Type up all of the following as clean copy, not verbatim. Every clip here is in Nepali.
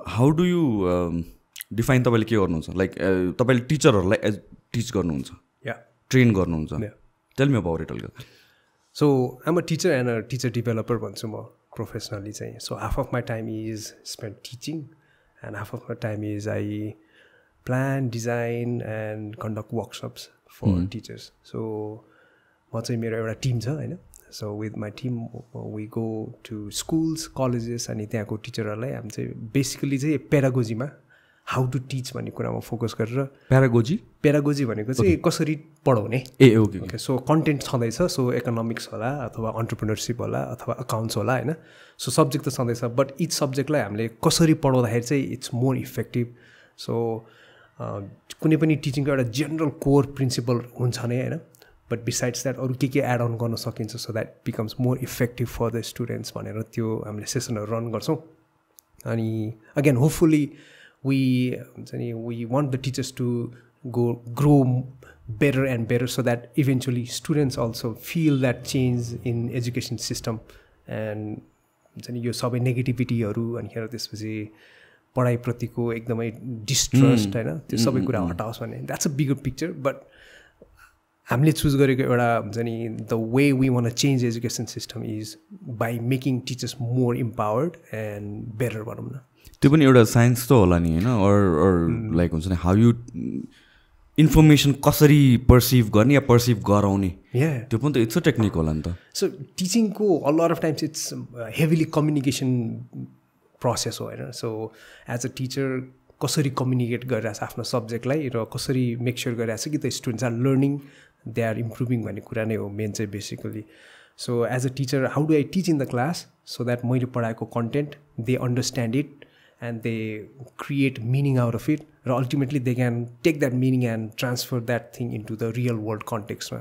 हाउ डु यु डिफाइन तपाईँले के गर्नुहुन्छ लाइक तपाईँले टिचरहरूलाई टिच गर्नुहुन्छ ट्रेन गर्नुहुन्छ टेल मी अबाउट इट अलिकति so um a teacher and a teacher developer भन्छु म प्रोफेसनली चाहिँ so half of my time is spend teaching and half of my time is I plan design and conduct workshops for teachers so म चाहिँ मेरो एउटा टिम छ होइन so with my team we go to schools colleges अनि त्यहाँको टिचरहरूलाई हामी चाहिँ बेसिकली चाहिँ पेडागोजीमा हाउ टु टिच भन्ने कुरामा फोकस गरेर पेडागोजी भनेको चाहिँ कसरी पढाउने ओके सो कन्टेन्ट छँदैछ सो इकोनोमिक्स होला अथवा अन्टरप्रेन्योरसिप होला अथवा अकाउन्ट्स होला होइन सो सब्जेक्ट त छँदैछ बट इच सब्जेक्टलाई हामीले कसरी पढाउँदाखेरि चाहिँ इट्स मोर इफेक्टिभ सो कुनै पनि टिचिङको एउटा जेनरल कोर प्रिन्सिपल हुन्छ नै होइन बट बिसाइड्स द्याट अरू के एड अन गर्न सकिन्छ so that becomes more effective for the students भनेर त्यो हामीले सेसनहरू रन गर्छौँ अनि again hopefully we want the teachers to grow better and better so that eventually students also feel that change in education system and यो सबै नेगेटिभिटीहरू अनि हेर त्यसपछि पढाइप्रतिको एकदमै डिस्ट्रस्ट होइन त्यो सबै कुरा हटाओस् भन्ने that's a bigger picture but हामीले चुज गरेको एउटा हुन्छ नि the way we want a change education system is by making teachers more empowered and better भनौँ न त्यो पनि एउटा साइन्स त होला नि होइन अर लाइक हुन्छ नि हाउ यु इन्फर्मेसन कसरी पर्सिभ गर्ने या पर्सिभ गराउने त्यो पनि त इट्स अ टेक्निक होला नि त सो टिचिङको a lot of times it's heavily communication process हो होइन सो एज अ टिचर कसरी कम्युनिकेट गरिरहेछ आफ्नो सब्जेक्टलाई र कसरी मेक स्योर गरिरहेछ कि the students are learning they are improving भन्ने कुरा नै हो मेन चाहिँ basically so as a teacher how do I teach in the class so that मैले पढाएको content they understand it and they create meaning out of it or ultimately they can take that meaning and transfer that thing into the real world context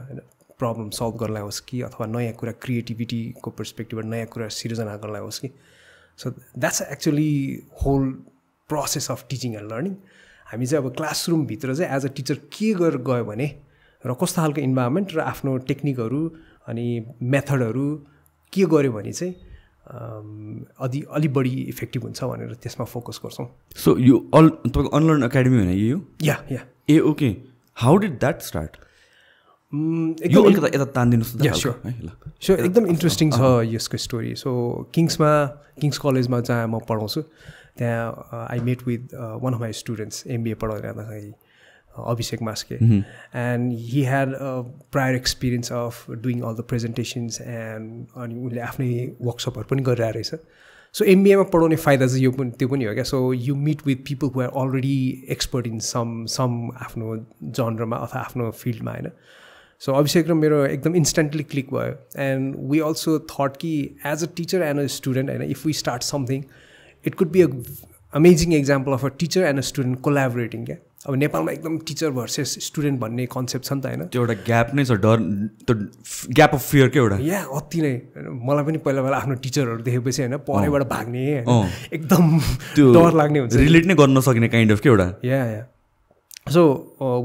problem solve गर्नलाई होस् कि अथवा नयाँ कुरा क्रिएटिभिटीको पर्सपेक्टिभबाट नयाँ कुरा सिर्जना गर्नलाई होस् कि so that's actually whole process of teaching and learning हामी चाहिँ अब क्लासरुमभित्र चाहिँ एज अ टिचर के गरेर गयो भने र कस्तो खालको इन्भाइरोमेन्ट र आफ्नो टेक्निकहरू अनि मेथडहरू के गर्यो भने चाहिँ अलि बढी इफेक्टिभ हुन्छ भनेर त्यसमा फोकस गर्छौँ सो यो तपाईँको अनलर्न एकाडेमी होइन यो या ए okay how did that start यो अलिकति यता तानिदिनुहोस् सो एकदम इन्ट्रेस्टिङ छ यसको स्टोरी सो किङ्स कलेजमा जहाँ म पढाउँछु त्यहाँ I met with one of my students MBA पढाइरहँदाखेरि Abhishek Maske and he had a prior experience of doing all the presentations and अनि उनले आफ्नै वर्कसपहरू पनि गरिरहेको रहेछ सो एमबिएमा पढाउने फाइदा चाहिँ यो पनि त्यो पनि हो क्या so you meet with people who are already expert in some आफ्नो जनरमा अथवा आफ्नो फिल्डमा होइन सो अभिषेक र मेरो एकदम इन्स्टेन्टली क्लिक भयो एन्ड वी अल्सो थट कि as a teacher and a student होइन if we start something it could be a amazing example of a teacher and a student collaborating क्या अब नेपालमा एकदम टिचर भर्सेस स्टुडेन्ट भन्ने कन्सेप्ट छ नि त होइन त्यो एउटा ग्याप नै छ डर त्यो ग्याप अफ फियर के एउटा अति नै मलाई पनि पहिला आफ्नो टिचरहरू देखेपछि होइन पढाइबाट भाग्ने एकदम त्यो डर लाग्ने हुन्छ रिलेट नै गर्न नसक्ने काइन्ड अफ के एउटा या so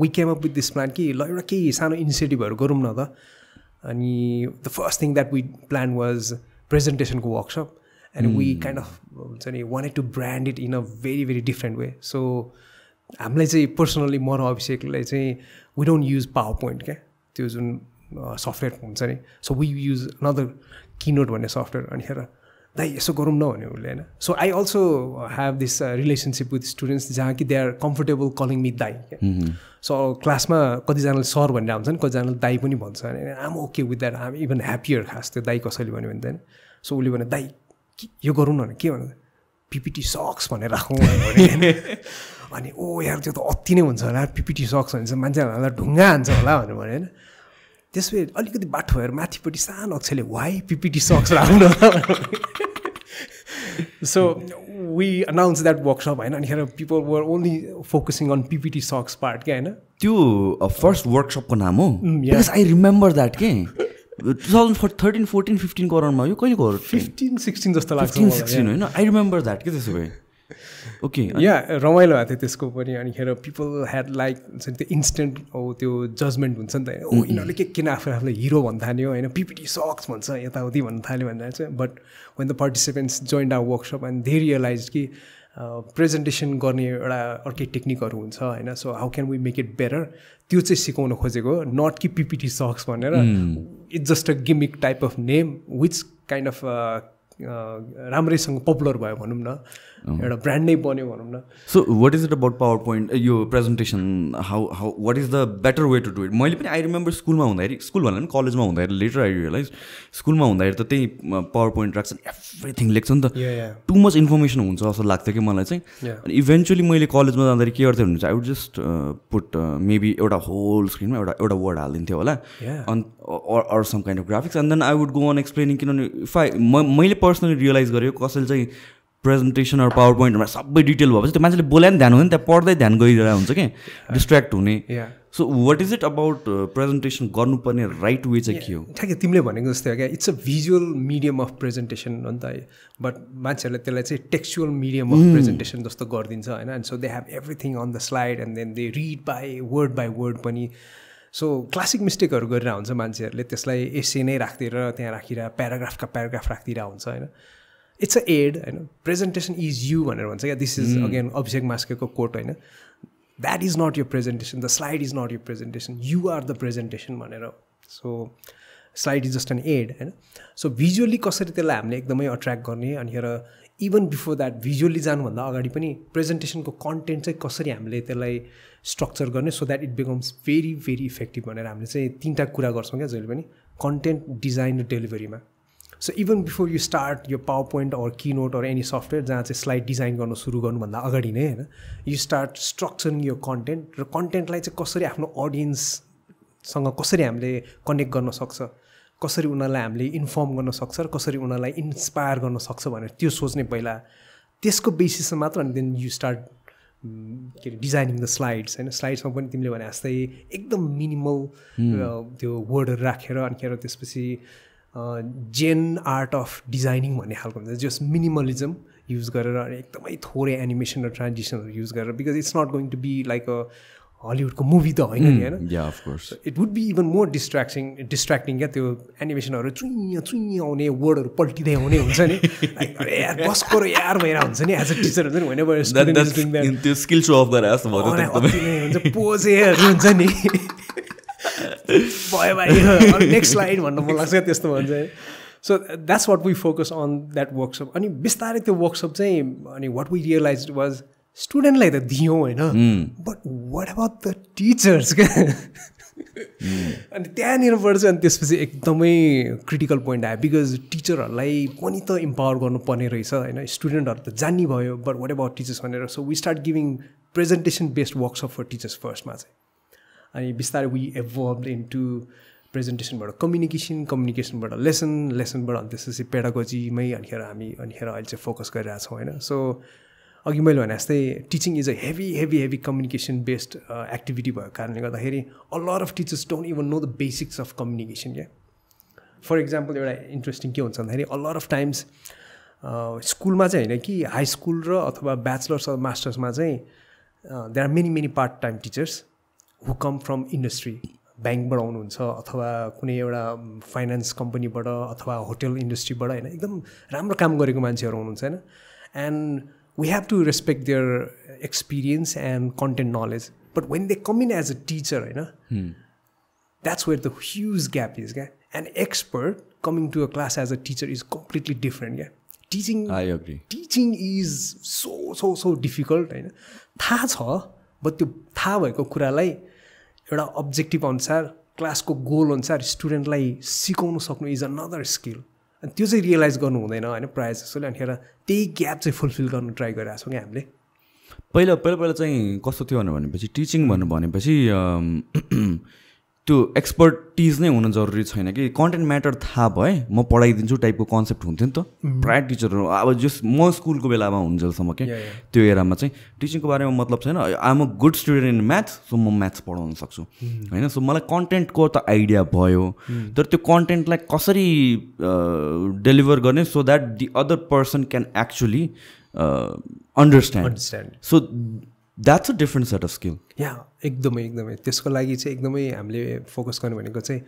we came up with this plan कि ल एउटा केही सानो इनिसिएटिभहरू गरौँ न त अनि the first thing that we plan was प्रेजेन्टेसनको workshop and we kind of हुन्छ नि wanted to brand it in a very very different way so हामीलाई चाहिँ पर्सनली म र अभिषेकलाई चाहिँ we don't use PowerPoint क्या त्यो जुन सफ्टवेयर हुन्छ नि so we use another Keynote भन्ने सफ्टवेयर अनि हेर दाइ यसो गरौँ न भन्यो उसले होइन so I also have this relationship with students जहाँ कि they are comfortable calling me दाइ क्या सो क्लासमा कतिजनाले सर भनेर आउँछ नि कतिजनाले दाइ पनि भन्छ अनि um okay with that um even happier खास त्यो दाइ कसैले भन्यो भने त सो उसले भने दाइ यो गरौँ न भने के भन्नु पिपिटी सक्स भनेर राखौँ भने अनि ओ यार त्यो त अति नै हुन्छ होला पिपिटी सक्स भने चाहिँ मान्छेहरूलाई ढुङ्गा हान्छ होला भनेर भने होइन त्यसपछि अलिकति बाटो भएर माथिपट्टि सानो अक्षरले वाइ पिपिटी सक्स राख्नु so we announce that workshop होइन अनिखेर people were only focusing on PPT sucks part क्या होइन त्यो फर्स्ट वर्कसपको नाम हो बिकज आई रिमेम्बर द्याट के 2013, 14, 15 अराउन्डमा यो कहिले गयो 15, 16 जस्तो लाग्छ 15, 16 होइन आई रिमेम्बर द्याट के त्यसो भए ओके या रमाइलो भएको थियो त्यसको पनि अनिखेर पिपल ह्याड लाइक त्यो इन्स्टेन्ट त्यो जजमेन्ट हुन्छ नि त ओ यिनीहरूले के किन आफूलाई हिरो भन्न थाल्यो होइन पिपिटी सक्स भन्छ यताउति भन्न थाल्यो भनेर चाहिँ but when the participants joined our workshop and they realize कि प्रेजेन्टेसन गर्ने एउटा अर्कै टेक्निकहरू हुन्छ होइन so how can we make it better त्यो चाहिँ सिकाउन खोजेको नट कि पिपिटी सक्स भनेर it's just a gimmick type of name which kind of राम्रैसँग पपुलर भयो भनौँ न एउटा ब्रान्ड नै बन्यो भनौँ न so what is it about PowerPoint यो presentation how what is the better way to do it मैले पनि आई रिमेम्बर स्कुलमा हुँदाखेरि स्कुल भन्दा पनि कलेजमा हुँदाखेरि लेटर आई रियलाइज स्कुलमा हुँदाखेरि त त्यही पावर पोइन्ट राख्छन् एभ्रिथिङ लेख्छ नि त टु मच इन्फर्मेसन हुन्छ जस्तो लाग्थ्यो कि मलाई चाहिँ अनि इभेन्चुली मैले कलेजमा जाँदाखेरि के गर्थेँ भने चाहिँ I would just put maybe एउटा होल स्क्रिनमा एउटा वर्ड हालिदिन्थ्यो होला or some kind of graphics and then I would go on explaining किनभने इफ मैले पर्सनली रियलाइज गरेँ कसैले चाहिँ प्रेजेन्टेसन अर पावर पोइन्टमा सबै डिटेल भएपछि त्यो मान्छेले बोलाइ पनि ध्यान हुँदैन त्यहाँ पढ्दै ध्यान गइरहेको हुन्छ कि डिस्ट्र्याक्ट हुने so what is it about presentation गर्नुपर्ने राइट वे चाहिँ के हो ठ्याक्कै तिमीले भनेको जस्तै हो क्या it's a visual medium of presentation हो नि त बट मान्छेहरूले त्यसलाई चाहिँ टेक्स्चुअल मिडियम अफ प्रेजेन्टेसन जस्तो गरिदिन्छ होइन and so they have everything on the slide and then they read by word पनि सो क्लासिक मिस्टेकहरू गरेर हुन्छ मान्छेहरूले त्यसलाई एसे नै राखिदिएर त्यहाँ राखिरह प्याराग्राफ राखिदिएर हुन्छ होइन इट्स अ एड होइन प्रेजेन्टेसन इज यु भनेर भन्छ क्या दिस इज अगेन अभिषेक मास्केको कोट होइन that is not your presentation the slide is not your presentation you are the presentation भनेर so slide is just an ad होइन सो भिजुअली कसरी त्यसलाई हामीले एकदमै अट्र्याक्ट गर्ने अनि हेर इभन बिफोर द्याट भिजुअली जानुभन्दा अगाडि पनि प्रेजेन्टेसनको कन्टेन्ट चाहिँ कसरी हामीले त्यसलाई स्ट्रक्चर गर्ने so that it becomes very very effective भनेर हामीले चाहिँ 3टा कुरा गर्छौँ क्या जहिले पनि कन्टेन्ट डिजाइन र डेलिभरीमा so even before you start यो PowerPoint or Keynote or any software जहाँ चाहिँ स्लाइड डिजाइन गर्न सुरु गर्नुभन्दा अगाडि नै होइन यु स्टार्ट स्ट्रक्चरिङ यो कन्टेन्ट र कन्टेन्टलाई चाहिँ कसरी आफ्नो अडियन्ससँग कसरी हामीले कनेक्ट गर्न सक्छ कसरी उनीहरूलाई हामीले इन्फर्म गर्न सक्छ र कसरी उनीहरूलाई इन्सपायर गर्न सक्छ भनेर त्यो सोच्ने पहिला त्यसको बेसिसमा मात्र अनि देन यु स्टार्ट के अरे डिजाइनिङ द स्लाइड्स होइन स्लाइड्समा पनि तिमीले भने जस्तै एकदम मिनिमल त्यो वर्डहरू राखेर अनि त्यसपछि जेन आर्ट अफ डिजाइनिङ भन्ने खालको हुन्छ जस्ट मिनिमलिजम युज गरेर एकदमै थोरै एनिमेसन र ट्रान्जिसनहरू युज गरेर because it's not going to be like a हलिउडको मुभी त होइन नि होइन it would be even more distracting क्या त्यो एनिमेसनहरू चुइँ आउने वर्डहरू पल्टिँदै आउने हुन्छ नि अरे यार बसको यार भएर हुन्छ नि एज अ टिचर हुन्छ नि होइन त्यो स्किल सो अफ गरेर जस्तो हुन्छ पोजेहरू हुन्छ नि भयो भाइ नेक्स्ट स्लाइड भन्नु मन लाग्छ त्यस्तो भन्छ so that's what we focus on that workshop अनि बिस्तारै त्यो वर्कसप चाहिँ अनि वाट वी रियलाइज वाज स्टुडेन्टलाई त दियौँ होइन but what about the teachers क्या अनि त्यहाँनिरबाट चाहिँ अनि त्यसपछि एकदमै क्रिटिकल पोइन्ट आयो बिकज टिचरहरूलाई पनि त इम्पावर गर्नुपर्ने रहेछ होइन स्टुडेन्टहरू त जान्ने भयो बट वाट अबाउट टिचर्स भनेर so we start giving presentation based workshop for teachers फर्स्टमा चाहिँ अनि बिस्तारै वी एभल्भ इन्टु प्रेजेन्टेसनबाट कम्युनिकेसनबाट लेसनबाट अनि त्यसपछि पेडागोजीमै अनिखेर अहिले चाहिँ फोकस गरिरहेछौँ होइन सो अघि मैले भने जस्तै teaching is a heavy communication based activity भएको कारणले गर्दाखेरि a lot of teachers don't even know the basics of communication क्या फर इक्जाम्पल एउटा इन्ट्रेस्टिङ के हुन्छ भन्दाखेरि अ लट अफ टाइम्स स्कुलमा चाहिँ होइन कि हाई स्कुल र अथवा ब्याचलर्स अफ मास्टर्समा चाहिँ there are many part time teachers who come from industry ब्याङ्कबाट आउनुहुन्छ अथवा कुनै एउटा फाइनेन्स कम्पनीबाट अथवा होटल इन्डस्ट्रीबाट होइन एकदम राम्रो काम गरेको मान्छेहरू हुनुहुन्छ होइन and we have to respect their experience and content knowledge. But when they come in as a teacher, that's where the huge gap is. An expert coming to a class as a teacher is completely different. Teaching, I agree. Teaching is so difficult. थाहा छ but त्यो थाहा भएको कुरालाई एउटा अब्जेक्टिभ अनुसार क्लासको गोल अनुसार स्टुडेन्टलाई सिकाउन सक्नु इज अनदर स्किल अनि त्यो चाहिँ रियलाइज गर्नु हुँदैन होइन प्रायः जसोले अनि त्यही ग्याप चाहिँ फुलफिल गर्नु ट्राई गरिरहेको छौँ क्या हामीले पहिला चाहिँ कस्तो थियो भनेपछि टिचिङ भनेपछि त्यो एक्सपर्टिज नै हुनु जरुरी छैन कि कन्टेन्ट म्याटर थाहा भए म पढाइदिन्छु टाइपको कन्सेप्ट हुन्थ्यो नि त प्रायः टिचरहरू अब जस म स्कुलको बेलामा हुन्जेलसम्म के त्यो एरामा चाहिँ टिचिङको बारेमा मतलब छैन I am a good student in maths so म म्याथ्स पढाउन सक्छु होइन सो मलाई कन्टेन्टको त आइडिया भयो तर त्यो कन्टेन्टलाई कसरी डेलिभर गर्ने so that the other person can actually understand so that's a different set of skill एकदमै त्यसको लागि चाहिँ एकदमै हामीले फोकस गर्ने भनेको चाहिँ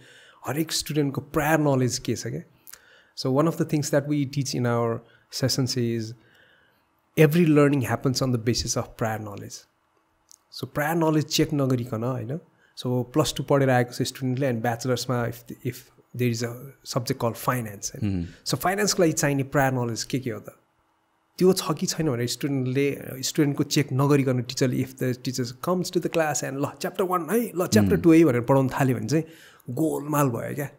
हरेक स्टुडेन्टको प्रायर नलेज के छ क्या so one of the things that we teach in our sessions is every learning happens on the basis of prior knowledge. So prior knowledge check नगरिकन हैन. So +2 पढेर आएको छ स्टुडेन्टले and ब्याचलर्समा if there is a subject called finance. So finance को लागि चाहिने prior knowledge के हो त? त्यो छ कि छैन भनेर स्टुडेन्टको चेक नगरिकन टिचरले if the teacher comes to the class and ल च्याप्टर 1 है ल च्याप्टर 2 है भनेर पढाउन थाल्यो भने चाहिँ गोलमाल भयो क्या.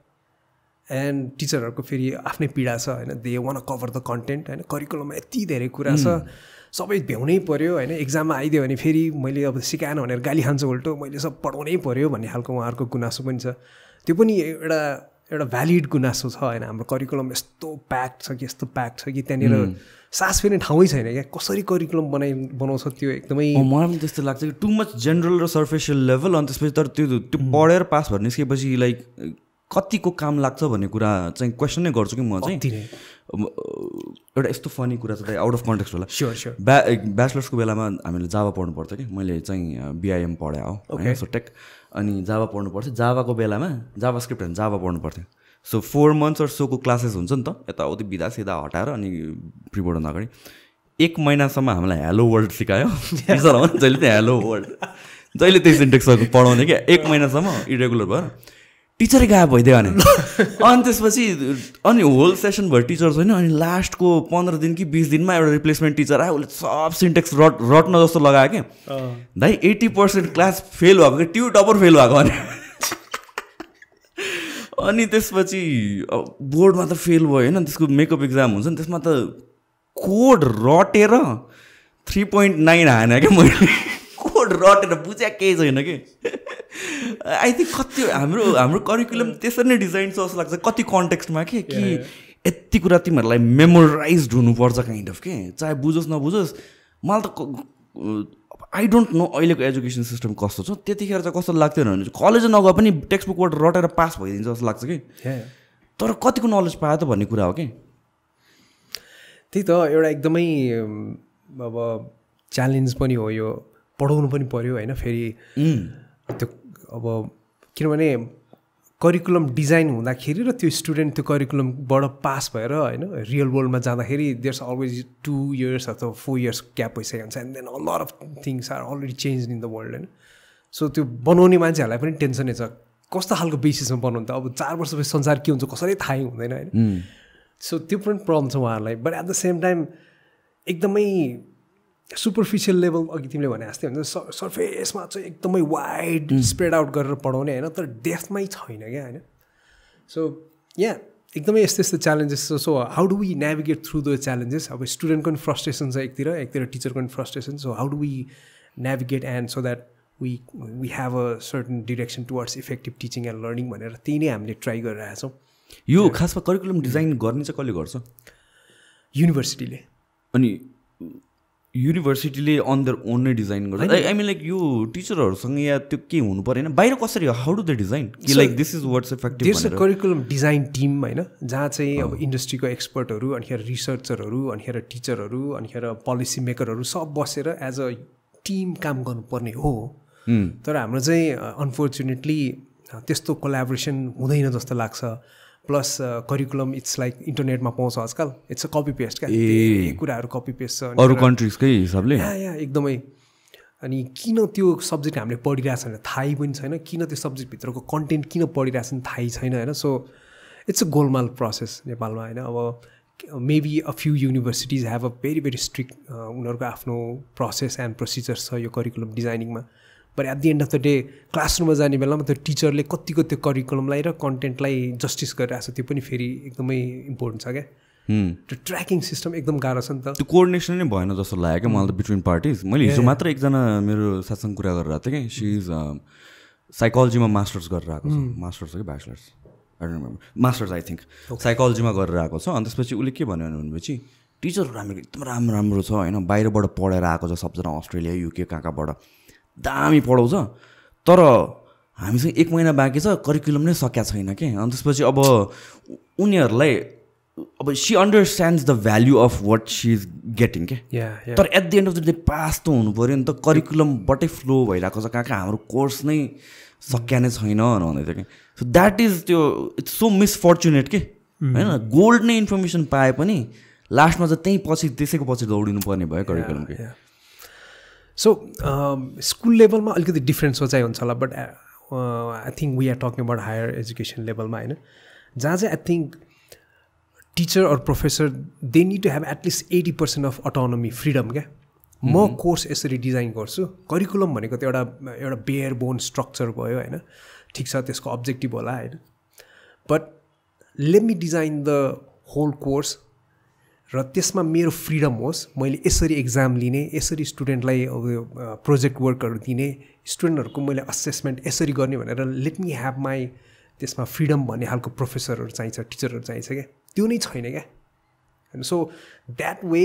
एन्ड टिचरहरूको फेरि आफ्नै पीडा छ होइन. They one cover the content होइन. करिकुलममा यति धेरै कुरा छ सबै भ्याउनै पऱ्यो होइन. एक्जाममा आइदियो भने फेरि मैले अब सिकाएन भनेर गाली खान्छ उल्टो. मैले सब पढाउनै पऱ्यो भन्ने खालको उहाँहरूको गुनासो पनि छ. त्यो पनि एउटा भ्यालिड गुनासो छ होइन. हाम्रो करिकुलम यस्तो प्याक्ड छ कि यस्तो प्याक्ड छ कि त्यहाँनिर सास फेर्ने ठाउँै छैन क्या. कसरी करिकुलम बनाउँछ त्यो एकदमै मलाई पनि त्यस्तो लाग्छ कि टु मच जेनरल र सर्फेसियल लेभल. अनि त्यसपछि तर त्यो पढेर पास भएर निस्केपछि लाइक कतिको काम लाग्छ भन्ने कुरा चाहिँ क्वेसन नै गर्छु कि म चाहिँ. एउटा यस्तो फनी कुरा छ आउट अफ कन्टेक्स्ट होला. स्योर ब्याचलर्सको बेलामा हामीले जावा पढ्नु पर्थ्यो कि. मैले चाहिँ बिआइएम पढाएँ हो सो टेक. अनि जावा पढ्नु पर्थ्यो. जावाको बेलामा जावा स्क्रिप्ट होइन जावा पढ्नु पर्थ्यो. सो 4 months सोको क्लासेस हुन्छ नि त यताउति बिदा सिधा हटाएर अनि प्रिबोर्ड अगाडि 1 महिनासम्म हामीलाई हेलो वर्ल्ड सिकायो. टिचर हो जहिले त्यही हेलो वर्ल्ड जहिले त्यही सिन्टेक्सहरू पढाउने क्या. 1 महिनासम्म इरेगुलर भएर टिचरै गायब भइदियो भने. अनि त्यसपछि अनि होल सेसनभरि टिचर छैन. अनि लास्टको 15 दिन कि 20 दिनमा एउटा रिप्लेसमेन्ट टिचर आयो. उसले सब सिन्टेक्स रट्न जस्तो लगायो क्या. दाइ 80% क्लास फेल भएको कि ट्यु टपर फेल भएको भने. अनि त्यसपछि बोर्डमा त फेल भयो होइन. त्यसको मेकअप एक्जाम हुन्छ नि त्यसमा त कोड रटेर 3.9 हाने क्या मैले. कोड रटेर बुझ्या केही छैन कि. आई थिङ्क कति हाम्रो करिकुलम त्यसरी नै डिजाइन छ जस्तो लाग्छ कति कन्टेक्स्टमा कि यति कुरा तिमीहरूलाई मेमोराइज हुनुपर्छ काइन्ड अफ के. चाहे बुझोस् नबुझोस्. मलाई त आई डोन्ट नो अहिलेको एजुकेसन सिस्टम कस्तो छ. त्यतिखेर चाहिँ कस्तो लाग्थ्यो भने कलेज नगए पनि टेक्स्ट बुकबाट रटेर पास भइदिन्छ जस्तो लाग्छ कि. तर कतिको नलेज पायो त भन्ने कुरा हो कि. त्यही त एउटा एकदमै अब च्यालेन्ज पनि हो यो. पढाउनु पनि पऱ्यो होइन. फेरि त्यो अब किनभने करिकुलम डिजाइन हुँदाखेरि र त्यो स्टुडेन्ट त्यो करिकुलमबाट पास भएर होइन रियल वर्ल्डमा जाँदाखेरि देयर्स अलवेज 2 years अथवा 4 years ग्याप भइसकेको हुन्छ. And then a lot of things are already change in the world होइन. सो त्यो बनाउने मान्छेहरूलाई पनि टेन्सनै छ कस्तो खालको बेसिसमा बनाउनु त. अब 4 वर्षपछि संसार के हुन्छ कसरी थाहै हुँदैन होइन. सो त्यो पनि प्रब्लम छ उहाँहरूलाई. But at the same time एकदमै सुपरफिसियल लेभल अघि तिमीले भने जस्तै हुन्छ सर्फेसमा चाहिँ एकदमै वाइड स्प्रेड आउट गरेर पढाउने होइन. तर डेप्थमै छैन क्या होइन. सो एकदमै यस्तो यस्तो च्यालेन्जेस छ. So how do we navigate through the challenges. अब स्टुडेन्टको पनि फ्रस्ट्रेसन छ एकतिर टिचरको पनि frustration. So how do we navigate and so that we have a certain direction towards effective teaching and learning भनेर त्यही नै हामीले ट्राई गरिरहेछौँ. यो खासमा करिकुलम डिजाइन गर्ने चाहिँ कसले गर्छ? युनिभर्सिटीले. अनि युनिभर्सिटीले अन देयर ओन नै डिजाइन गर्छ. आई मिन लाइक यो टिचरहरूसँग या त्यो के हुनु परेन बाहिर कसरी हाउ डु दे डिजाइन कि like this is what's effective. There is a curriculum design team होइन जहाँ चाहिँ अब इन्डस्ट्रीको एक्सपर्टहरू अनिखेर रिसर्चरहरू अनिखेर टिचरहरू अनिखेर पोलिसी मेकरहरू सब बसेर एज अ टिम काम गर्नुपर्ने हो. तर हाम्रो चाहिँ अनफोर्चुनेटली त्यस्तो कोलाबोरेसन हुँदैन जस्तो लाग्छ. प्लस करिकुलम इट्स लाइक इन्टरनेटमा पाउँछ आजकल. इट्स अ कपी पेस्ट क्या. कुराहरू कपी पेस्ट छ अरू कन्ट्रिजकै हिसाबले. एकदमै. अनि किन त्यो सब्जेक्ट हामीले पढिरहेको छैन थाहै पनि छैन. किन त्यो सब्जेक्टभित्रको कन्टेन्ट किन पढिरहेको छ थाहै छैन होइन. सो इट्स अ गोलमाल प्रोसेस नेपालमा होइन. अब maybe a few universities have a very very strict उनीहरूको आफ्नो प्रोसेस एन्ड प्रोसिजर्स छ यो करिकुलम डिजाइनिङमा. But at the end of the day क्लासरुममा जाने बेलामा त्यो टिचरले कतिको त्यो करिकुलमलाई र कन्टेन्टलाई जस्टिस गरिरहेको छ त्यो पनि फेरि एकदमै इम्पोर्टेन्ट छ क्या. त्यो ट्र्याकिङ सिस्टम एकदम गाह्रो छ नि त. त्यो कोअर्डिनेसन नै भएन जस्तो लाग्यो क्या मलाई त बिट्विन पार्टिज. मैले हिजो मात्र एकजना मेरो साथसँग कुरा गरिरहेको थिएँ कि सी इज साइकोलोजीमा मास्टर्स गरेर आएको छ. मास्टर्स हो कि bachelors I don't remember. Masters I think साइकोलोजीमा गरेर आएको छ. अनि त्यसपछि उसले के भन्यो भनेपछि टिचरहरू हाम्रो एकदम राम्रो छ होइन. बाहिरबाट पढेर आएको छ सबजना अस्ट्रेलिया युके कहाँबाट दामी पढाउँछ. तर हामीसँग 1 महिना बाँकी छ करिकुलम नै सकिया छैन कि. अनि त्यसपछि अब उनीहरूलाई अब she understands the value of what she is getting के. तर at the end of the day pass त हुनु पऱ्यो नि त. करिकुलमबाटै फ्लो भइरहेको छ कहाँ हाम्रो कोर्स नै सकिया नै छैन भन्दै थियो कि. सो द्याट इज त्यो इट्स सो मिसफर्चुनेट के होइन. गोल्ड नै इन्फर्मेसन पाए पनि लास्टमा चाहिँ त्यही पछि त्यसैको पछि दौडिनु पर्ने भयो करिकुलमकै सो स्कुल लेभलमा अलिकति डिफ्रेन्ट सोचाइ हुन्छ होला but I think we are talking about higher education लेभलमा होइन जहाँ चाहिँ I think teacher or professor they need to have at least 80% of autonomy freedom क्या म कोर्स यसरी डिजाइन गर्छु करिकुलम भनेको त एउटा बेयर बोन स्ट्रक्चर भयो होइन ठिक छ त्यसको अब्जेक्टिभ होला होइन but let me design the whole course र त्यसमा मेरो फ्रिडम होस् मैले यसरी एक्जाम लिने यसरी स्टुडेन्टलाई अब प्रोजेक्ट वर्कहरू दिने स्टुडेन्टहरूको मैले असेसमेन्ट यसरी गर्ने भनेर लेट मी ह्याभ माई त्यसमा फ्रिडम भन्ने खालको प्रोफेसरहरू चाहिन्छ टिचरहरू चाहिन्छ क्या त्यो नै छैन क्या and so that way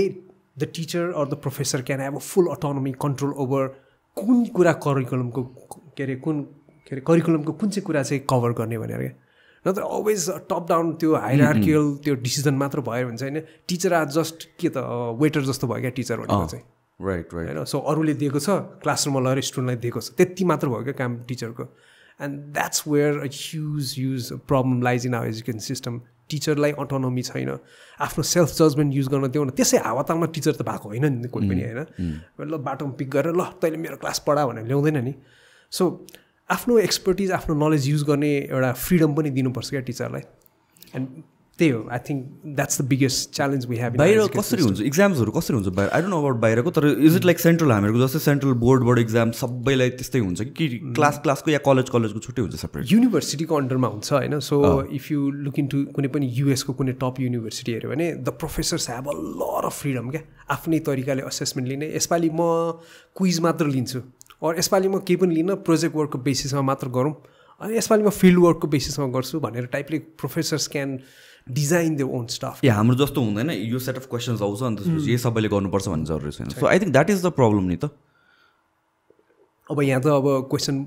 the teacher or the professor can have a full autonomy control over कुन कुरा करिकुलमको करिकुलमको कुन चाहिँ कुरा चाहिँ कभर गर्ने भनेर क्या नत्र अलवेज टप डाउन त्यो हायरार्कियल त्यो डिसिजन मात्र भयो भने चाहिँ होइन टिचर आर जस्ट के त वेटर जस्तो भयो क्या टिचर भनेको चाहिँ राइट होइन सो अरूले दिएको छ क्लासरुममा लगेर स्टुडेन्टलाई दिएको छ त्यति मात्र भयो क्या काम टिचरको and that's where a huge problem lies in our education system टिचरलाई अटोनोमी छैन आफ्नो सेल्फ जजमेन्ट युज गर्न दिउन त्यसै हावातालमा टिचर त भएको होइन नि कोही पनि होइन ल बाटोमा पिक गरेर ल तैँले मेरो क्लास पढा भनेर ल्याउँदैन नि सो आफ्नो एक्सपर्टिज आफ्नो नलेज युज गर्ने एउटा फ्रिडम पनि दिनुपर्छ क्या टिचरलाई एन्ड त्यही हो I think that's the biggest challenge we have बाहिर कसरी हुन्छ इक्जाम्सहरू कसरी हुन्छ बाहिर आई डोन्ट नो अबाउट बाहिरको तर इज इट लाइक सेन्ट्रल हामीहरूको जस्तै सेन्ट्रल बोर्ड इक्जाम सबैलाई त्यस्तै हुन्छ कि क्लासको या कलेजको छुट्टै हुन्छ सेपरेट युनिभर्सिटीको अन्डरमा हुन्छ होइन so if you look into कुनै पनि युएसको कुनै टप युनिभर्सिटी हेऱ्यो भने the professors have a lot of freedom क्या आफ्नै तरिकाले असेसमेन्ट लिने यसपालि म क्विज मात्र लिन्छु अर यसपालि म केही पनि लिन प्रोजेक्ट वर्कको बेसिसमा मात्र गरौँ अनि यसपालि म फिल्ड वर्कको बेसिसमा गर्छु भनेर टाइपले professors can design the own staff ए हाम्रो जस्तो हुँदैन यो सेट अफ क्वेसन्स आउँछ अनि त्यसपछि यो सबैले गर्नुपर्छ भन्ने जरुरी छैन so I think that is the problem नि त अब यहाँ त अब क्वेसन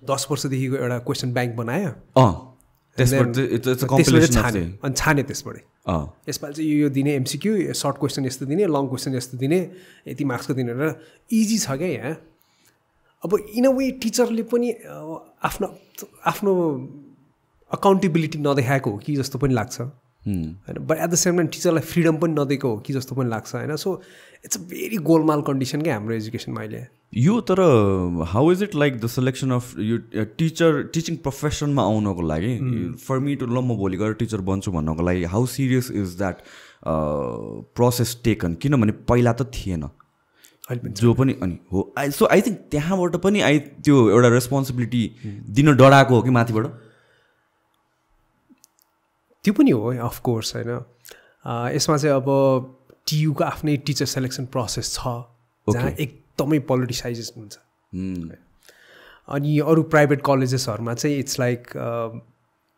10 वर्षदेखिको एउटा क्वेसन ब्याङ्क बनायो अनि छाने त्यसबाटै यसपालि चाहिँ यो दिने एमसिक्यू सर्ट क्वेसन यस्तो दिने लङ क्वेसन यस्तो दिने यति मार्क्सको दिने र इजी छ क्या यहाँ अब इन अ वे टिचरले पनि आफ्नो अकाउन्टेबिलिटी नदेखाएको हो कि जस्तो पनि लाग्छ होइन but at the same time टिचरलाई फ्रिडम पनि नदिएको हो कि जस्तो पनि लाग्छ होइन सो इट्स अ भेरी गोलमाल कन्डिसन क्या हाम्रो एजुकेसनमा अहिले यो तर how is it like the selection of यो टिचिङ प्रोफेसनमा आउनको लागि फर मी टु ल म भोलि गएर टिचर बन्छु भन्नको लागि how serious is that process taken किनभने पहिला त थिएन जो पनि अनि हो सो आई थिङ्क त्यहाँबाट पनि त्यो एउटा रेस्पोन्सिबिलिटी दिन डराएको हो कि माथिबाट त्यो पनि हो अफकोर्स होइन यसमा चाहिँ अब टियुको आफ्नै टिचर सेलेक्सन प्रोसेस छ जहाँ एकदमै पोलिटिसाइजेसन हुन्छ अनि अरू प्राइभेट कलेजेसहरूमा चाहिँ इट्स लाइक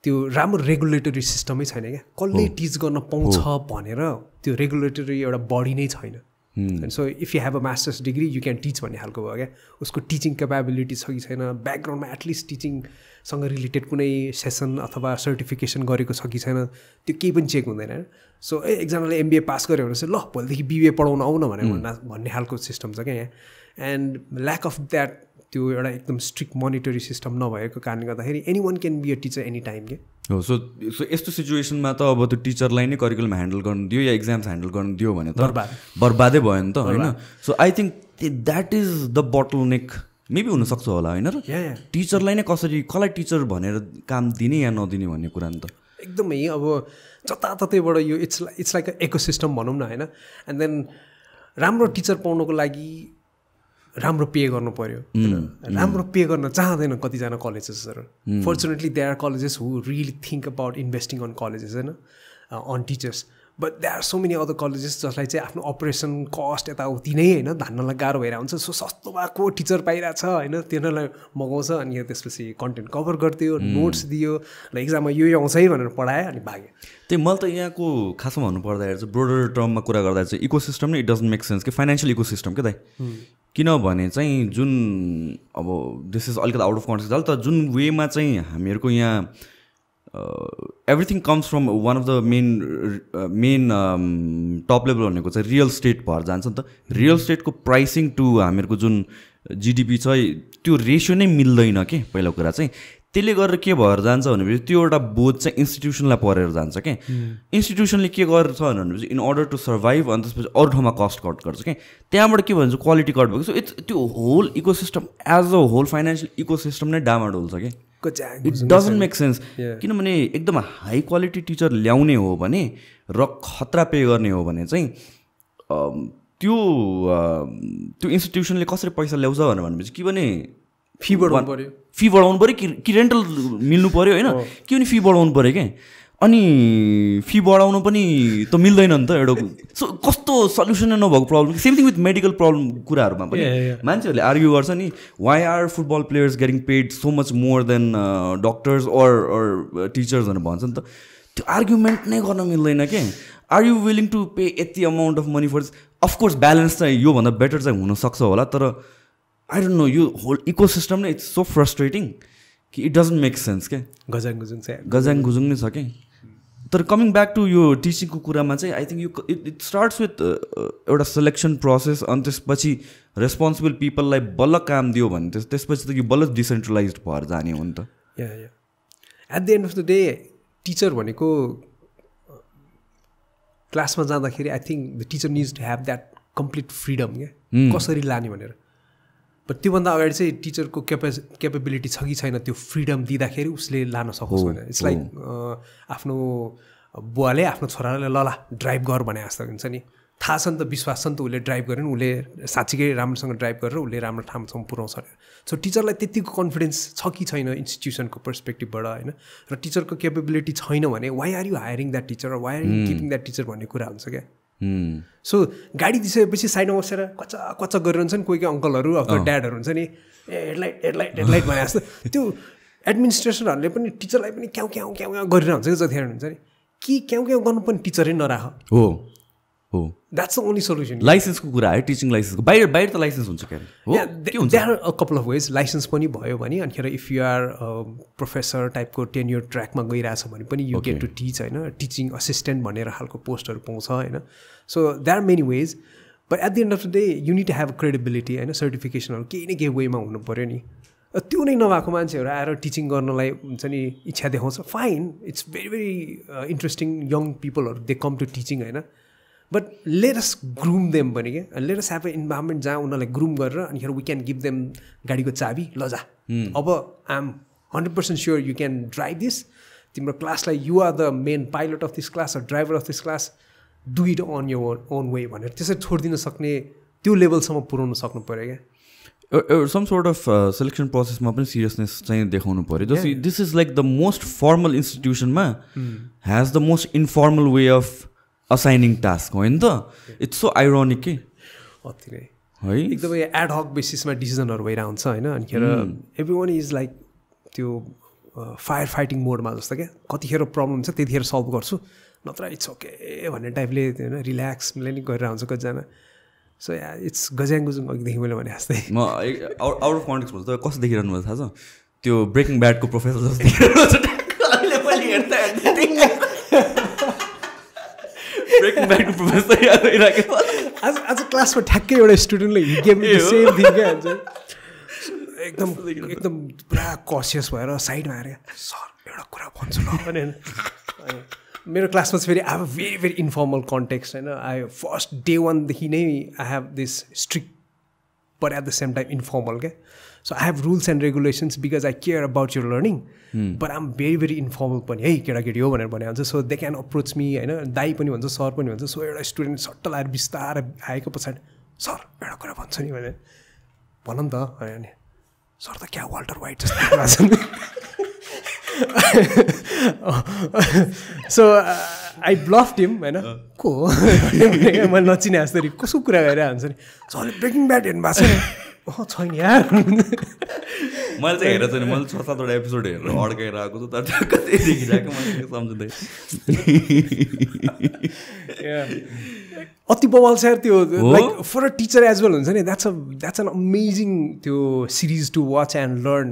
त्यो राम्रो रेगुलेटरी सिस्टमै छैन क्या कसले टिच गर्न पाउँछ भनेर त्यो रेगुलेटरी एउटा बडी नै छैन and so if you have a masters degree you can teach भन्ने खालको भयो क्या उसको टिचिङ क्यापेबिलिटी छ कि छैन ब्याकग्राउन्डमा एटलिस्ट टिचिङसँग रिलेटेड कुनै सेसन अथवा सर्टिफिकेसन गरेको छ कि छैन त्यो केही पनि चेक हुँदैन सो एकजनाले एमबिए पास गऱ्यो भने चाहिँ ल भोलिदेखि बिबिए पढाउन आउन भन्ने खालको सिस्टम छ क्या यहाँ एन्ड ल्याक अफ द्याट त्यो एउटा एकदम स्ट्रिक्ट मोनिटरी सिस्टम नभएको कारणले गर्दाखेरि any one can be a teacher any time के हो सो यस्तो सिचुएसनमा त अब त्यो टिचरलाई नै करिकुलम ह्यान्डल गर्नु दियो या इक्जाम्स ह्यान्डल गर्नु दियो भने त बर्बादै भयो नि त होइन so I think that is the bottleneck maybe हुनसक्छ होला होइन र टिचरलाई नै कसलाई टिचर भनेर काम दिने या नदिने भन्ने कुरा नि त एकदमै अब जताततैबाट यो इट्स लाइक अ इकोसिस्टम भनौँ न होइन एन्ड देन राम्रो टिचर पाउनको लागि राम्रो पे गर्नु पऱ्यो राम्रो पे गर्न चाहँदैन कतिजना कलेजेसहरू fortunately there are colleges who really think about investing on colleges होइन on teachers but there are so many other colleges जसलाई चाहिँ आफ्नो अपरेसन कस्ट यताउति नै होइन धान्नलाई गाह्रो भएर हुन्छ सो सस्तो भएको टिचर पाइरहेको छ होइन तिनीहरूलाई मगाउँछ अनि त्यसपछि कन्टेन्ट कभर गरिदियो नोट्स दियो ल इक्जाममा यो आउँछ है भनेर पढायो अनि भाग्यो त्यही मैले त यहाँको खासमा भन्नुपर्दाखेरि चाहिँ ब्रोडर टर्ममा कुरा गर्दा चाहिँ इकोसिस्टम नै इट डजन्ट मेक सेन्स कि फाइनेन्सियल इकोसिस्टम क्या दाइ किनभने चाहिँ जुन अब दिस इज अलिकति आउट अफ कन्टेक्स्ट होला त जुन वेमा चाहिँ हामीहरूको यहाँ everything comes from one of the main top level भनेको चाहिँ रियल स्टेट भएर जान्छ नि त रियल स्टेटको प्राइसिङ टु हामीहरूको जुन जिडिपी छ त्यो रेसियो नै मिल्दैन के पहिलो कुरा चाहिँ त्यसले गरेर के भएर जान्छ भनेपछि त्यो एउटा बोझ चाहिँ इन्स्टिट्युसनलाई परेर जान्छ क्या इन्स्टिट्युसनले के गर्छ भनेपछि इन अर्डर टु सर्भाइभ अनि त्यसपछि अरू ठाउँमा कस्ट कट गर्छ क्या त्यहाँबाट के भन्छ क्वालिटी कट भएको सो इट्स त्यो whole ecosystem as a whole financial ecosystem नै डामाडोल छ क्या इट डजन्ट मेक सेन्स किनभने एकदम हाई क्वालिटी टिचर ल्याउने हो भने र खतरा पे गर्ने हो भने चाहिँ त्यो इन्स्टिट्युसनले कसरी पैसा ल्याउँछ भनेपछि कि भने फी बढाउनु पऱ्यो कि रेन्टल मिल्नु पऱ्यो होइन कि भने फी बढाउनु पऱ्यो क्या अनि फी बढाउनु पनि त मिल्दैन नि त एउटा सो कस्तो सल्युसनै नभएको problem same thing with medical problem कुराहरूमा पनि मान्छेहरूले आर्ग्यु गर्छ नि why are football players getting paid so much more than doctors or teachers भनेर भन्छ नि त त्यो आर्ग्युमेन्ट नै गर्न मिल्दैन क्या are you willing to pay यति amount of money for of course balance चाहिँ योभन्दा बेटर चाहिँ हुनसक्छ होला तर आई डोन्ट नो यो होल इकोसिस्टम नै इट्स सो फ्रस्ट्रेटिङ कि इट डजन्ट मेक सेन्स क्या गजाङ गुजुङ नै छ क्या तर कमिङ ब्याक टु यो टिचिङको कुरामा चाहिँ आई थिङ्क यो इट स्टार्ट्स विथ एउटा सेलेक्सन प्रोसेस अनि त्यसपछि रेस्पोन्सिबल पिपललाई बल्ल काम दियो भने त्यसपछि त यो बल्ल डिसेन्ट्रलाइज भएर जाने हो नि त at the end of the day teacher भनेको क्लासमा जाँदाखेरि I think the teacher needs to have that complete freedom क्या कसरी लाने भनेर बट त्योभन्दा अगाडि चाहिँ टिचरको क्यापेबिलिटी छ कि छैन त्यो फ्रिडम दिँदाखेरि उसले लान सकोस् भनेर इट्स लाइक आफ्नो बुवाले आफ्नो छोरालाई ल ड्राइभ गर भने जस्तो हुन्छ नि थाहा छ नि त विश्वास छ नि त उसले ड्राइभ गरेर उसले साँच्चीकै राम्रोसँग ड्राइभ गरेर उसले राम्रो ठाउँसम्म पुऱ्याउँछ अरे सो टिचरलाई त्यतिको कन्फिडेन्स छ कि छैन इन्स्टिट्युसनको पर्सपेक्टिभबाट होइन र टिचरको क्यापेबिलिटी छैन भने why are you hiring that teacher why are you keeping that teacher भन्ने कुरा हुन्छ क्या सो गाडी दिइसकेपछि साइडमा बसेर कच्चा गरिरहन्छ नि कोही अङ्कलहरू अथवा ड्याडहरू हुन्छ नि हेडलाइट भने जस्तो त्यो एडमिनिस्ट्रेसनहरूले पनि टिचरलाई पनि क्याउ क्याउ क्याउ क्याउ गरिरहन्छ कि जतिखेर हुन्छ नि कि क्याउ क्याउ गर्नु पनि टिचरै नराख हो द्याट्स द ओन्ली सोल्युसन लाइसेन्सको कुरा है टिचिङ लाइसेन्सको बाहिर त लाइसेन्स हुन्छ क्या there are a couple of ways licence पनि भयो भने अनिखेर इफ यु आर प्रोफेसर टाइपको टेन्योर ट्र्याकमा गइरहेछ भने पनि यु गेट टु टिच होइन टिचिङ असिस्टेन्ट भनेर खालको पोस्टहरू पाउँछ होइन so there are many ways but at the end of the day you need to have credibility होइन सर्टिफिकेसनहरू केही न केही वेमा हुनु पऱ्यो नि त्यो नै नभएको मान्छेहरू आएर टिचिङ गर्नलाई हुन्छ नि इच्छा देखाउँछ fine it's very very interesting young पिपलहरू दे कम टु टिचिङ होइन but let us groom them पनि क्या let us have a environment जहाँ उनीहरूलाई ग्रुम गरेर अनिखेर वी क्यान गिभ देम गाडीको चाबी ल जा अब I am 100% sure you can drive this तिम्रो क्लासलाई you are the main pilot of this class or driver of this class do it on your own way भनेर त्यसरी छोडिदिन सक्ने त्यो लेभलसम्म पुऱ्याउनु सक्नु पऱ्यो क्या सम सोर्ट अफ सेलेक्सन प्रोसेसमा पनि सिरियसनेस चाहिँ देखाउनु पऱ्यो जस्तै this is like the most formal इन्स्टिट्युसनमा has the most informal way of assigning task होइन त इट्स सो आइरोनिक के अति नै है एकदमै एडहक बेसिसमा डिसिजनहरू भइरहेको हुन्छ होइन अनिखेर एभ्री वान इज लाइक त्यो फायर फाइटिङ मोडमा जस्तो क्या कतिखेर प्रब्लम हुन्छ त्यतिखेर सल्भ गर्छु नत्र इट्स ओके भन्ने टाइपले होइन रिल्याक्सले नि गरेर हुन्छ कतिजना सो या इट्स गज्याङ गुजुङ अघिदेखि मैले भने जस्तै म आउट अफ कन्टेक्स्ट भन्छु तपाईँ कस्तो देखिरहनु भएको थाहा छ त्यो ब्रेकिङ ब्याडको प्रोफेसर जस्तो देखिरहनु ब्रेकिङ ब्याडको प्रोफेसर याद भइरहेको आज क्लासमा ठ्याक्कै एउटा स्टुडेन्टले हिकेम सेम थिङ क्या हुन्छ एकदम पुरा कसियस भएर साइडमा आएर सर एउटा कुरा भन्छु ल भने मेरो क्लासमा चाहिँ फेरि I have very very informal context होइन आई फर्स्ट डे वानदेखि नै I have this strict but at the same time informal क्या so I have rules and regulations because I care about your learning but I am very very informal पनि है केटाकेटी हो भनेर भने हुन्छ so they can approach me होइन दाई पनि भन्छ सर पनि भन्छ सो एउटा स्टुडेन्ट सट्ट लाएर बिस्तारै आएको पछाडि सर एउटा कुरा भन्छु नि भने भन नि त होइन सर त क्या वाल्टर वाइट जस्तो लाग्छ सो आई ब्लफ्ड हिम होइन को हो मैले नचिने जस्तरी कसको कुरा गरेर हुन्छ नि सरले ब्रेकिङ ब्याड हेर्नु भएको छैन यार मैले चाहिँ हेरेको छैन मैले 6-7वटा एपिसोड हेरेर अड्काएर आएको छु तर कतै देखिरहेको मैले सम्झँदै अति बवाल छ त्यो like for a teacher as well हुन्छ नि द्याट्स एन अमेजिङ त्यो series to watch and learn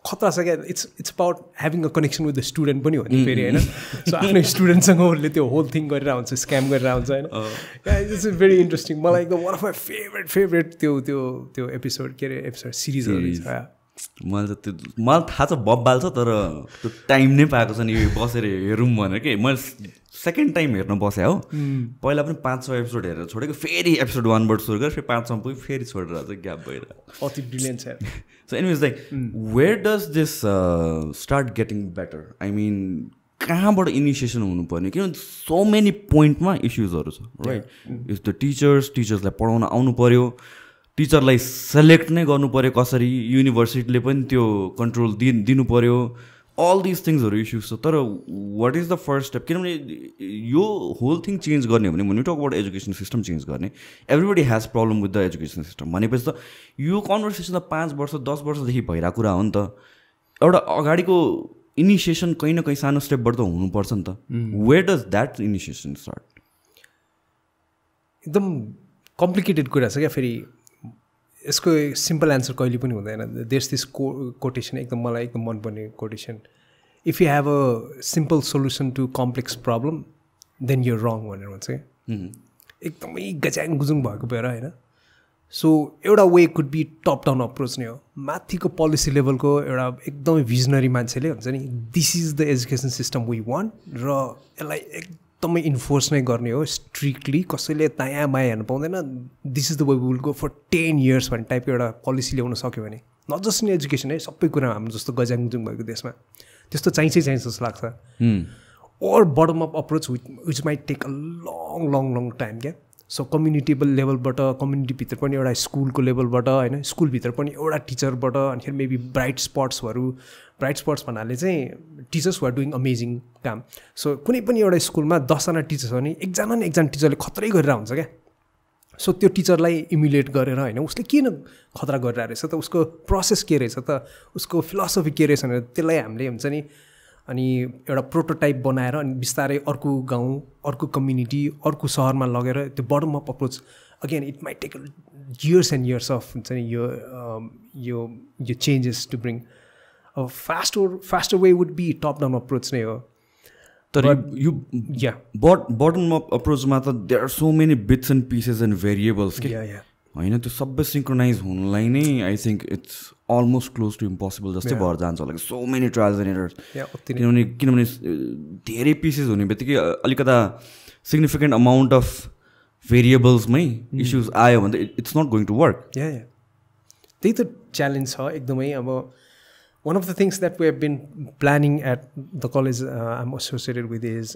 खतरा छ क्या it's about having a connection with the student पनि हो नि फेरि होइन सो आफ्नो स्टुडेन्टसँग उसले त्यो होल थिङ गरेर हुन्छ स्क्याम गरेर हुन्छ होइन इट्स भेरी इन्ट्रेस्टिङ मलाई एकदम वान अफ माई फेभरेट त्यो एपिसोड के अरे एपिसोड सिरिजहरू छ मलाई थाहा छ बब्बाल छ तर त्यो टाइम नै पाएको छ नि बसेर हेरौँ भनेर कि मैले सेकेन्ड टाइम हेर्न बसेँ हो पहिला पनि 5-6 एपिसोड हेरेर छोडेको फेरि एपिसोड 1बाट सुरु गरेर फेरि 5सम्म पुग्यो फेरि छोडेर चाहिँ ग्याप भइरहेको अति ब्रिलियन्ट छ so anyways like where does this start getting better I mean कहाँबाट इनिसिएसन हुनुपर्ने किनभने सो मेनी पोइन्टमा इस्युजहरू छ राइट इफ द टिचर्सलाई पढाउन आउनु पऱ्यो टिचरलाई सेलेक्ट नै गर्नु पऱ्यो कसरी युनिभर्सिटीले पनि त्यो कन्ट्रोल दिनु पऱ्यो अल दिस थिङ्सहरू इस्युज छ तर what is the first step किनभने यो होल थिङ चेन्ज गर्ने हो भने when you talk about education system change गर्ने everybody has problem with the education system भनेपछि त यो कन्भर्सेसन त 5 वर्ष 10 वर्षदेखि भइरहेको कुरा हो नि त एउटा अगाडिको इनिसिएसन कहीँ न कहीँ सानो स्टेपबाट त हुनुपर्छ नि त where does that initiation start एकदम कम्प्लिकेटेड कुरा छ क्या फेरि यसको सिम्पल एन्सर कहिले पनि हुँदैन देयर दिस कोटेसन एकदम मलाई एकदम मनपर्ने quotation if you have a simple solution to complex problem then you're wrong भनेर भन्छ क्या एकदमै गज्याङ गुजुङ भएको भएर होइन सो एउटा way could be top down approach नै हो माथिको पोलिसी लेभलको एउटा एकदमै भिजनरी मान्छेले हुन्छ नि this is the education system we want र यसलाई एकदमै इन्फोर्स नै गर्ने हो स्ट्रिक्टली कसैले दायाँ बायाँ हेर्नु पाउँदैन this is the way will go for 10 years भन्ने टाइपको एउटा पोलिसी ल्याउन सक्यो भने नट जस्ट इन एजुकेसन है सबै कुरा हाम्रो जस्तो गजाङजुङ भएको देशमा त्यस्तो चाहिन्छ जस्तो लाग्छ or bottom up approach which might take a long time क्या सो कम्युनिटी लेभलबाट कम्युनिटी भित्र पनि एउटा स्कुलको लेभलबाट होइन स्कुलभित्र पनि एउटा टिचरबाट अनि मेबी ब्राइट स्पट्स भन्नाले चाहिँ टिचर्स आर डुइङ अमेजिङ काम सो कुनै पनि एउटा स्कुलमा 10जना टिचर्स हो भने एकजना टिचरले खतरै गरेर हुन्छ क्या सो त्यो टिचरलाई इम्युलेट गरेर होइन उसले किन खतरा गरिरहेको रहेछ त उसको प्रोसेस के रहेछ त उसको फिलोसफी के रहेछ भनेर त्यसलाई हामीले हुन्छ नि अनि एउटा प्रोटोटाइप बनाएर अनि बिस्तारै अर्को गाउँ अर्को कम्युनिटी अर्को सहरमा लगेर त्यो bottom up approach again it might take years and years of हुन्छ नि यो चेन्जेस टु ब्रिङ अब faster way would be top down approach नै हो तर यो बटम अप अप्रोचमा त there are so many bits and pieces and variables के होइन त्यो सबै सिङ्क्रोनाइज हुनुलाई नै I think it's almost close to impossible जस्तै भएर जान्छ होला so many trials and errors किनभने धेरै पिसेस हुने बित्तिकै अलिकता सिग्निफिकेन्ट अमाउन्ट अफ भेरिएबल्समै इस्युज आयो भने त it's not going to work त्यही त च्यालेन्ज छ एकदमै अब one of the things that we have been planning at the college I'm associated with is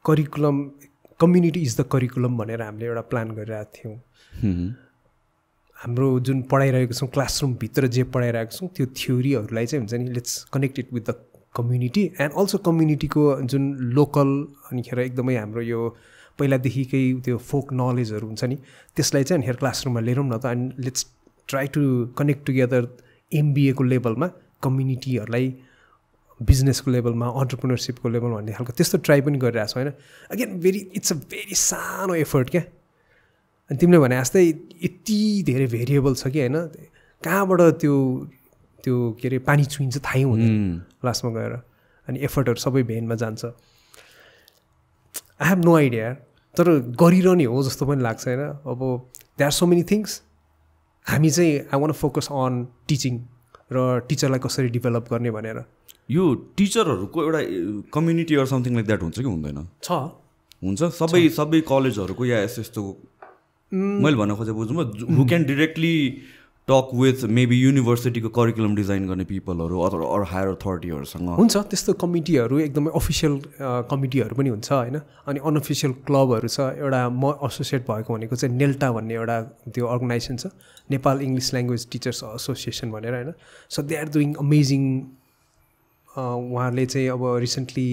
curriculum community is the curriculum भनेर हामीले एउटा प्लान गरिरहेको थियौँ हाम्रो जुन पढाइरहेको छौँ क्लासरुमभित्र जे पढाइरहेको छौँ त्यो थ्योरीहरूलाई चाहिँ हुन्छ नि let's connect it with the community and also कम्युनिटीको जुन लोकल अनिखेर एकदमै हाम्रो यो पहिलादेखिकै त्यो फोक नलेजहरू हुन्छ नि त्यसलाई चाहिँ अनिखेर क्लासरुममा लिएर न त and let's try to connect together एमबिएको लेभलमा कम्युनिटीहरूलाई बिजनेसको लेभलमा अन्टरप्रिनरसिपको लेभलमा भन्ने खालको त्यस्तो ट्राई पनि गरिरहेको छ होइन अगेन इट्स अ भेरी सानो एफर्ट क्या अनि तिमीले भने जस्तै यति धेरै भेरिएबल छ कि होइन कहाँबाट त्यो के अरे पानी छुइन्छ थाहै हुँदैन लास्टमा गएर अनि एफर्टहरू सबै भेनमा जान्छ आई हेभ नो आइडिया तर गरिरहने हो जस्तो पनि लाग्छ होइन अब they are so many things हामी चाहिँ I want focus on teaching र टिचरलाई कसरी डेभलप गर्ने भनेर यो टिचरहरूको एउटा community or something like that हुन्छ कि हुँदैन हुन्छ सबै कलेजहरूको या यस्तो मैले भन्न खोजेको बुझ्नु who can directly talk with maybe युनिभर्सिटीको करिकुलम डिजाइन गर्ने पिपलहरू अरू हायर अथोरिटीहरूसँग हुन्छ त्यस्तो कमिटीहरू एकदमै अफिसियल कमिटीहरू पनि हुन्छ होइन अनि अनअफिसियल क्लबहरू छ एउटा म एसोसिएट भएको भनेको चाहिँ नेल्टा भन्ने एउटा त्यो अर्गनाइजेसन छ Nepal English language teachers association भनेर होइन so they are doing amazing उहाँहरूले चाहिँ अब रिसेन्टली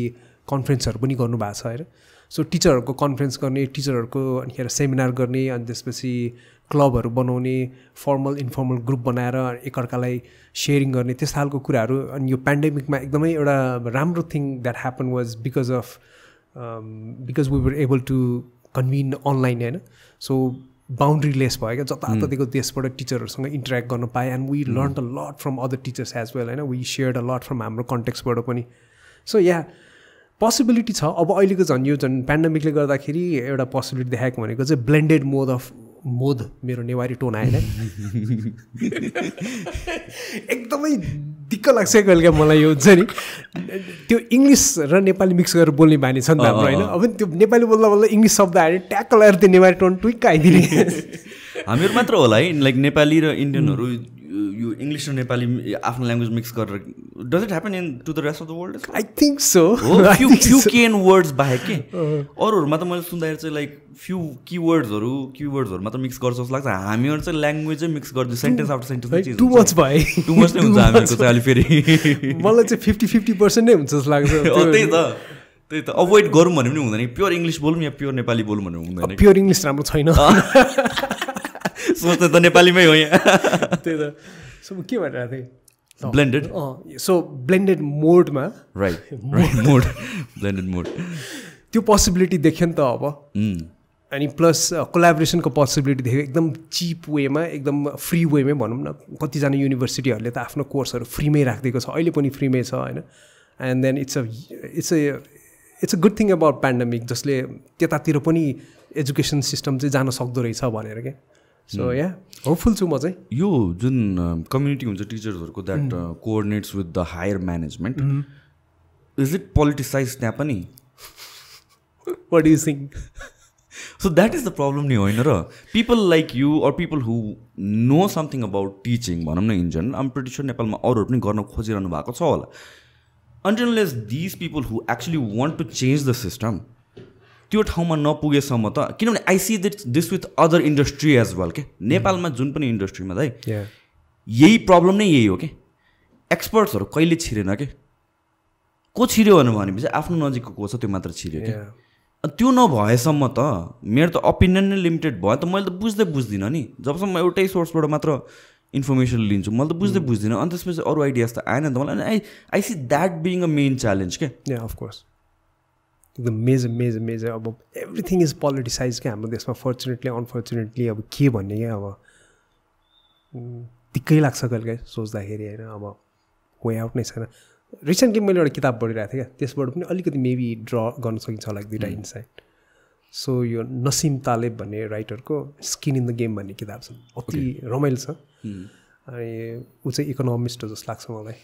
कन्फरेन्सहरू पनि गर्नुभएको छ होइन सो टिचरहरूको कन्फरेन्स गर्ने टिचरहरूको अनिखेर सेमिनार गर्ने अनि त्यसपछि क्लबहरू बनाउने फर्मल इन्फर्मल ग्रुप बनाएर एकअर्कालाई सेयरिङ गर्ने त्यस्तो खालको कुराहरू अनि यो पेन्डेमिकमा एकदमै एउटा राम्रो thing that happen was because we were able to convene online होइन सो बााउन्ड्री लेस भयो क्या जताततिको देशबाट टिचरहरूसँग इन्टरेक्ट गर्न पाएँ and we learn a lot from other teachers as well होइन we shared a lot from हाम्रो कन्टेक्सबाट पनि सो पोसिबिलिटी छ अब अहिलेको झन् यो पेन्डेमिकले गर्दाखेरि एउटा पोसिबिलिटी देखाएको भनेको चाहिँ ब्लेन्डेड मोड अफ मोद मेरो नेवारी टोन आएन एकदमै दिक्क लाग्छ कहिले मलाई यो हुन्छ नि त्यो इङ्ग्लिस र नेपाली मिक्स गरेर बोल्ने बानी छ नि त हाम्रो होइन अब त्यो नेपाली बोल्दा बोल्दा इङ्ग्लिस शब्द आयो ट्याक्क लगाएर त्यो नेवारी टोन ट्विक्क आइदिने हामीहरू मात्र होला है लाइक नेपाली र इन्डियनहरू यो इङ्ग्लिस र नेपाली आफ्नो ल्याङ्ग्वेज मिक्स गरेर does it happen in to the rest of the world I think so few केन वर्ड्स बाहेक के अरूहरूमा त मैले सुन्दाखेरि चाहिँ लाइक फ्यु किवर्ड्सहरू मात्र मिक्स गर्छ जस्तो लाग्छ हामीहरू चाहिँ ल्याङ्ग्वेजै मिक्स गर्छ sentence after sentence too much भयो टु मच नै हुन्छ हामीहरूको चाहिँ अहिले फेरि मलाई चाहिँ 50-50% नै हुन्छ जस्तो लाग्छ त्यही त अभोइड गरौँ भने पनि हुँदैन प्योर इङ्ग्लिस बोलौँ या प्योर नेपाली बोलौँ भने हुँदैन प्योर इङ्ग्लिस राम्रो छैन सोच्दा त नेपालीमै हो यहाँ त्यही त सो के भनिरहेको थिएँ ब्लेन्डेड सो ब्लेन्डेड मोडमा राइट मोड ब्लेन्डेड मोड त्यो पोसिबिलिटी देख्यो नि त अब अनि प्लस कोलाबोरेसनको पोसिबिलिटी देख्यो एकदम चिप वेमा एकदम फ्री वेमै भनौँ न कतिजना युनिभर्सिटीहरूले त आफ्नो कोर्सहरू फ्रीमै राखिदिएको छ अहिले पनि फ्रीमै छ होइन and then it's a good thing about pandemic जसले त्यतातिर पनि एजुकेसन सिस्टम चाहिँ जान सक्दो रहेछ भनेर क्या सो या होपफुल छु म चाहिँ यो जुन कम्युनिटी हुन्छ टिचर्सहरूको that coordinates with the higher management is it politicise त्यहाँ पनि what do you think so that is the problem नि होइन र people like you or people who know something about teaching भनौँ न इन जनरल आम प्रिटी स्योर नेपालमा अरूहरू पनि गर्न खोजिरहनु भएको छ होला until these people who actually want to change the system त्यो ठाउँमा नपुगेसम्म त किनभने I see this with other industry as well के नेपालमा जुन पनि इन्डस्ट्रीमा दाइ यही प्रब्लम नै यही हो कि एक्सपर्ट्सहरू कहिले छिरेन के को छिर्यो भनेपछि आफ्नो नजिकको को छ त्यो मात्र छिर्यो कि त्यो नभएसम्म त मेरो त ओपिनियन नै लिमिटेड भयो त मैले त बुझ्दिनँ नि जबसम्म एउटै सोर्सबाट मात्र इन्फर्मेसन लिन्छु मैले त बुझ्दिनँ अनि त्यसपछि अरू आइडियाज त आएन नि त मलाई I see that being a main challenge के अफकोर्स एकदम मेजर अब एभ्रिथिङ इज पोलिटिसाइज क्या हाम्रो देशमा फर्चुनेटली अनफर्चुनेटली अब के भन्ने क्या अब दिक्कै लाग्छ कहिले सोच्दाखेरि होइन अब वे आउट नै छैन रिसेन्टली मैले एउटा किताब पढिरहेको थिएँ क्या त्यसबाट पनि अलिकति मेबी ड्र गर्न सकिन्छ होला दुइटा इन्साइट सो यो नसिम तालेब भन्ने राइटरको स्किन इन द गेम भन्ने किताब छ अति रमाइलो छ अनि ऊ चाहिँ इकोनोमिस्ट हो जस्तो लाग्छ मलाई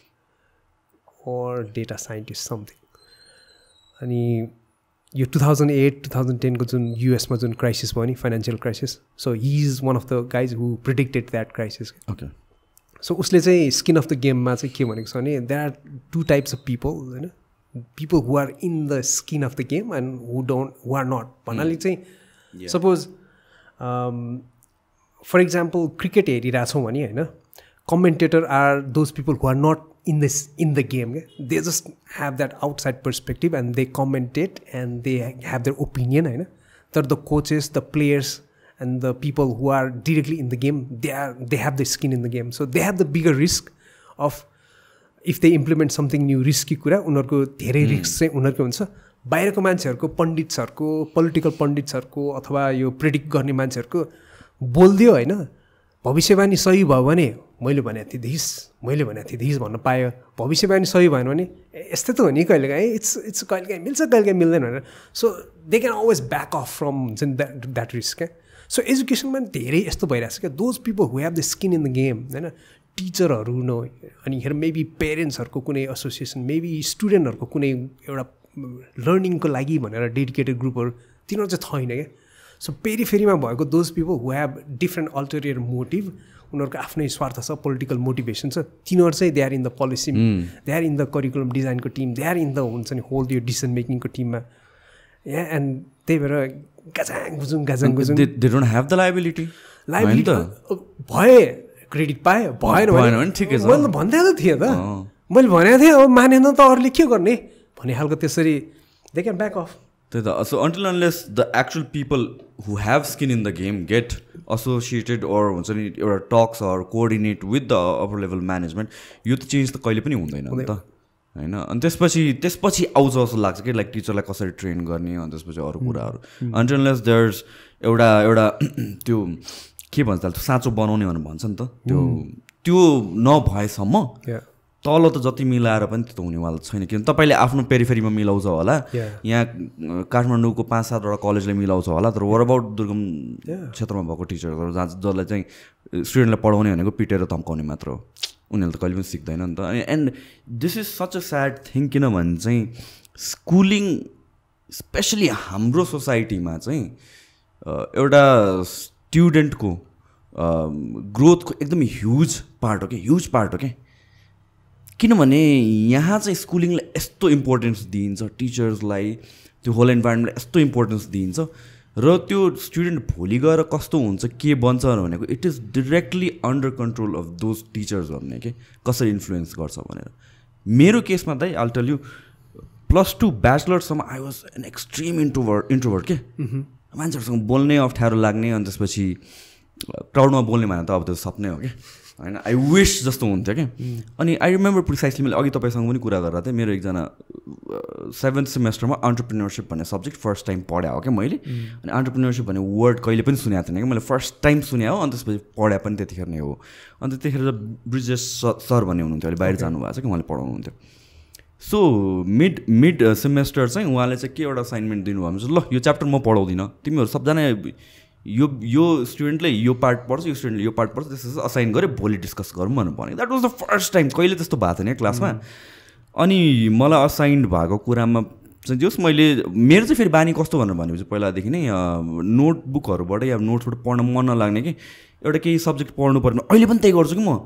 और डेटा साइन्टिस्ट समथिङ अनि यो 2008-2010 को जुन युएसमा जुन क्राइसिस भयो नि financial crisis so he is one of the guys who predicted that crisis okay so उसले चाहिँ स्किन अफ द गेममा चाहिँ के भनेको छ भने there are two types of people होइन people who are in the skin of the game and who are not भन्नाले चाहिँ सपोज फर इक्जाम्पल क्रिकेट हेरिरहेछौँ भने होइन commentator are those people who are not in the game they just have that outside perspective and they commentate and they have their opinion होइन तर the coaches the players and the people who are directly in the game they have the skin in the game so they have the bigger risk of if they implement something new risky कुरा उनीहरूको धेरै रिस्क चाहिँ उनीहरूको हुन्छ बाहिरको मान्छेहरूको पण्डितहरूको पोलिटिकल पण्डितहरूको अथवा यो प्रेडिक्ट गर्ने मान्छेहरूको बोलिदियो होइन भविष्यवाणी सही भयो भने मैले भनेको थिएँ दिस भन्न पायो भविष्यवाणी सही भएन भने यस्तै त हो नि कहिलेकाहीँ इट्स कहिलेकाहीँ मिल्छ कहिलेकाहीँ मिल्दैन भनेर so they can always back of from हुन्छ नि द्याट रिस्क क्या सो एजुकेसनमा धेरै यस्तो भइरहेको छ क्या those people who have the skin in the game होइन टिचरहरू न अनि हेर मेबी पेरेन्ट्सहरूको कुनै एसोसिएसन मेबी स्टुडेन्टहरूको कुनै एउटा लर्निङको लागि भनेर डेडिकेटेड ग्रुपहरू तिनीहरू चाहिँ छैन क्या सो पेरिफेरीमा भएको those people who have different ulterior motive उनीहरूको आफ्नै स्वार्थ छ पोलिटिकल मोटिभेसन छ तिनीहरू चाहिँ they are in the policy they are in the curriculum डिजाइनको team they are in the हुन्छ नि होल यो डिसिसन मेकिङको टिममा एन्ड त्यही भएर गाजाङ गुजुङ they don't have the liability भए क्रेडिट पाएँ भएन भने ठिकै छ मैले भन्दै त थिएँ त मैले भनेको थिएँ अब मानेन त अरूले के गर्ने भन्ने खालको त्यसरी दे क्यान ब्याक अफ त्यही त so until unless the actual people who have skin in the game get associated or हुन्छ नि एउटा talks or coordinate with the upper level management यो त चेन्ज त कहिले पनि हुँदैन नि त होइन अनि त्यसपछि आउँछ जस्तो लाग्छ कि लाइक टिचरलाई कसरी ट्रेन गर्ने अनि त्यसपछि अरू कुराहरू अन्टिल अनलेस देयर्स एउटा त्यो के भन्छ साँचो बनाउने भनेर भन्छ नि त त्यो नभएसम्म तल त जति मिलाएर पनि त्यो त हुनेवाला छैन किन तपाईँले आफ्नो पेरिफेरीमा मिलाउँछ होला यहाँ काठमाडौँको 5-7 वटा कलेजले मिलाउँछ होला तर वर अबाउट दुर्गम क्षेत्रमा भएको टिचरहरू जसलाई चाहिँ स्टुडेन्टलाई पढाउने भनेको पिटेर धम्काउने मात्र हो उनीहरूले त कहिले पनि सिक्दैन नि त and this is such a sad thing किनभने चाहिँ स्कुलिङ स्पेसली हाम्रो सोसाइटीमा चाहिँ एउटा स्टुडेन्टको ग्रोथको एकदमै ह्युज पार्ट हो क्या किनभने यहाँ चाहिँ स्कुलिङलाई यस्तो इम्पोर्टेन्स दिइन्छ टिचर्सलाई त्यो होल इन्भाइरोमेन्टलाई यस्तो इम्पोर्टेन्स दिइन्छ र त्यो स्टुडेन्ट भोलि गएर कस्तो हुन्छ के बन्छ भनेको it is directly under control of those teachers भन्ने के कसरी इन्फ्लुएन्स गर्छ भनेर मेरो केसमा त आइल टेल यु +2 ब्याचलरसम्म I was an extreme introvert के मान्छेहरूसँग बोल्नै अप्ठ्यारो लाग्ने अनि त्यसपछि क्राउडमा बोल्ने भने त अब त्यो सपनै हो क्या होइन आई विस जस्तो हुन्थ्यो क्या अनि आई रिमेम्बर प्रिसाइसली मैले अघि तपाईँसँग पनि कुरा गरेर थिएँ मेरो एकजना 7th सेमेस्टरमा अन्टरप्रिन्योरसिप भन्ने सब्जेक्ट फर्स्ट टाइम पढाएको हो क्या मैले अनि अन्टरप्रिन्योरसिप भन्ने वर्ड कहिले पनि सुनेको थिएन कि मैले फर्स्ट टाइम सुने हो अनि त्यसपछि पढाए पनि त्यतिखेर नै हो अन्त त्यतिखेर ब्रिजेश सर भन्ने हुनुहुन्थ्यो अहिले बाहिर जानुभएको छ कि उहाँले पढाउनुहुन्थ्यो सो मिड सेमेस्टर चाहिँ उहाँले चाहिँ के एउटा असाइनमेन्ट दिनुभयो भने ल यो च्याप्टर म पढाउँदिनँ तिमीहरू सबजना यो स्टुडेन्टले यो पार्ट पढ्छ यो स्टुडेन्टले यो पार्ट पढ्छ त्यसपछि असाइन गऱ्यो भोलि डिस्कस गरौँ भनेर भने that was the first time कहिले त्यस्तो भएको थिएन क्लासमा अनि मलाई असाइन भएको कुरामा चाहिँ जस मैले मेरो चाहिँ फेरि बानी कस्तो भनेर भनेपछि पहिलादेखि नै नोटबुकहरूबाट या नोट्सबाट पढ्न मन नलाग्ने कि एउटा केही सब्जेक्ट पढ्नु पर्ने अहिले पनि त्यही गर्छु कि म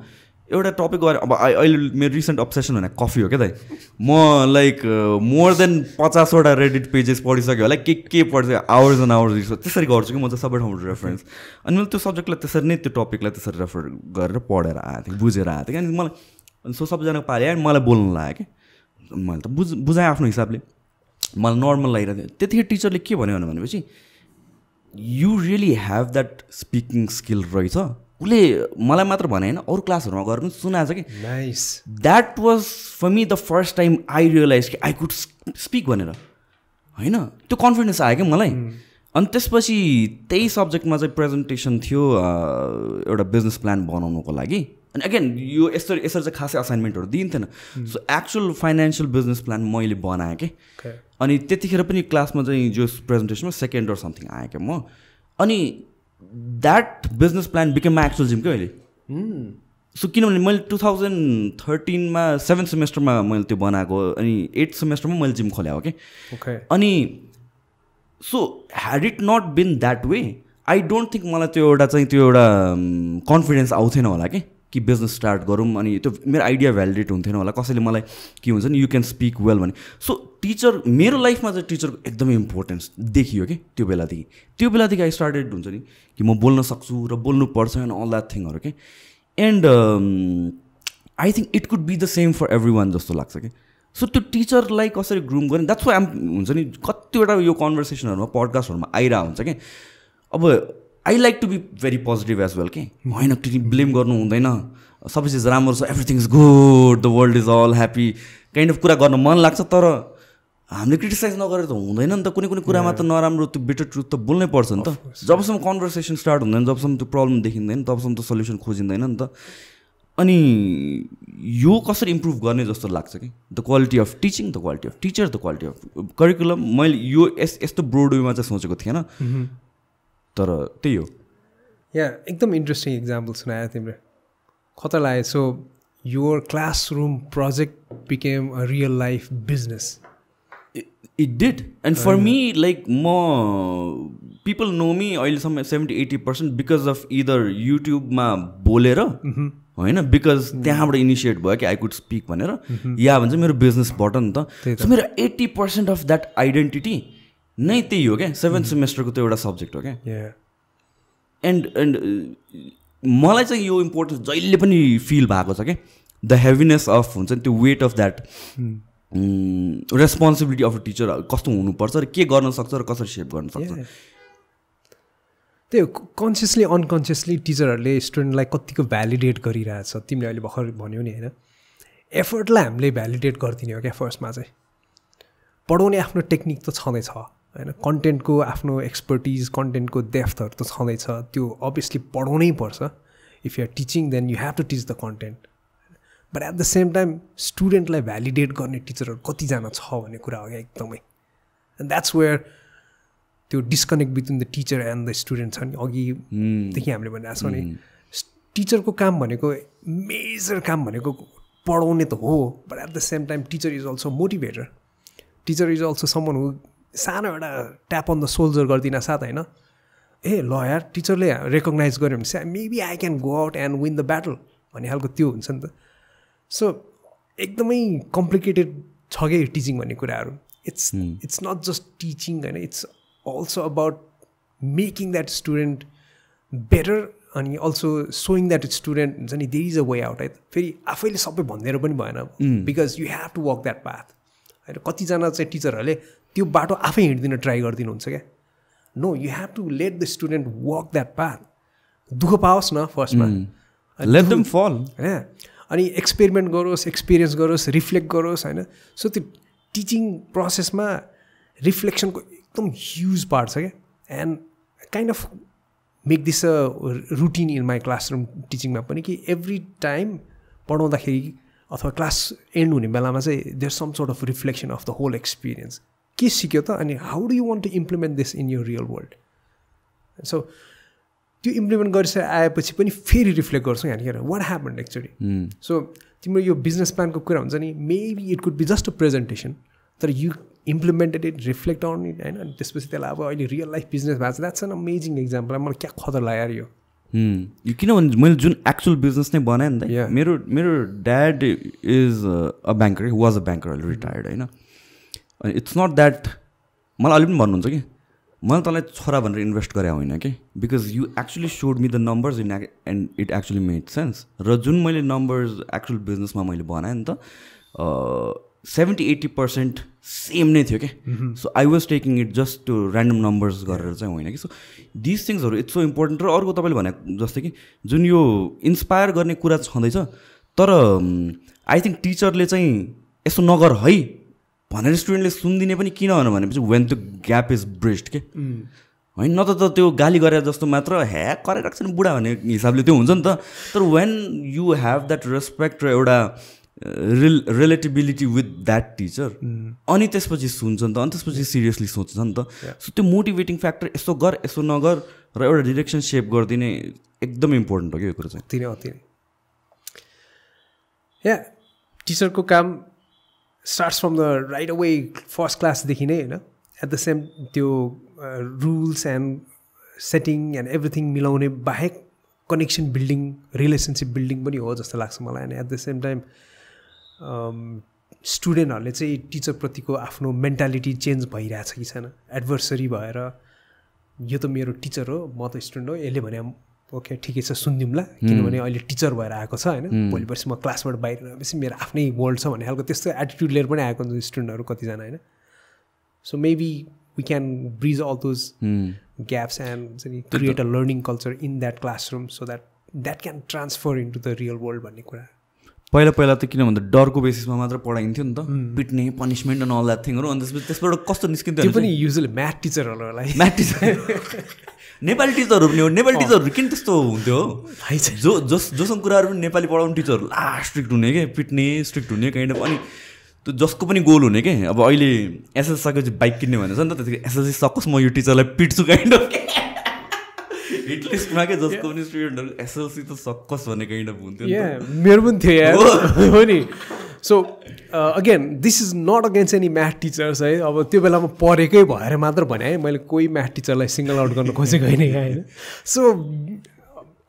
एउटा टपिक गएर अब अहिले मेरो रिसेन्ट अब्सेसन भने कफी हो क्या दाइ म लाइक मोर देन 50वटा रेडिट पेजेस पढिसक्यो होला के पढ्छ आवर्स एन्ड आवर्स त्यसरी गर्छु कि म चाहिँ सबै ठाउँबाट रेफरेन्स अनि मैले त्यो सब्जेक्टलाई त्यसरी नै त्यो टपिकलाई त्यसरी रेफर गरेर पढेर आएको थिएँ बुझेर आएको थिएँ अनि मलाई सो सबैजनाको पाले आयो मलाई बोल्नु लाग्यो क्या मैले त बुझाएँ आफ्नो हिसाबले मलाई नर्मल लागिरहेको थियो त्यतिखेर टिचरले के भन्यो भनेपछि you really have that speaking skill रहेछ उसले मलाई मात्र भने होइन अरू क्लासहरूमा गएर पनि सुनाएको छ कि nice that was for me the first time I realise कि आई कुड स्पिक भनेर होइन त्यो कन्फिडेन्स आयो क्या मलाई अनि त्यसपछि त्यही सब्जेक्टमा चाहिँ प्रेजेन्टेसन थियो एउटा बिजनेस प्लान बनाउनुको लागि अनि अगेन यो यसरी चाहिँ खासै असाइनमेन्टहरू दिइन्थेन so actual financial business plan मैले बनाएँ कि अनि त्यतिखेर पनि क्लासमा चाहिँ जो प्रेजेन्टेसनमा 2nd or समथिङ आएँ क्या म अनि that business plan became my actual gym क्या अहिले सो किनभने मैले 2013मा 7th सेमेस्टरमा मैले त्यो बनाएको अनि 8th सेमेस्टरमा मैले जिम खोलेको कि अनि so had it not been that way I don't think मलाई त्यो एउटा कन्फिडेन्स आउँथेन होला कि बिजनेस स्टार्ट गरौँ अनि त्यो मेरो आइडिया भ्यालिडेट हुन्थेन होला कसैले मलाई के हुन्छ नि यु क्यान स्पिक वेल भने सो टिचर मेरो लाइफमा चाहिँ टिचरको एकदमै इम्पोर्टेन्स देखियो कि त्यो बेलादेखि आई स्टार्टेड हुन्छ नि कि म बोल्न सक्छु र बोल्नुपर्छ एन्ड अल द्याट थिङहरू के and I think it could be the same for every one जस्तो लाग्छ कि सो त्यो टिचरलाई कसरी ग्रुम गर्ने द्याट्स वाइ हुन्छ नि कतिवटा यो कन्भर्सेसनहरूमा पडकास्टहरूमा आइरहेको हुन्छ कि अब I like to be very positive as well कि होइन ब्लेम गर्नु हुँदैन सबै चिज राम्रो छ everything is good the world is all happy kind of कुरा गर्न मन लाग्छ तर हामीले क्रिटिसाइज नगरेर त हुँदैन नि त कुनै कुरामा त नराम्रो त्यो बेटर ट्रुथ त बोल्नै पर्छ नि त जबसम्म कन्भर्सेसन स्टार्ट हुँदैन जबसम्म त्यो प्रब्लम देखिँदैन तबसम्म त सल्युसन खोजिँदैन नि त अनि यो कसरी इम्प्रुभ गर्ने जस्तो लाग्छ कि the quality of teaching the quality of teacher the quality of curriculum मैले यो यस्तो ब्रोड वेमा चाहिँ सोचेको थिएन तर त्यही हो या एकदम इन्ट्रेस्टिङ इक्जाम्पल सुनायो तिम्रो कता लाग्यो so your classroom project became a real life business it did and for me like म पिपल नो मी अहिलेसम्म 70-80% बिकज अफ इदर युट्युबमा बोलेर होइन बिकज त्यहाँबाट इनिसिएट भयो कि आई कुड स्पिक भनेर या भन्छ मेरो बिजनेसबाट नि त सो मेरो 80% अफ द्याट आइडेन्टिटी नै त्यही हो क्या 7th सेमेस्टरको त्यो एउटा सब्जेक्ट हो क्या एन्ड मलाई चाहिँ यो इम्पोर्टेन्स जहिले पनि फिल भएको छ क्या द हेभिनेस अफ हुन्छ नि त्यो weight of that responsibility of a teacher कस्तो हुनुपर्छ र के गर्न सक्छ र कसरी सेप गर्न सक्छ त्यो कन्सियसली अनकन्सियसली टिचरहरूले स्टुडेन्टलाई कतिको भ्यालिडेट गरिरहेछ तिमीले अहिले भर्खर भन्यौ नि होइन एफर्टलाई हामीले भ्यालिडेट गरिदिने हो क्या फर्स्टमा चाहिँ पढाउने आफ्नो टेक्निक त छँदैछ होइन कन्टेन्टको आफ्नो एक्सपर्टिज कन्टेन्टको डेप्थहरू त छँदैछ त्यो अभियसली पढाउनै पर्छ if you are teaching then you have to teach the content but at the same time स्टुडेन्टलाई भ्यालिडेट गर्ने टिचरहरू कतिजना छ भन्ने कुरा हो क्या एकदमै एन्ड द्याट्स वेयर त्यो disconnect between the teacher and the student छ नि अघिदेखि हामीले भनिरहेको छौँ नि टिचरको काम भनेको मेजर काम भनेको पढाउने त हो but at the same time teacher is also motivator teacher is also someone हो सानो एउटा ट्याप अन द सोल्जर गरिदिन साथ होइन ए ल यार टिचरले रेकगनाइज गर्यो भने maybe I can go out and win the battle भन्ने खालको त्यो हुन्छ नि त सो एकदमै कम्प्लिकेटेड छ क्या टिचिङ भन्ने कुराहरू इट्स नट जस्ट टिचिङ होइन it's also about making that student better अनि अल्सो सोइङ द्याट स्टुडेन्ट हुन्छ नि there is a way out है फेरि आफैले सबै भनिदिएर पनि भएन because you have to walk that path होइन कतिजना चाहिँ टिचरहरूले त्यो बाटो आफै हिँड्दिन ट्राई गरिदिनुहुन्छ क्या no you have to let the student walk that path दुःख पाओस् न फर्स्टमा लेट देम फल होइन अनि एक्सपेरिमेन्ट गरोस् एक्सपिरियन्स गरोस् रिफ्लेक्ट गरोस् होइन सो त्यो टिचिङ प्रोसेसमा रिफ्लेक्सनको एकदम ह्युज पार्ट छ क्या and kind of make this a routine in my classroom टिचिङमा पनि कि एभ्री टाइम पढाउँदाखेरि अथवा क्लास एन्ड हुने बेलामा चाहिँ there some sort of reflection of the whole experience के सिक्यो त अनि how do you want to implement this in your real world so त्यो इम्प्लिमेन्ट गरिसके आएपछि पनि फेरि रिफ्लेक्ट गर्छौँ यहाँनिर वाट ह्यापन्ड एक्चुअली सो तिम्रो यो बिजनेस प्लानको कुरा हुन्छ नि maybe it could be just a presentation तर you implemented it reflect on it होइन अनि त्यसपछि त्यसलाई अब अहिले रियल लाइफ बिजनेस भएको छ द्याट्स एन अमेजिङ एक्जाम्पल मलाई क्या खतर लाग्यो यो किनभने मैले जुन एक्चुअल बिजनेस नै बनाएँ नि त मेरो dad is a banker was a banker अहिले रिटायर्ड होइन अनि इट्स नट द्याट मलाई अहिले पनि भन्नुहुन्छ कि मैले तँलाई छोरा भनेर इन्भेस्ट गरे होइन कि बिकज यु एक्चुली सोड me the numbers in and it actually made sense र जुन मैले नम्बर्स एक्चुअल बिजनेसमा मैले बनाएँ नि त 70-80% सेम नै थियो क्या so I was taking it just to random numbers गरेर चाहिँ होइन कि सो दिस थिङ्सहरू इट्स सो इम्पोर्टेन्ट र अर्को तपाईँले भने जस्तै कि जुन यो इन्सपायर गर्ने कुरा छँदैछ तर आई थिङ्क टिचरले चाहिँ यसो नगर है भनेर स्टुडेन्टले सुनिदिने पनि किन भनेपछि वेन त्यो ग्याप इज ब्रिज्ड के होइन न त त्यो गाली गरेर जस्तो मात्र ह्या कराइरहेको छ नि बुढा भन्ने हिसाबले त्यो हुन्छ नि त तर when you have that respect र एउटा रिलेटिबिलिटी विथ द्याट टिचर अनि त्यसपछि सुन्छ नि त अनि त्यसपछि सिरियसली सोच्छ नि त सो त्यो मोटिभेटिङ फ्याक्टर यसो गर यसो नगर र एउटा डिरेक्सन सेप गरिदिने एकदम इम्पोर्टेन्ट हो कि यो कुरो चाहिँ अति नै या टिचरको काम starts from the right away first क्लासदेखि नै होइन एट द सेम त्यो rules and setting and everything मिलाउने बाहेक कनेक्सन बिल्डिङ रिलेसनसिप बिल्डिङ पनि हो जस्तो लाग्छ मलाई अनि एट द सेम टाइम स्टुडेन्टहरूले चाहिँ टिचरप्रतिको आफ्नो मेन्टालिटी चेन्ज भइरहेछ कि छैन एडभर्सरी भएर यो त मेरो टिचर हो म त स्टुडेन्ट हो यसले भने ओके ठिकै छ सुनिदिउँला किनभने अहिले टिचर भएर आएको छ होइन भोलि पर्सि म क्लासबाट बाहिर गएपछि मेरो आफ्नै वर्ल्ड छ भन्ने खालको त्यस्तो एटिट्युड लिएर पनि आएको हुन्छ स्टुडेन्टहरू कतिजना होइन so maybe we can bridge all those gaps and create a learning culture in that classroom so that can transfer into the real world भन्ने कुरा पहिला त किन भन्दा डरको बेसिसमा मात्र पढाइन्थ्यो नि त पिट्ने पनिसमेन्ट एन्ड अल द्याट थिङहरू अनि त्यसपछि त्यसबाट कस्तो निस्किन्थ्यो त्यो पनि युजली म्याथ टिचरहरूलाई म्याथ टिचर नेपाली टिचरहरू पनि हो नेपाली टिचरहरू किन त्यस्तो हुन्थ्यो जोसँग कुराहरू पनि नेपाली पढाउने टिचरहरू स्ट्रिक्ट हुने क्या पिट्ने स्ट्रिक्ट हुने काइन्ड अफ अनि त्यो जसको पनि गोल हुने क्या अब अहिले एसएलसी सकेपछि बाइक किन्ने भनेको छ नि त त्यतिखेर एसएलसी सकोस् म यो टिचरलाई पिट्छु काइन्ड अफ हिटलिस्टमा क्या जसको पनि स्टुडेन्टहरू एसएलसी त सकोस् भन्ने काइन्ड अफ हुन्थ्यो मेरो पनि थियो हो नि so again this is not against any math teachers है अब त्यो बेलामा पढेकै भएर मात्र भने है मैले कोही म्याथ टिचरलाई सिङ्गल आउट गर्न खोजेको होइन होइन सो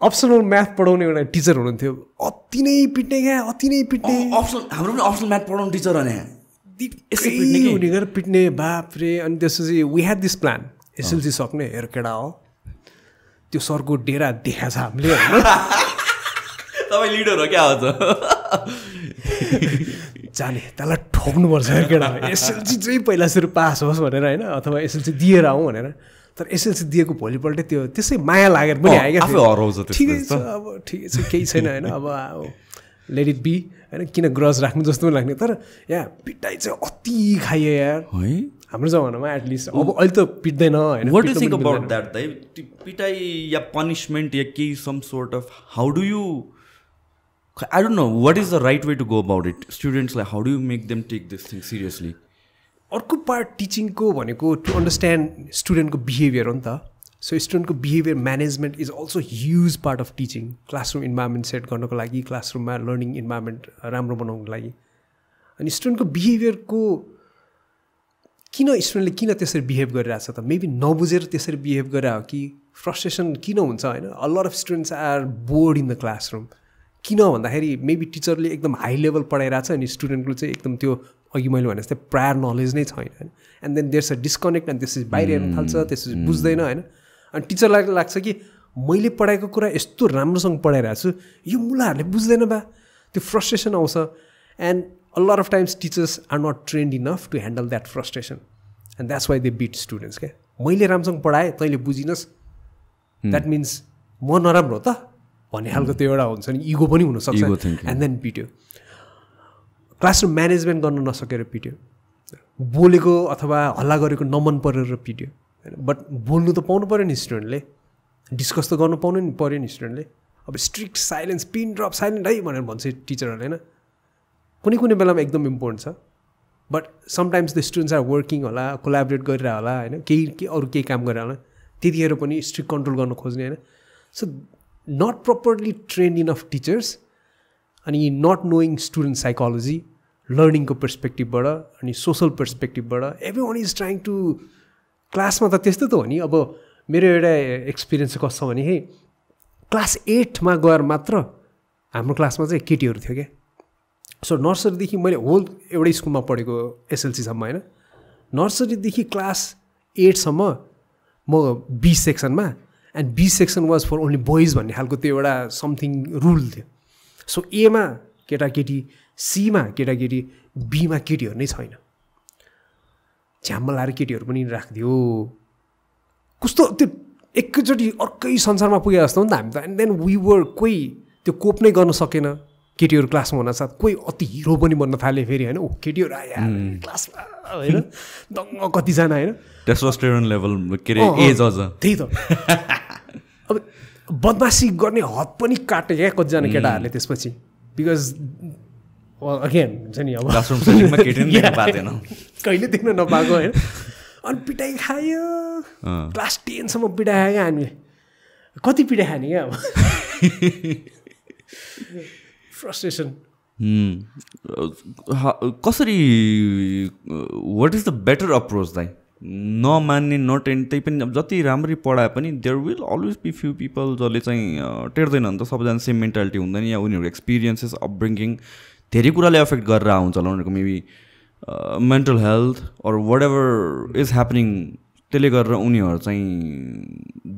अप्सनल म्याथ पढाउने एउटा टिचर हुनुहुन्थ्यो अति नै पिट्ने क्या अति नै पिट्ने हाम्रो पनि अप्सनल म्याथ पढाउने टिचर हुने गरेर पिट्ने बाप रे अनि त्यसपछि we had this plan SLC सक्ने हेर केटा हो त्यो सरको डेरा देखाएको छ हामीले तपाईँ लिडर हो क्या आज जाने त्यसलाई ठोक्नुपर्छ केटा एसएलसी चाहिँ पहिला सुरु पास होस् भनेर होइन अथवा एसएलसी दिएर आउँ भनेर तर एसएलसी दिएको भोलिपल्ट त्यो त्यसै माया लागेर पनि आयो ठिकै छ अब ठिकै छ केही छैन होइन अब लेट इट बी होइन किन ग्रज राख्नु जस्तो पनि लाग्ने तर यहाँ पिटाइ चाहिँ अति खाइयो यार है हाम्रो जमानामा एटलिस्ट अब अहिले त पिट्दैन होइन what do you think about that पिटाइ या पनिशमेन्ट या केही some sort of how do you I don't know what is the right way to go about it. Students, like, how do you make them take this thing seriously? अर्को पार्ट टिचिङको भनेको टु अन्डरस्ट्यान्ड स्टुडेन्टको बिहेभियर हो नि त. सो स्टुडेन्टको behaviour management is also huge part of teaching. Classroom environment set गर्नको लागि, क्लासरुममा लर्निङ इन्भाइरोमेन्ट राम्रो बनाउनको लागि. अनि स्टुडेन्टको बिहेभियरको स्टुडेन्टले किन त्यसरी बिहेभ गरिरहेछ त, मेबी नबुझेर त्यसरी बिहेभ गरिरहेको कि फ्रस्ट्रेसन किन हुन्छ होइन. A lot of students are bored in the classroom. किन भन्दाखेरि मेबी टिचरले एकदम हाई लेभल पढाइरहेछ अनि स्टुडेन्टको चाहिँ एकदम त्यो अघि मैले भने जस्तै प्रायर नलेज नै छैन होइन. And then there's a disconnect and त्यसपछि बाहिर हेर्न थाल्छ, त्यसपछि बुझ्दैन होइन. अनि टिचरलाई लाग्छ कि मैले पढाएको कुरा यस्तो राम्रोसँग पढाइरहेको छु, यो मुलाहरूले बुझ्दैन बा. त्यो फ्रस्ट्रेसन आउँछ. And a lot of times teachers are not trained enough to handle that frustration, and that's why they beat students. Okay, मैले राम्रोसँग पढाएँ तैँले बुझिनस्, that means म नराम्रो त भन्ने खालको त्यो एउटा हुन्छ नि, इगो पनि हुनसक्छ. एन्ड देन पिट्यो. क्लासरुम म्यानेजमेन्ट गर्न नसकेर पिट्यो, बोलेको अथवा हल्ला गरेको नमन परेर पिट्यो होइन. बट बोल्नु त पाउनु पऱ्यो नि स्टुडेन्टले, डिस्कस त गर्नु पाउनु नि पऱ्यो नि स्टुडेन्टले. अब strict silence, pin drop silent है भनेर भन्छ टिचरहरूले होइन. कुनै कुनै बेलामा एकदम इम्पोर्टेन्ट छ. But sometimes the students are working होला, कोलाबरेट गरिरह होला होइन, केही अरू केही काम गरेर होला, त्यतिखेर पनि स्ट्रिक्ट कन्ट्रोल गर्न खोज्ने होइन. So not properly trained enough teachers अनि नट नोइङ स्टुडेन्ट साइकोलोजी, लर्निङको पर्सपेक्टिभबाट अनि सोसल पर्सपेक्टिभबाट. Every one is trying to, क्लासमा त त्यस्तो त हो नि. अब मेरो एउटा एक्सपिरियन्स चाहिँ कस्तो भने है, क्लास 8मा गएर मात्र हाम्रो क्लासमा चाहिँ केटीहरू थियो क्या. सो नर्सरीदेखि मैले होल एउटै स्कुलमा पढेको एसएलसीसम्म होइन. नर्सरीदेखि क्लास 8सम्म म बी सेक्सनमा, and B section was for only boys भन्ने खालको त्यो एउटा समथिङ रुल थियो. सो एमा केटाकेटी, सीमा केटाकेटी, बीमा केटीहरू नै छैन. झ्याम्म लाएर केटीहरू पनि राखिदियो. कस्तो त्यो एकैचोटि अर्कै संसारमा पुगे जस्तो हो नि त हामी त. एन्ड देन वी वर कोही त्यो कोप नै गर्न सकेन केटीहरू क्लासमा हुनासाथ, कोही अति हिरो पनि बन्न थाले फेरि होइन. ओ केटीहरू आयो क्लासमा होइन, दङ्ग कतिजना होइन. टेस्टोस्टेरोन लेभल के अरे एज अझ त्यही त. अब बदमासी गर्ने हद पनि काटे क्या कतिजना केटाहरूले त्यसपछि. बिकज अगेन हुन्छ नि अब कहिले देख्न नपाएको होइन. अनि पिटाइ खायो, क्लास 10सम्म पिटाइ खायो क्या हामीले. कति पिटाइ खाने क्या अब. फ्रस्ट्रेसन. कसरी, what is the better approach दाइ? नमान्ने नटेन्ट त्यही पनि, अब जति राम्ररी पढाए पनि there will always be few people जसले चाहिँ टेर्दैन नि त. सबैजना सेम मेन्टालिटी हुँदैन, या उनीहरूको एक्सपिरियन्सेस, अपब्रिङ्गिङ धेरै कुराले एफेक्ट गरेर आउँछ होला उनीहरूको. Maybe mental health or whatever is happening, त्यसले गरेर उनीहरू चाहिँ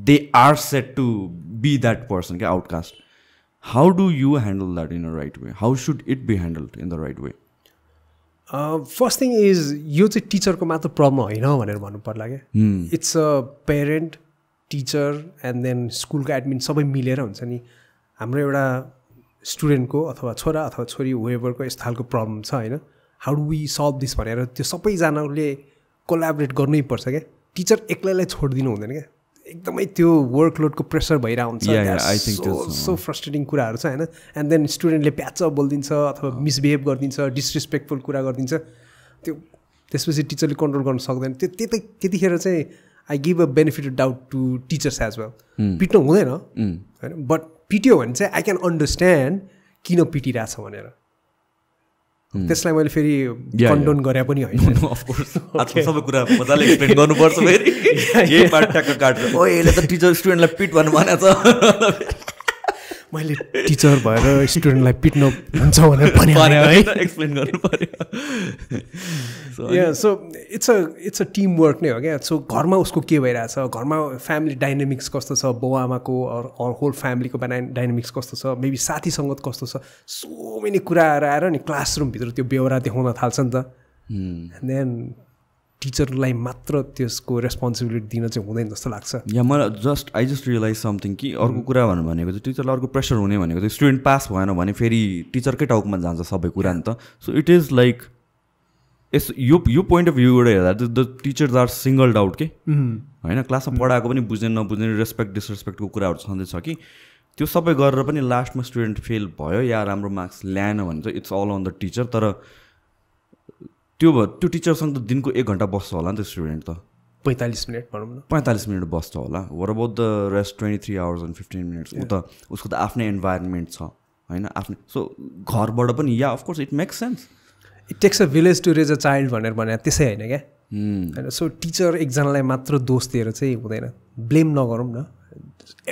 they are set to be that person क्या, outcast. How do you handle that in a right way? How should it be handled in the right way? First thing is यो चाहिँ टिचरको मात्र प्रब्लम होइन भनेर भन्नु पर्ला क्या. It's a parent, teacher and then स्कुलको एडमिन सबै मिलेर हुन्छ नि. हाम्रो एउटा स्टुडेन्टको अथवा छोरा अथवा छोरी वेभरको यस्तो खालको प्रब्लम छ होइन, how do we solve this भनेर त्यो सबैजनाले कोलाबरेट गर्नै पर्छ क्या. टिचर एक्लैलाई छोडिदिनु हुँदैन क्या. एकदमै त्यो वर्कलोडको प्रेसर भइरहेको हुन्छ, सो फ्रस्ट्रेटिङ कुराहरू छ होइन. एन्ड देन स्टुडेन्टले प्याचअप बोलिदिन्छ अथवा मिसबिहेभ गरिदिन्छ, डिसरेस्पेक्टफुल कुरा गरिदिन्छ. त्यो त्यसपछि टिचरले कन्ट्रोल गर्न सक्दैन. त्यतिखेर चाहिँ I give a benefit of doubt to teachers as well. पिट्नु हुँदैन होइन, बट पिट्यो भने चाहिँ आई क्यान अन्डरस्ट्यान्ड किन पिटिरहेछ भनेर. त्यसलाई मैले फेरि कन्डोन गरे पनि होइन. सबै कुरा मजाले एक्सप्लेन गर्नुपर्छ फेरि. यही पार्ट ट्याक्क काट्छ, ओ यसले त टिचर स्टुडेन्टलाई पिट भन्नु भनेको छ. मैले टिचर भएर स्टुडेन्टलाई पिट्न हुन्छ भनेर भने एक्सप्लेन गर्नु पर्यो. So it's a team work नै हो क्या. सो घरमा उसको के भइरहेछ, घरमा फ्यामिली डाइनामिक्स कस्तो छ, बाउ आमाको अर होल फ्यामिलीको डाइनामिक्स कस्तो छ, मेबी साथी सङ्गत कस्तो छ, सो मेनी कुराहरू आएर नि क्लासरुमभित्र त्यो बेहोरा देखाउन थाल्छ नि त. एन्ड देन टिचरलाई मात्र त्यसको रेस्पोन्सिबिलिटी दिन चाहिँ हुँदैन जस्तो लाग्छ. या मलाई आई जस्ट रियलाइज समथिङ कि अर्को कुरा भनेको चाहिँ टिचरलाई अर्को प्रेसर हुने भनेको चाहिँ स्टुडेन्ट पास भएन भने फेरि टिचरकै टाउकोमा जान्छ सबै कुरा नि त. सो इट इज लाइक यो पोइन्ट अफ भ्यूबाट हेर्दा द टिचर्स आर सिङ्गल्ड आउट के होइन. क्लासमा पढाएको पनि बुझ्ने नबुझ्ने, रेस्पेक्ट डिसरेस्पेक्टको कुराहरू छँदैछ कि त्यो सबै गरेर पनि लास्टमा स्टुडेन्ट फेल भयो या राम्रो मार्क्स ल्याएन भने चाहिँ it's all on the teacher तर त्यो टिचरसँग त दिनको 1 घन्टा बस्छ होला नि त स्टुडेन्ट त 45 मिनट भनौँ न 45 मिनट बस्छ होला worry about the rest 23 hours and 15 minutes उसको त आफ्नै इन्भाइरोमेन्ट छ होइन आफ्नै सो घरबाट पनि या of course it makes sense it takes a village to raise a child भनेर भने त्यसै होइन क्या होइन सो टिचर एकजनालाई मात्र दोष दिएर चाहिँ हुँदैन ब्लेम नगरौँ न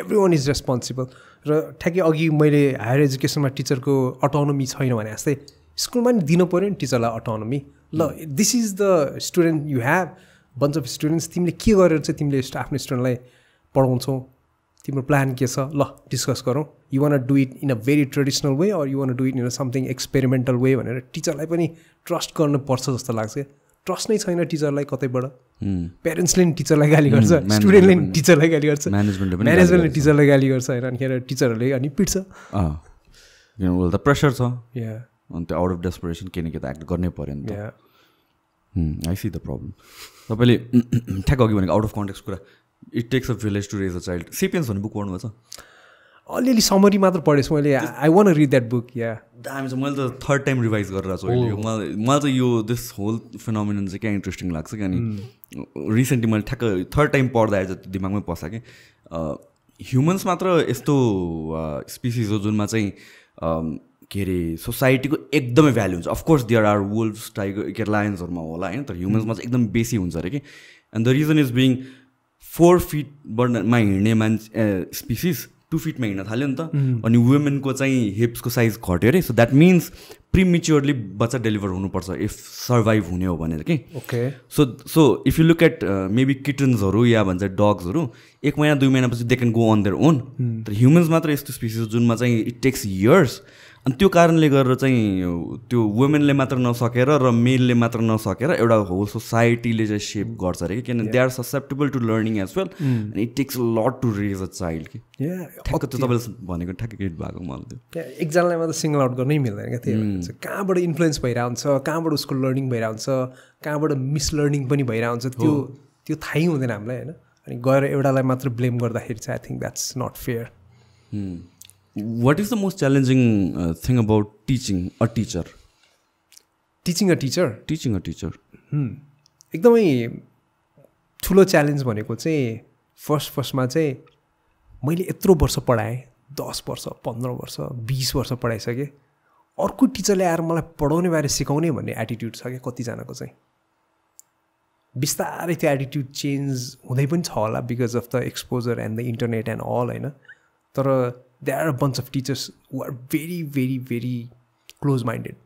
एभ्री वान इज रेस्पोन्सिबल र ठ्याक्कै अघि मैले हायर एजुकेसनमा टिचरको अटोनोमी छैन भने जस्तै स्कुलमा नि दिनु पऱ्यो नि टिचरलाई अटोनोमी ल this is the student you have bunch of students तिमीले के गरेर चाहिँ तिमीले आफ्नो स्टुडेन्टलाई पढाउँछौ तिम्रो प्लान के छ ल डिस्कस गरौँ you want do it in a very traditional way or you want do it in a something experimental way भनेर टिचरलाई पनि ट्रस्ट गर्नुपर्छ जस्तो लाग्छ ट्रस्ट नै छैन टिचरलाई कतैबाट प्यारेन्ट्सले नि टिचरलाई गाली गर्छ स्टुडेन्टले नि टिचरलाई गाली गर्छ म्यानेजमेन्टले टिचरलाई गाली गर्छ होइन अनिखेर टिचरहरूले अनि पिट्छ त प्रेसर छ अनि त्यो आउट अफ डेस्परेसन के न के त एक्ट गर्नै पऱ्यो नि त आई सी द प्रब्लम तपाईँले ठ्याक्क अघि भनेको आउट अफ कन्टेक्स्ट कुरा it takes a village to raise a child Sapiens भन्ने बुक पढ्नुभएको छ अलिअलि समरी मात्र पढेछु मैले I want read that book या दामी छ मैले त 3rd टाइम रिभाइज गरेर छु अहिले मलाई चाहिँ यो दिस होल फिनोमिनन चाहिँ क्या इन्ट्रेस्टिङ लाग्छ कि अनि रिसेन्टली मैले ठ्याक्क 3rd टाइम पढ्दाखेरि चाहिँ दिमागमै पस्छ कि ह्युमन्स मात्र यस्तो स्पिसिस हो जुनमा चाहिँ के अरे सोसाइटीको एकदमै भ्याल्यु हुन्छ of course there are wolfs tiger के लायन्सहरूमा होला होइन तर ह्युमन्समा चाहिँ एकदम बेसी हुन्छ अरे कि and the reason is being 4 फिटमा हिँड्ने मान्छे स्पिसिस 2 फिटमा हिँड्न थाल्यो नि त अनि वुमेनको चाहिँ हिप्सको साइज घट्यो अरे सो द्याट मिन्स प्रिमेच्योरली बच्चा डेलिभर हुनुपर्छ इफ सर्भाइभ हुने हो भनेर कि okay so if you look at maybe किटन्सहरू या भन्छ डग्सहरू 1 महिना 2 महिनापछि they can go on there own तर ह्युमन्स मात्र यस्तो स्पिसिस जुनमा चाहिँ इट टेक्स इयर्स अनि त्यो कारणले गरेर चाहिँ त्यो वुमेनले मात्र नसकेर र मेलले मात्र नसकेर एउटा होल सोसाइटीले चाहिँ सेप गर्छ अरे कि किनभने they are susceptible to learning as well and it takes lot to raise a child कि ठ्याक्क त्यो तपाईँले भनेको ठ्याक्कै गेट भएको मलाई त्यो एकजनालाई मात्र सिङ्गल आउट गर्नै मिल्दैन क्या त्यही कहाँबाट इन्फ्लुएन्स भइरहेको हुन्छ कहाँबाट उसको लर्निङ भइरहेको हुन्छ कहाँबाट मिसलर्निङ पनि भइरहेको हुन्छ त्यो थाहै हुँदैन हामीलाई होइन अनि गएर एउटालाई मात्र ब्लेम गर्दाखेरि चाहिँ I think that's not fair What is the most challenging thing about teaching a teacher? Teaching a teacher? Teaching a teacher. एकदमै ठुलो च्यालेन्ज भनेको चाहिँ फर्स्टमा चाहिँ मैले यत्रो वर्ष पढाएँ 10 वर्ष 15 वर्ष 20 वर्ष पढाइसकेँ अर्को टिचरले आएर मलाई पढाउने बारे सिकाउने भन्ने एटिट्युड छ क्या कतिजनाको चाहिँ बिस्तारै त्यो एटिट्युड चेन्ज हुँदै पनि छ होला because of the exposure and the internet and all होइन तर there are a bunch of teachers who are very very very close minded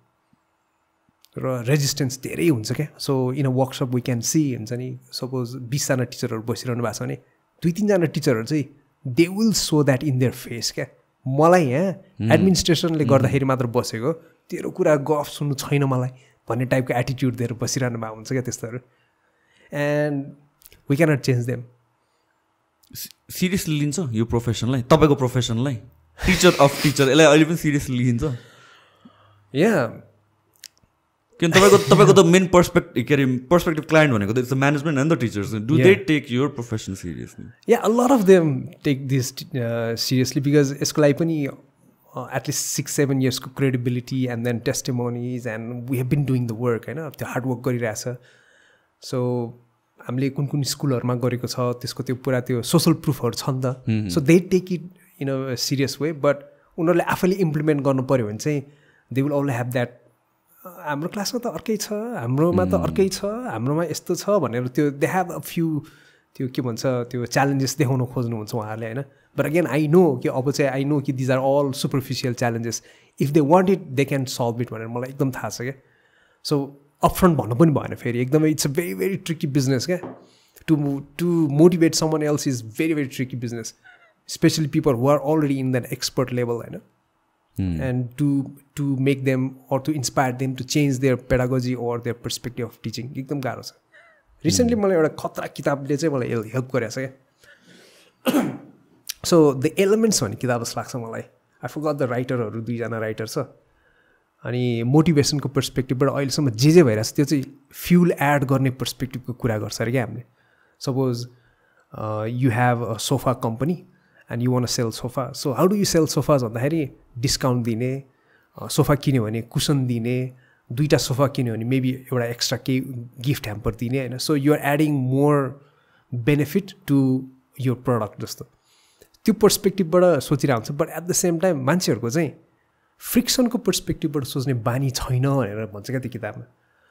र रेजिस्टेन्स धेरै हुन्छ क्या so in a workshop we can see हुन्छ नि सपोज 20जना टिचरहरू बसिरहनु भएको छ भने 2-3जना टिचरहरू चाहिँ they will so that in their face क्या मलाई यहाँ एडमिनिस्ट्रेसनले गर्दाखेरि मात्र बसेको तेरो कुरा गफ सुन्नु छैन मलाई भन्ने टाइपको एटिट्युड दिएर बसिरहनु भएको हुन्छ क्या त्यस्तोहरू and we cannot change them seriously लिन्छ यो प्रोफेसनलाई तपाईँको प्रोफेसनलाई टिचर अफ टिचर यसलाई अहिले पनि सिरियसली लिन्छ या किन तपाईँको त मेन पर्सपेक्टिभ क्लाइन्ट भनेको त it's the management and the teachers do they take your profession seriously या a lot of them take this seriously because यसको लागि पनि एटलिस्ट 6-7 इयर्सको credibility and then testimonies and we have been doing the work होइन त्यो हार्डवर्क गरिरहेछ सो हामीले कुन स्कुलहरूमा गरेको छ त्यसको त्यो पुरा त्यो सोसल प्रुफहरू छ नि त so they take it in a serious way but उनीहरूले आफैले इम्प्लिमेन्ट गर्नु पऱ्यो भने चाहिँ they will always have that हाम्रो क्लासमा त अर्कै छ हाम्रोमा त अर्कै छ हाम्रोमा यस्तो छ भनेर त्यो दे हेभ अ फ्यु त्यो के भन्छ त्यो च्यालेन्जेस देखाउन खोज्नुहुन्छ उहाँहरूले होइन बट अगेन आई नो कि अब चाहिँ आई नो कि these are all superficial challenges if they want it they can solve it भनेर मलाई एकदम थाहा छ क्या सो अपफ्रन्ट भन्नु पनि भएन फेरि एकदमै it's a very very tricky business क्या to motivate someone else is very very tricky business especially people who are already in that expert level होइन and to make them or to inspire them to change their pedagogy or their perspective of teaching एकदम गाह्रो छ रिसेन्टली मलाई एउटा खतरा किताबले चाहिँ मलाई हेल्प गरेको छ क्या सो द एलिमेन्ट्स भन्ने किताब जस्तो लाग्छ मलाई आई फरगट द राइटरहरू 2जना राइटर छ अनि मोटिभेसनको पर्सपेक्टिभबाट अहिलेसम्म जे भइरहेको छ त्यो चाहिँ फ्युल एड गर्ने पर्सपेक्टिभको कुरा गर्छ अरे क्या हामीले suppose you have a sofa company and you want sell sofa so how do you sell sofas भन्दाखेरि डिस्काउन्ट दिने सोफा किन्यो भने कुसन दिने 2टा सोफा किन्यो भने मेबी एउटा एक्स्ट्रा केही गिफ्ट ह्याम्पर दिने होइन so you are adding more benefit to यो प्रडक्ट जस्तो त्यो पर्सपेक्टिभबाट सोचिरहेको हुन्छ but at the same time मान्छेहरूको चाहिँ फ्रिक्सनको पर्सपेक्टिभबाट सोच्ने बानी छैन भनेर भन्छ क्या त्यो किताबमा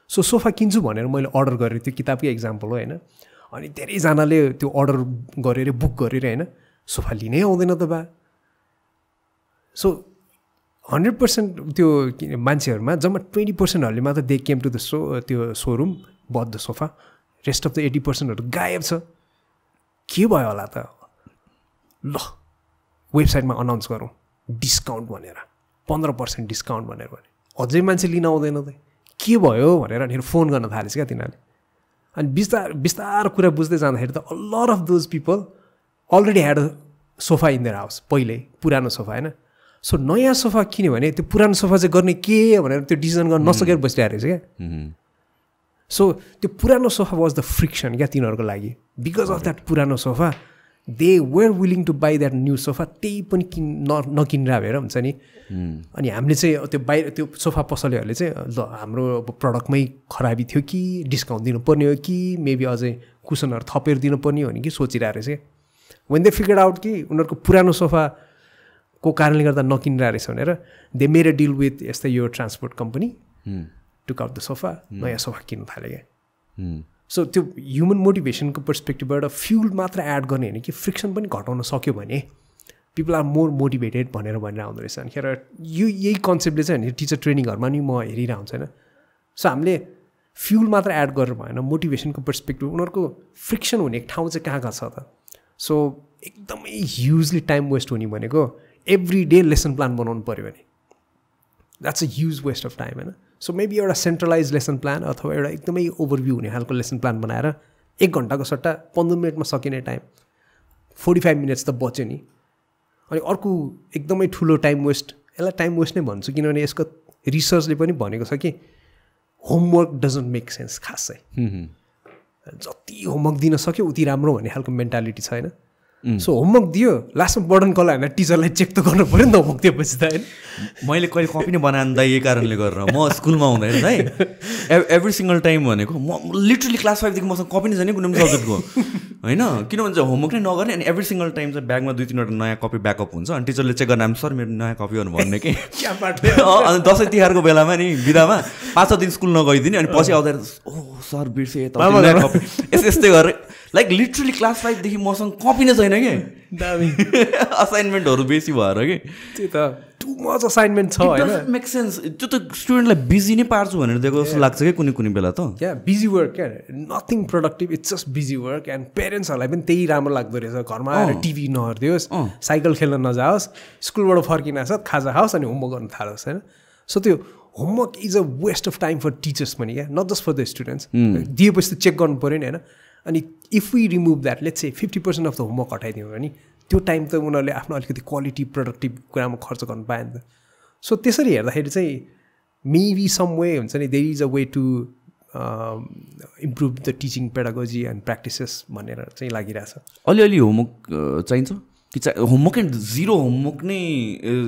सो सोफा किन्छु भनेर मैले अर्डर गरेँ त्यो किताबकै एक्जाम्पल हो होइन अनि धेरैजनाले त्यो अर्डर गरेर बुक गरेर होइन सोफा लिनै आउँदैन त बा सो 100% त्यो मान्छेहरूमा जम्मा 20%हरूले मात्र दे केम टु द त्यो showroom but the sofa rest of the 80%हरू गायब छ के भयो होला त ल वेबसाइटमा अनाउन्स गरौँ डिस्काउन्ट भनेर 15% डिस्काउन्ट भनेर भने अझै मान्छे लिन आउँदैन त के भयो भनेर अनि फोन गर्न थालेछ क्या तिनीहरूले अनि बिस्तार कुरा बुझ्दै जाँदाखेरि त a lot of those people already had a sofa in their house पहिल्यै पुरानो सोफा होइन सो नयाँ सोफा किन्यो भने त्यो पुरानो सोफा चाहिँ गर्ने के भनेर त्यो डिजाइन गर्न नसकेर बसिरहेको रहेछ क्या सो त्यो पुरानो सोफा वाज द फ्रिक्सन क्या तिनीहरूको लागि बिकज अफ द्याट पुरानो sofa they were willing to buy that new sofa त्यही पनि नकिनेर भएर हुन्छ नि अनि हामीले चाहिँ त्यो बाहिर त्यो सोफा पसलेहरूले चाहिँ ल हाम्रो अब प्रडक्टमै खराबी थियो कि डिस्काउन्ट दिनुपर्ने हो कि मेबी अझै कुसनहरू थपेर दिनुपर्ने हो नि कि सोचिरहेको रहेछ क्या वेन दे फिगर आउट कि उनीहरूको पुरानो सोफाको कारणले गर्दा नकिनेर रहेछ भनेर they made a deal with यस्तै यो transport company took out the sofa नयाँ सोफा किन्नु थाल्यो क्या सो त्यो ह्युमन मोटिभेसनको पर्सपेक्टिभबाट फ्युल मात्र एड गर्ने होइन कि फ्रिक्सन पनि घटाउन सक्यो भने पिपल आर मोर मोटिभेटेड भनेर आउँदो रहेछ अनि खेर यही कन्सेप्टले चाहिँ होइन टिचर ट्रेनिङहरूमा नि म हेरिरहेको हुन्छ होइन सो हामीले फ्युल मात्र एड गरेर भएन मोटिभेसनको पर्सपेक्टिभ उनीहरूको फ्रिक्सन हुने ठाउँ चाहिँ कहाँ छ त सो एकदमै ह्युजली टाइम वेस्ट हुने भनेको एभ्री डे लेसन प्लान बनाउनु पऱ्यो भने that's a huge waste of time होइन सो मेबी एउटा सेन्ट्रलाइज लेसन प्लान अथवा एउटा एकदमै ओभरभ्यू हुने खालको लेसन प्लान बनाएर 1 घन्टाको सट्टा 15 मिनटमा सकिने टाइम 45 मिनट्स त बच्यो नि अनि अर्को एकदमै ठुलो टाइम वेस्ट यसलाई टाइम वेस्ट नै भन्छु किनभने यसको रिसर्चले पनि भनेको छ कि होमवर्क डजन्ट मेक सेन्स खास चाहिँ जति होमवर्क दिन सक्यो उति राम्रो भन्ने खालको मेन्टालिटी छ होइन सो होमवर्क दियो लास्टमा बर्डन कसलाई होइन टिचरलाई चेक त गर्नु पऱ्यो नि त होमवर्क दिएपछि त होइन मैले कहिले कपी नै बनाएन दाइ यही कारणले गरेर म स्कुलमा हुँदैन है एभ्री सिङ्गल टाइम भनेको म लिटरली क्लास 5 देखि मसँग कपी नै छैन कुनै पनि सब्जेक्टको होइन किन भन्छ होमवर्क नै नगर्ने अनि एभ्री सिङ्गल टाइम चाहिँ ब्यागमा 2-3वटा नयाँ कपी ब्याकअप हुन्छ अनि टिचरले चेक गर्न सर मेरो नयाँ कपीहरू भन्ने कि अनि दसैँ तिहारको बेलामा नि बिदामा 5 दिन स्कुल नगइदिने अनि पछि आउँदा ओ सर बिर्से नयाँ कपी यस्तै गरेर लाइक लिटरली क्लास 5 देखि मसँग कपी नै छैन कि दामी असाइनमेन्टहरू बेसी भएर कि त्यही त टु मच असाइनमेन्ट छ होइन मेक सेन्स त्यो त स्टुडेन्टलाई बिजी नै पार्छु भनेर दिएको जस्तो लाग्छ कि कुनै बेला त क्या बिजी वर्क क्या nothing productive it's just busy work and पेरेन्ट्सहरूलाई पनि त्यही राम्रो लाग्दो रहेछ घरमा आएर टिभी नहेरिदियोस् साइकल खेल्न नजाओस् स्कुलबाट फर्किनास् खाजा खाओस् अनि होमवर्क गर्न थालोस् होइन सो त्यो homework is a waste of time for teachers पनि क्या not just for the students दिएपछि त चेक गर्नु पऱ्यो नि होइन अनि if we remove that let's say 50% of the homework हटाइदिउँ भने त्यो टाइम त उनीहरूले आफ्नो अलिकति क्वालिटी प्रोडक्टिभ कुरामा खर्च गर्नु पायो नि त सो त्यसरी हेर्दाखेरि चाहिँ मेबी सम वे हुन्छ नि there is a way to improve the teaching pedagogy and practices भनेर चाहिँ लागिरहेछ अलिअलि होमवर्क चाहिन्छ कि होमवर्क एन्ड जिरो होमवर्क नै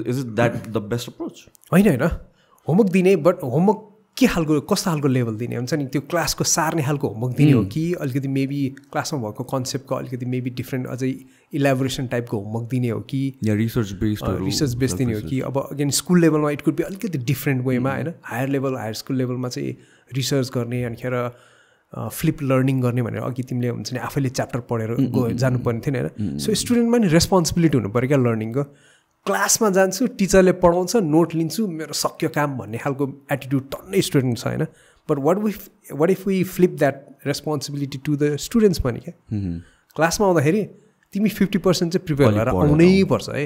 is it that the best approach होइन होमवर्क दिने बट होमवर्क के खालको कस्तो खालको लेभल दिने हुन्छ नि त्यो क्लासको सार्ने खालको होमवर्क दिने हो कि अलिकति मेबी क्लासमा भएको कन्सेप्टको अलिकति मेबी डिफ्रेन्ट अझै इलेबोरेसन टाइपको होमवर्क दिने हो कि रिसर्च बेस्ड दिने हो कि अब अगेन स्कुल लेभलमा इट कुड बी अलिकति डिफ्रेन्ट वेमा होइन हायर स्कुल लेभलमा चाहिँ रिसर्च गर्ने अनिखेर फ्लिप लर्निङ गर्ने भनेर अघि तिमीले हुन्छ नि आफैले च्याप्टर पढेर जानुपर्ने थिएन होइन सो स्टुडेन्टमा नि रेस्पोन्सिबिलिटी हुनु पऱ्यो क्या लर्निङको क्लासमा जान्छु टिचरले पढाउँछ नोट लिन्छु मेरो सक्यो काम भन्ने खालको एटिट्युड टन्नै स्टुडेन्ट छ होइन but what if we flip that responsibility to the students पनि क्या क्लासमा आउँदाखेरि तिमी 50% चाहिँ प्रिपेयर भएर आउनै पर्छ है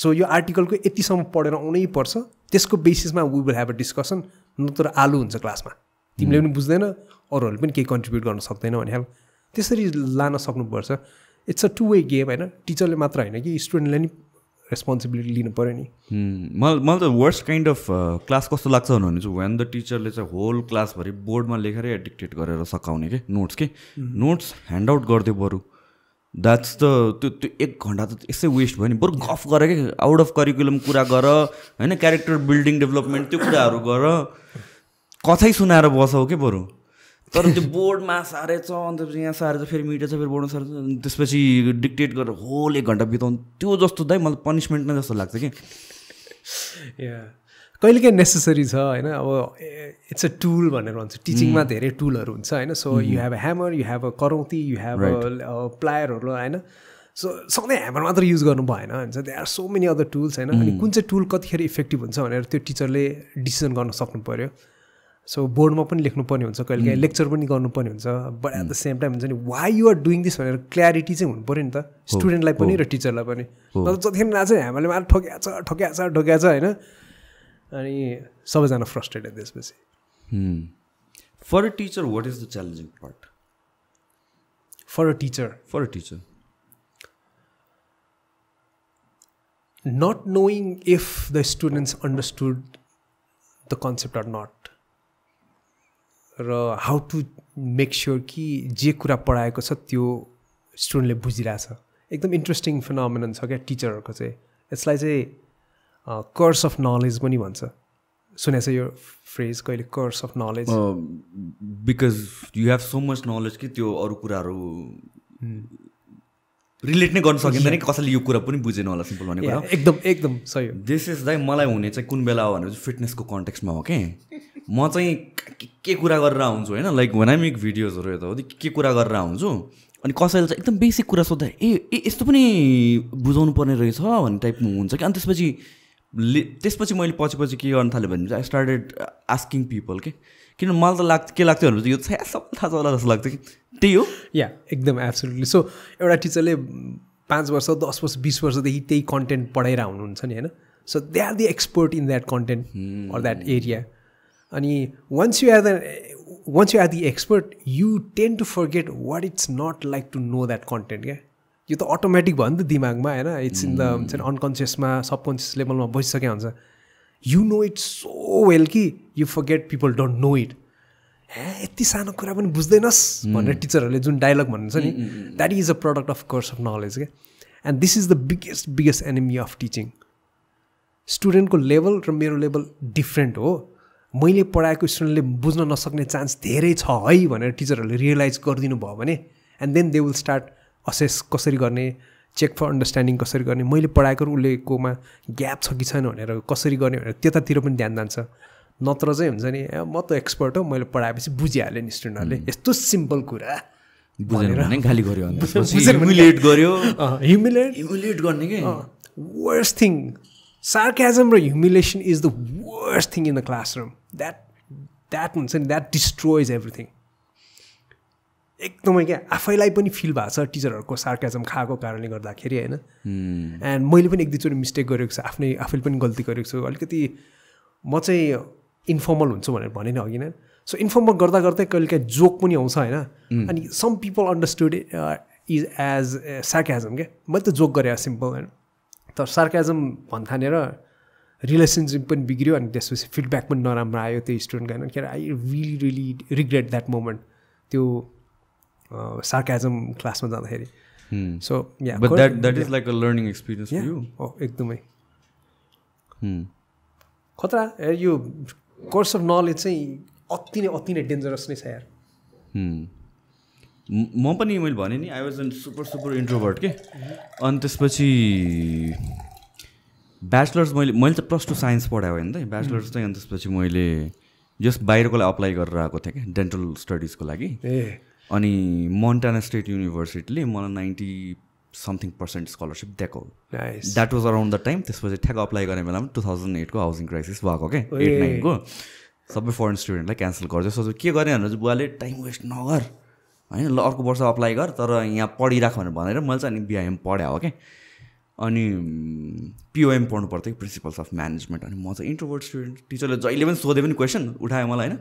सो यो आर्टिकलको यतिसम्म पढेर आउनै पर्छ त्यसको बेसिसमा we will have a discussion नत्र आलु हुन्छ क्लासमा तिमीले पनि बुझ्दैन अरूहरूले पनि केही कन्ट्रिब्युट गर्न सक्दैन भने खालको त्यसरी लान सक्नुपर्छ it's a two way game होइन टिचरले मात्र होइन कि स्टुडेन्टले नि रेस्पोन्सिबिलिटी लिनु पऱ्यो नि मलाई त वर्स्ट काइन्ड अफ क्लास कस्तो लाग्छ भने चाहिँ वेन द टिचरले चाहिँ होल क्लासभरि बोर्डमा लेखेरै डिक्टेट गरेर सकाउने के नोट्स ह्यान्ड आउट गरिदियो बरु द्याट्स द त्यो 1 घन्टा त यसै वेस्ट भयो नि बरु गफ गर कि आउट अफ करिकुलम कुरा गर होइन क्यारेक्टर बिल्डिङ डेभलपमेन्ट त्यो कुराहरू गर कथै सुनाएर बसौ के बरु तर त्यो बोर्डमा सारेछ अन्त यहाँ सारेछ फेरि मिटेछ फेरि बोर्डमा सारेछ त्यसपछि डिक्टेट गरेर होल 1 घन्टा बिताउनु त्यो जस्तो दाइ मलाई पनिसमेन्ट नै जस्तो लाग्छ कि कहिलेकाहीँ नेसेसरी छ होइन अब इट्स अ टुल भनेर भन्छ टिचिङमा धेरै टुलहरू हुन्छ होइन so you have a hammer you have a करौती यु हेभ अ प्लायरहरू होइन सो सधैँ ह्यामर मात्र युज गर्नु भएन हुन्छ they are so many other tools होइन अनि कुन चाहिँ टुल कतिखेर इफेक्टिभ हुन्छ भनेर त्यो टिचरले डिसिजन गर्न सक्नु पऱ्यो सो बोर्डमा पनि लेख्नुपर्ने हुन्छ कहिलेकाहीँ लेक्चर पनि गर्नुपर्ने हुन्छ but at the same time हुन्छ नि वाइ युआर डुइङ दिस भनेर क्ल्यारिटी चाहिँ हुनु पऱ्यो नि त स्टुडेन्टलाई पनि र टिचरलाई पनि जतिखेर नाच ह्यामरले मात्र ठोक्याछ होइन अनि सबैजना फ्रस्ट्रेटेड त्यसपछि for a teacher what is the challenging part for a teacher not knowing if the students understood the concept or not र how to make sure कि जे कुरा पढाएको छ त्यो स्टुडेन्टले बुझिरहेछ एकदम इन्ट्रेस्टिङ फिनोमिनन छ क्या टिचरहरूको चाहिँ यसलाई चाहिँ कर्स अफ नलेज पनि भन्छ सुनेछ यो फ्रेज कहिले curse of knowledge because you have so much knowledge कि त्यो अरू कुराहरू रिलेट नै गर्न सकिँदैन कि कसैले यो कुरा पनि बुझेन होला सिम्पल भन्ने कुरा एकदम सही हो दिस इज दाइ मलाई हुने चाहिँ कुन बेला हो भनेर फिटनेसको कन्टेक्स्टमा हो कि म चाहिँ के कुरा गरेर आउँछु होइन लाइक वेन आई मेक भिडियोजहरू यताउति के कुरा गरेर आउँछु अनि कसैले चाहिँ एकदम बेसिक कुरा सोद्धा ए यस्तो पनि बुझाउनु पर्ने रहेछ भन्ने टाइपमा हुन्छ कि अनि त्यसपछि मैले पछि के गर्न थालेँ भने चाहिँ आई स्टार्टेड आस्किङ पिपल किन मलाई त के लाग्थ्यो भने यो चाहिँ सबै थाहा छ होला जस्तो लाग्थ्यो कि त्यही हो या एकदम एब्सोल्युटली सो एउटा टिचरले 5 वर्ष 10 वर्ष 20 वर्षदेखि त्यही कन्टेन्ट पढाएर आउनुहुन्छ नि होइन so they are the expert in that content or that area अनि once you are the expert you tend to forget what it's not like to know that content क्या यो त अटोमेटिक भयो नि त दिमागमा होइन इट्स इन द अनकन्सियसमा सबकन्सियस लेभलमा बसिसकेको हुन्छ you know it so well कि you forget people don't know it यति सानो कुरा पनि बुझ्दैनस् भनेर टिचरहरूले जुन डायलग भन्नुहुन्छ नि that is a product of course of knowledge क्या and this is the biggest enemy of teaching स्टुडेन्टको लेभल र मेरो लेभल डिफ्रेन्ट हो मैले पढाएको स्टुडेन्टले बुझ्न नसक्ने चान्स धेरै छ है भनेर टिचरहरूले रियलाइज गरिदिनु भयो भने and then they will start assess कसरी गर्ने चेक फर अन्डरस्ट्यान्डिङ कसरी गर्ने मैले पढाएको उसलेकोमा ग्याप छ कि छैन भनेर कसरी गर्ने भनेर त्यतातिर पनि ध्यान जान्छ नत्र चाहिँ हुन्छ नि म त एक्सपर्ट हो मैले पढाएपछि बुझिहालेँ नि स्टुडेन्टहरूले यस्तो सिम्पल कुरा बुझेर भने गाली गर्यो ह्युमिलिएट गर्ने कि वर्स्ट थिङ सार्क्याजम र humiliation is the worst thing in the classroom that हुन्छ नि द्याट डिस्ट्रोइज एभ्रिथिङ एकदमै क्या आफैलाई पनि फिल भएको छ टिचरहरूको सार्क्याजम खाएको कारणले गर्दाखेरि होइन एन्ड मैले पनि 1-2 मिस्टेक गरेको छु आफैले पनि गल्ती गरेको छु अलिकति म चाहिँ इन्फर्मल हुन्छु भनेर भने नि अघि नै सो इन्फर्मल गर्दा गर्दै कहिलेकाहीँ जोक पनि आउँछ होइन अनि some people understood is as sarcasm क्या मैले त जोक गरेँ सिम्पल होइन तर सार्क्याजम भन्थानेर रिलेसनसिप पनि बिग्रियो अनि त्यसपछि फिडब्याक पनि नराम्रो आयो त्यो स्टुडेन्टको होइन के I really regret that moment त्यो सार्क्याजम क्लासमा जाँदाखेरि so yeah but that is like a learning experience for you एकदमै खतरा यो कोर्स अफ नलेज चाहिँ अति नै डेन्जरस नै छ यार म पनि मैले भने नि I was an super introvert के अनि त्यसपछि ब्याचलर्स मैले चाहिँ +2 साइन्स पढायो होइन त ब्याचलर्स चाहिँ अनि त्यसपछि मैले जस्ट बाहिरकोलाई अप्लाई गरेर आएको थिएँ क्या डेन्टल स्टडिजको लागि अनि मोन्टाना स्टेट युनिभर्सिटीले मलाई 90% स्कलरसिप दिएको that was around the time त्यसपछि ठ्याक्क अप्लाई गर्ने बेलामा 2008को हाउसिङ क्राइसिस भएको क्या 8-9को सबै फरेन स्टुडेन्टलाई क्यान्सल गरिदियो सोच्यो के गर्ने भनेर चाहिँ बुवाले टाइम वेस्ट नगर होइन ल अर्को वर्ष अप्लाई गर तर यहाँ पढिराख भनेर मैले चाहिँ अनि बिआइएम पढाएको हो क्या अनि पिओएम पढ्नु पर्थ्यो प्रिन्सिपल्स अफ म्यानेजमेन्ट अनि म चाहिँ इन्ट्रोभर्ट स्टुडेन्ट टिचरले जहिले पनि सोधे पनि क्वेसन उठायो मलाई होइन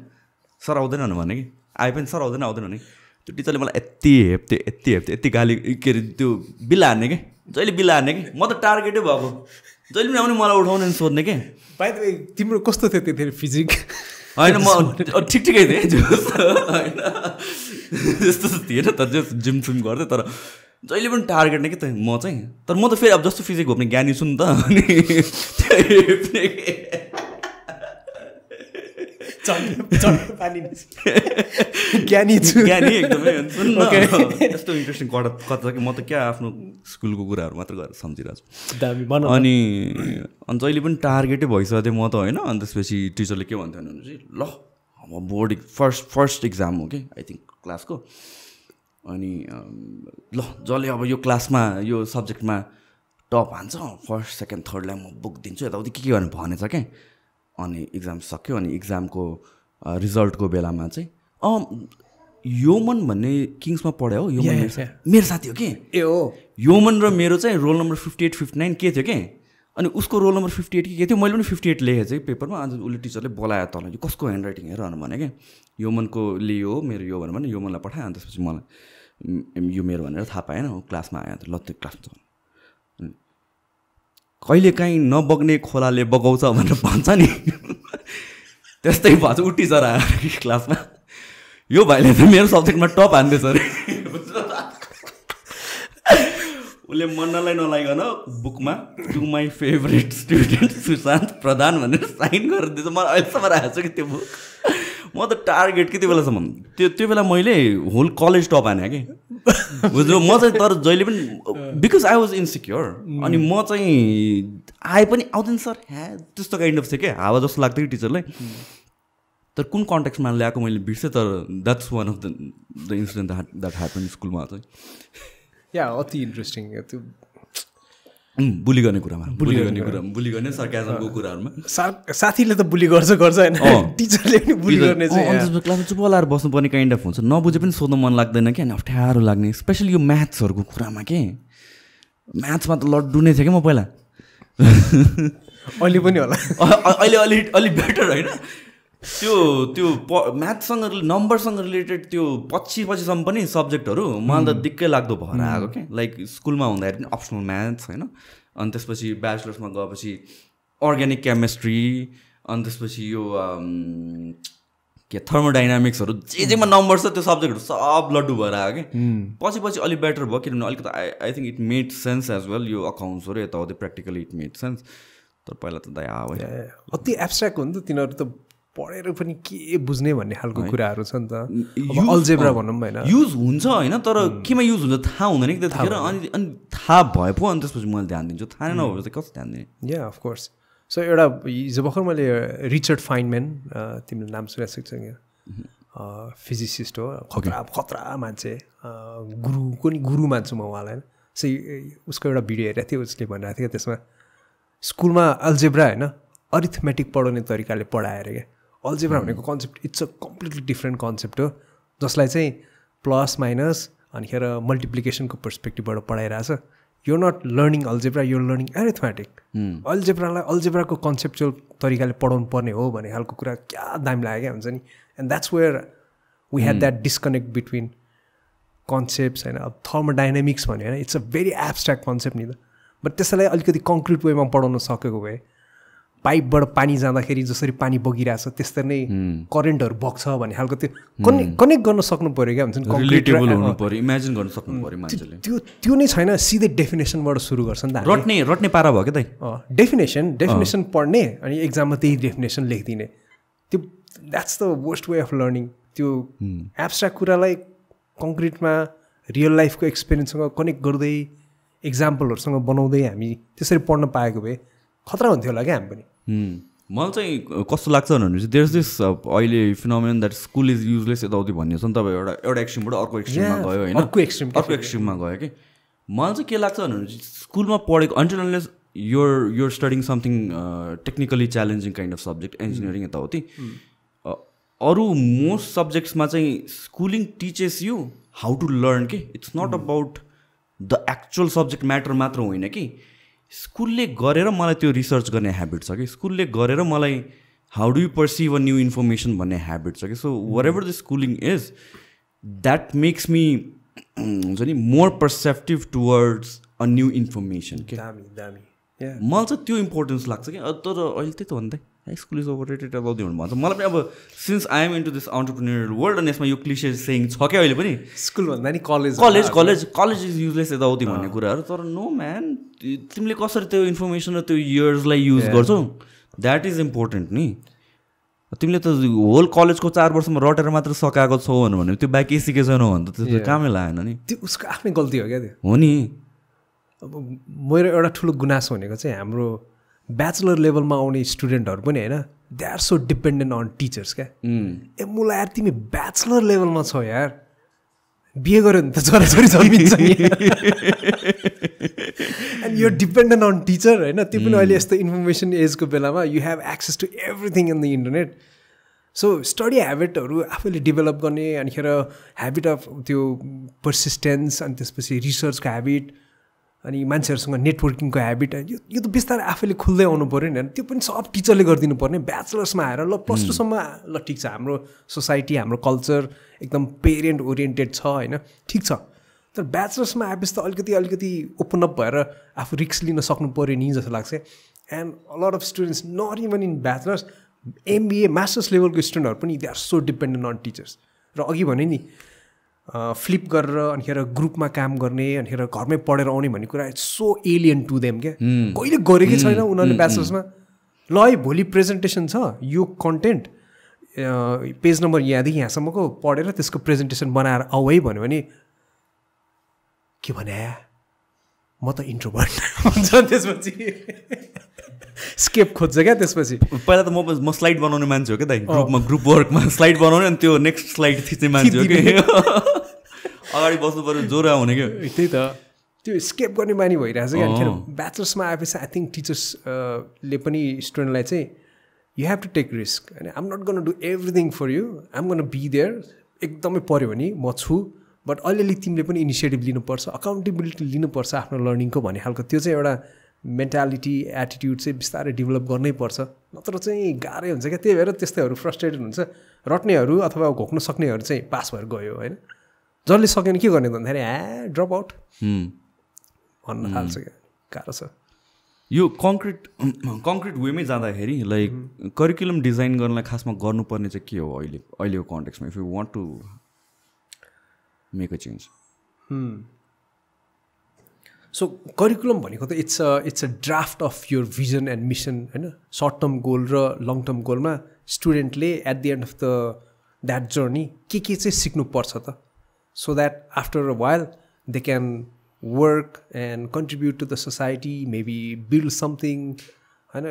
सर आउँदैन भने कि आए पनि सर आउँदैन भने त्यो टिचरले मलाई यति गाली के अरे त्यो बिल हान्ने कि जहिले बिल हान्ने कि म त टार्गेटै भएको जहिले पनि आउने मलाई उठाउने सोध्ने कि तिम्रो कस्तो थियो त्यतिखेर फिजिक होइन म ठिकै थिएँ होइन त्यस्तो थिएन तर जिम फिम गर्थेँ तर जहिले पनि टार्गेट नै के त म चाहिँ तर म त फेरि अब जस्तो फिजिक्स घोप्ने ज्ञानी छु नि त अनि ज्ञानी छु ज्ञानी एकदमै सुन न यस्तो इन्ट्रेस्टिङ कथा छ कि म त क्या आफ्नो स्कुलको कुराहरू मात्र गरेर सम्झिरहेको छु अनि जहिले पनि टार्गेटै भइसक्यो थिएँ म त होइन अनि त्यसपछि टिचरले के भन्थ्यो भने ल अब बोर्ड फर्स्ट इक्जाम हो कि आई थिङ्क क्लासको अनि ल जसले अब यो क्लासमा यो सब्जेक्टमा टप हान्छ फर्स्ट सेकेन्ड थर्डलाई म बुक दिन्छु यताउति के गर्ने भनेछ क्या अनि इक्जाम सक्यो अनि इक्जामको रिजल्टको बेलामा चाहिँ योमन भन्ने किङ्समा पढ्यो हो योमन मेरो साथी हो कि ए हो योमन र मेरो चाहिँ रोल नम्बर 58 59 के थियो कि अनि उसको रोल नम्बर 58 के थियो मैले पनि 58 लेखेँ चाहिँ पेपरमा आज उसले टिचरले बोलायो तल यो कसको ह्यान्ड राइटिङ हेर भने क्या योमनको लियो मेरो यो भनेर योमनलाई पठाएँ अनि त्यसपछि मलाई यो मेरो भनेर थाहा पाएन क्लासमा आयो ल त्यो क्लासमा कहिलेकाहीँ नबग्ने खोलाले बगाउँछ भनेर भन्छ नि त्यस्तै भन्छ ऊ टिचर आयो क्लासमा यो भाइले त मेरो सब्जेक्टमा टप हान्दैछ अरे उसले मन्नलाई नलाइकन बुकमा to my favourite student Sushant Pradhan भनेर साइन गरिदिएछ मलाई अहिलेसम्म राखेको छु कि त्यो बुक म त टार्गेट कि त्यो बेलासम्म त्यो बेला मैले होल कलेज टप हाने कि बुझ्नु म चाहिँ तर जहिले पनि बिकज आई वाज इन्सिक्योर अनि म चाहिँ आए पनि आउँदैन सर ह्या त्यस्तो काइन्ड अफ थियो क्या हावा जस्तो लाग्थ्यो कि टिचरलाई तर कुन कन्टेक्स्टमा ल्याएको मैले बिर्सेँ तर that's one of the incident that happen स्कुलमा चाहिँ या अति इन्ट्रेस्टिङ त्यो बुली गर्ने कुरामा बुली गर्ने सर्काजमको कुराहरूमा साथीले त बुली गर्छ होइन टिचरले पनि बुली गर्ने चाहिँ क्लासमा चुप लाएर बस्नुपर्ने काइन्ड अफ हुन्छ नबुझे पनि सोध्नु मन लाग्दैन कि अनि अप्ठ्यारो लाग्ने स्पेसली यो म्याथ्सहरूको कुरामा के म्याथ्समा त लड्डु नै थियो कि म पहिला अहिले पनि होला अहिले अलि बेटर होइन त्यो म्याथसँग नम्बरसँग रिलेटेड त्यो पछिसम्म पनि सब्जेक्टहरू मलाई त दिक्कै लाग्दो भएर आएको क्या लाइक स्कुलमा हुँदाखेरि पनि अप्सनल म्याथ्स होइन अनि त्यसपछि ब्याचलर्समा गएपछि अर्ग्यानिक केमिस्ट्री अनि त्यसपछि यो के थर्मोडाइनामिक्सहरू जेमा नम्बर छ त्यो सब्जेक्टहरू सब लड्डु भएर आयो कि पछि अलिक बेटर भयो किनभने अलिकति I think it made sense as well यो अकाउन्ट्सहरू यताउति प्र्याक्टिकली इट मेड सेन्स तर पहिला त दया आयो अति एब्स्ट्र्याक्ट हो नि त तिनीहरू त पढेर पनि के बुझ्ने भन्ने खालको कुराहरू छ नि त अल्जेब्रा भनौँ होइन युज हुन्छ होइन तर केमा युज हुन्छ थाहा हुँदैन कि त्यतिखेर अनि थाहा भए पो अनि त्यसपछि मैले ध्यान दिन्छु थाहा नै नभए चाहिँ कसरी ध्यान दिने या अफकोर्स सो एउटा हिजो भर्खर मैले रिचर्ड फाइनम्यान तिमीले नाम सुनिसकेको छ फिजिसिस्ट हो खतरा मान्छे गुरु मान्छु म उहाँलाई होइन उसको एउटा भिडियो हेरेको थिएँ उसले भनिरहेको थियो त्यसमा स्कुलमा अल्जेब्रा होइन अरिथमेटिक पढाउने तरिकाले पढाएर क्या अल्जेब्रा भनेको concept it's a completely different concept हो जसलाई चाहिँ प्लस माइनस अनिखेर मल्टिप्लिकेसनको पर्सपेक्टिभबाट पढाइरहेछ यो नट लर्निङ अल्जेब्रा यो लर्निङ एरिथमेटिक अल्जेब्राको कन्सेप्चुअल तरिकाले पढाउनु पर्ने हो भन्ने खालको कुरा क्या दामी लाग्यो क्या हुन्छ नि and that's where we had that disconnect between concepts होइन अब थर्मोडाइनामिक्स भन्यो होइन it's a very abstract concept नि त बट त्यसलाई अलिकति कङ्क्रिट वेमा पढाउन सकेको भए पाइपबाट पानी जाँदाखेरि जसरी पानी बगिरहेछ त्यस्तै नै करेन्टहरू बग्छ भन्ने खालको त्यो कनेक्ट गर्न सक्नु पऱ्यो क्या हुन्छ नि इमेजिन गर्न सक्नु पऱ्यो मान्छेले त्यो नै छैन सिधै डेफिनेसनबाट सुरु गर्छ नि त रट्ने पारा भयो क्या त डेफिनेसन पढ्ने अनि एक्जाममा त्यही डेफिनेसन लेखिदिने त्यो that's the worst way of learning त्यो एब्स्ट्र्याक्ट कुरालाई कङ्क्रिटमा रियल लाइफको एक्सपिरियन्ससँग कनेक्ट गर्दै इक्जाम्पलहरूसँग बनाउँदै हामी त्यसरी पढ्न पाएको भए खतरा हुन्थ्यो होला क्या हामी पनि मलाई चाहिँ कस्तो लाग्छ भनेपछि देयर इज दिस अहिले phenomenon that school is useless यताउति भन्ने छ नि तपाईँ एउटा एक्सट्रिमबाट अर्को एक्सट्रिममा गयो होइन अर्को एक्सट्रिममा गयो कि मलाई चाहिँ के लाग्छ भनेपछि स्कुलमा पढेको until unless you're studying something technically challenging kind of subject, engineering यताउति अरू मोस्ट सब्जेक्ट्समा चाहिँ schooling teaches you how to learn के it's not about the actual subject matter मात्र होइन कि स्कुलले गरेर मलाई त्यो रिसर्च गर्ने ह्याबिट छ कि स्कुलले गरेर मलाई how do you perceive a new information भन्ने ह्याबिट छ कि so whatever the schooling is that makes me हुन्छ नि more perceptive towards a new information के दामी मलाई चाहिँ त्यो इम्पोर्टेन्स लाग्छ कि तर अहिले त्यही त भन्दै स्कुल इज ओभररेटेड अबाउट भन्छ मलाई पनि अब since I am into this entrepreneurial world अनि यसमा यो क्लिसे सेङ छ क्या अहिले पनि स्कुल भन्दा नि कलेज कलेज इज युजलेस यताउति भन्ने कुराहरू तर नो म्यान तिमीले कसरी त्यो इन्फर्मेसन र त्यो इयर्सलाई युज गर्छौ द्याट इज इम्पोर्टेन्ट नि तिमीले त होल कलेजको 4 वर्षमा रटेर मात्र सकाएको छौ भने त्यो बाँकी सिके छैनौ भने त त्यो कामै लागेन नि त्यो उसको आफ्नै गल्ती हो क्या त्यो हो नि अब मेरो एउटा ठुलो गुनासो भनेको चाहिँ हाम्रो ब्याचलर लेभलमा आउने स्टुडेन्टहरू पनि होइन they are so dependent on teachers क्या ए मलाई यार तिमी ब्याचलर लेभलमा छौ यार बिहे गर्यो भने त छोराछोरी जन्मिन्छ and you're dependent on teacher होइन त्यो पनि अहिले यस्तो इन्फर्मेसन एजको बेलामा you have access to everything in the internet so study ह्याबिटहरू आफैले डेभलप गर्ने अनिखेर ह्याबिट अफ त्यो पर्सिस्टेन्स अनि त्यसपछि रिसर्चको ह्याबिट अनि मान्छेहरूसँग नेटवर्किङको ह्याबिट यो त बिस्तारै आफैले खुल्दै आउनु पऱ्यो नि त्यो पनि सब टिचरले गरिदिनु पर्ने ब्याचलर्समा आएर ल प्लस टूसम्म ल ठिक छ हाम्रो सोसाइटी हाम्रो कल्चर एकदम पेरेन्ट ओरिएन्टेड छ होइन ठिक छ तर ब्याचलर्समा आएपछि त अलिकति ओपन अप भएर आफू रिस्क लिन सक्नु पऱ्यो नि जस्तो लाग्छ and a lot of students not even in bachelors MBA masters लेभलको स्टुडेन्टहरू पनि they are so dependent on teachers र अघि भने नि फ्लिप गरेर अनिखेर ग्रुपमा काम गर्ने अनिखेर घरमै पढेर आउने भन्ने कुरा it's so alien to them क्या कहिले गरेकै छैन उनीहरूले ब्याचलर्समा ल है भोलि प्रेजेन्टेसन छ यो कन्टेन्ट पेज नम्बर यहाँदेखि यहाँसम्मको पढेर त्यसको प्रेजेन्टेसन बनाएर आऊ है भन्यो भने के भने म त इन्ट्रोभर्ट भन्छ त्यसपछि स्केप खोज्छ क्या त्यसपछि पहिला त म स्लाइड बनाउने मान्छे हो क्या दाइ ग्रुप वर्कमा स्लाइड बनाउने अनि त्यो नेक्स्ट स्लाइड थिच्ने मान्छे हो कि अगाडि बस्नु पऱ्यो जोरा हुने क्या त्यही त त्यो स्केप गर्ने बानी भइरहेको छ क्या ब्याचलर्समा आएपछि आई थिङ्क टिचर्सले पनि स्टुडेन्टलाई चाहिँ you have to take risk होइन I'm not gonna do everything for you I'm gonna be there एकदमै पऱ्यो भने म छु बट अलिअलि तिमीले पनि इनिसिएटिभ लिनुपर्छ अकाउन्टेबिलिटी लिनुपर्छ आफ्नो लर्निङको भन्ने खालको त्यो चाहिँ एउटा मेन्टालिटी एटिट्युड चाहिँ बिस्तारै डेभलप गर्नै पर्छ नत्र चाहिँ गाह्रै हुन्छ क्या त्यही भएर त्यस्तैहरू फ्रस्ट्रेटेड हुन्छ रट्नेहरू अथवा घोक्न सक्नेहरू चाहिँ पास भएर गयो होइन जसले सकेन के गर्ने भन्दाखेरि ड्रप आउट भन्न थाल्छ क्या गाह्रो छ यो कङ्क्रिट वेमै जाँदाखेरि लाइक करिकुलम डिजाइन गर्नलाई खासमा गर्नुपर्ने चाहिँ के हो अहिलेको कन्टेक्समा if you want to make a change so curriculum भनेको त it's a draft of your vision and mission होइन सर्ट टर्म गोल र लङ टर्म गोलमा स्टुडेन्टले at the end of that journey के चाहिँ सिक्नुपर्छ त so that after a while they can work and contribute to the society maybe build something होइन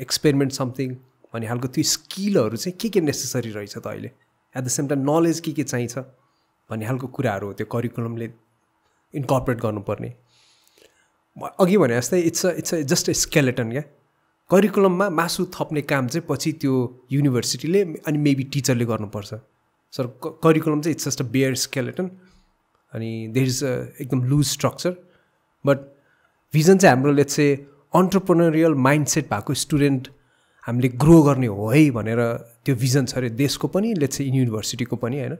एक्सपेरिमेन्ट समथिङ भन्ने खालको त्यो स्किलहरू चाहिँ के नेसेसरी रहेछ त अहिले at the same time knowledge के चाहिन्छ भन्ने खालको कुराहरू हो त्यो करिकुलमले इन्कर्पोरेट गर्नुपर्ने अघि भने जस्तै इट्स जस्ट ए स्केलेटन क्या करिकुलममा मासु थप्ने काम चाहिँ पछि त्यो युनिभर्सिटीले अनि मेबी टिचरले गर्नुपर्छ सर करिकुलम चाहिँ it's just a bare skeleton अनि देयर इज एकदम लुज स्ट्रक्चर बट भिजन चाहिँ हाम्रो लेट्स से अन्टरप्रेन्योरियल माइन्डसेट भएको स्टुडेन्ट हामीले ग्रो गर्ने हो है भनेर त्यो भिजन छ अरे देशको पनि लेट्स से युनिभर्सिटीको पनि होइन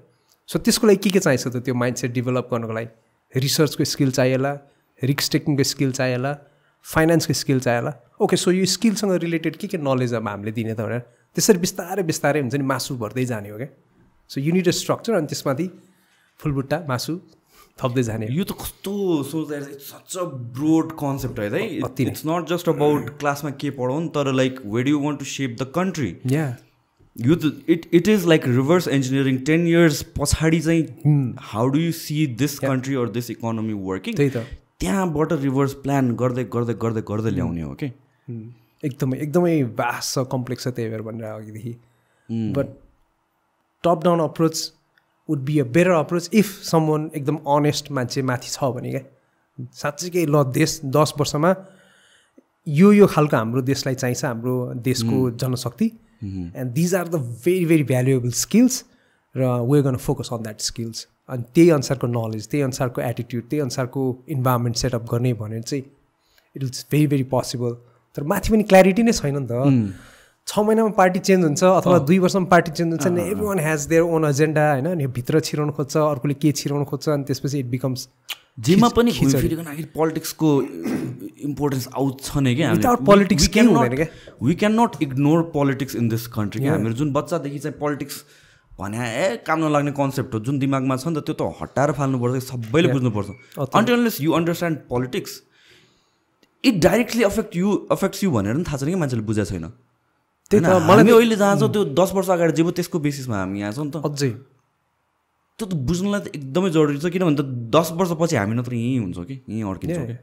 सो त्यसको लागि के चाहिन्छ त त्यो माइन्डसेट डेभलप गर्नको लागि रिसर्चको स्किल चाहिएला रिस्क टेकिङको स्किल चाहिएला फाइनेन्सको स्किल चाहिएला ओके सो यो स्किलसँग रिलेटेड के नलेज अब हामीले दिने त भनेर त्यसरी बिस्तारै हुन्छ नि मासु भर्दै जाने हो क्या सो युनिट स्ट्रक्चर अनि त्यसमाथि फुलबुट्टा मासु थप्दै जाने यो त कस्तो सोच्दा सच अ ब्रोड कन्सेप्ट है इट्स नट जस्ट अबाउट क्लासमा के पढाउनु तर like where you want to shape the country या यो त it is like reverse engineering 10 years पछाडि चाहिँ how do you see this country or this economy working त्यही त त्यहाँबाट रिभर्स प्लान गर्दै गर्दै गर्दै गर्दै ल्याउने हो कि एकदमै भास्ट छ कम्प्लेक्स छ त्यही भएर भनेर अघिदेखि but top down approach would be a better approach if someone एकदम अनेस्ट मान्छे माथि छ भने क्या साँच्चीकै ल देश 10 वर्षमा यो खालको हाम्रो देशलाई चाहिन्छ हाम्रो देशको जनशक्ति and these are the very very valuable skills र वे गर्न फोकस अन द्याट स्किल्स अनि त्यही अनुसारको नलेज त्यही अनुसारको एटिट्युड त्यही अनुसारको इन्भाइरोमेन्ट सेटअप गर्ने भने चाहिँ it is very very possible तर माथि पनि क्ल्यारिटी नै छैन नि त 6 महिनामा पार्टी चेन्ज हुन्छ अथवा 2 वर्षमा पार्टी चेन्ज हुन्छ नि everyone has their own agenda हैन अनि भित्र छिराउन खोज्छ अर्कोले के छिराउन खोज्छ अनि त्यसपछि इट बिकम्स जेमा पनि घुमिफिरिकन आखिर पोलिटिक्सको इम्पोर्टेन्स आउँछ नै के विदाउट पोलिटिक्स के हुँदैन के we can not ignore politics in this country के हामीहरू जुन बच्चादेखि चाहिँ पोलिटिक्स भने काम नलाग्ने कन्सेप्ट हो जुन दिमागमा छ नि त त्यो त हटाएर फाल्नुपर्छ सबैले बुझ्नुपर्छ until unless you understand politics it directly affects you भनेर पनि थाहा छैन कि मान्छेले बुझेको छैन त्यही त मलाई अहिले जहाँ छ त्यो 10 वर्ष अगाडि जे भयो त्यसको बेसिसमा हामी यहाँ छौँ नि त अझै त्यो त बुझ्नलाई त एकदमै जरुरी छ किनभने त 10 वर्षपछि हामी नत्र यहीँ हुन्छौँ कि यहीँ अड्किन्छौँ कि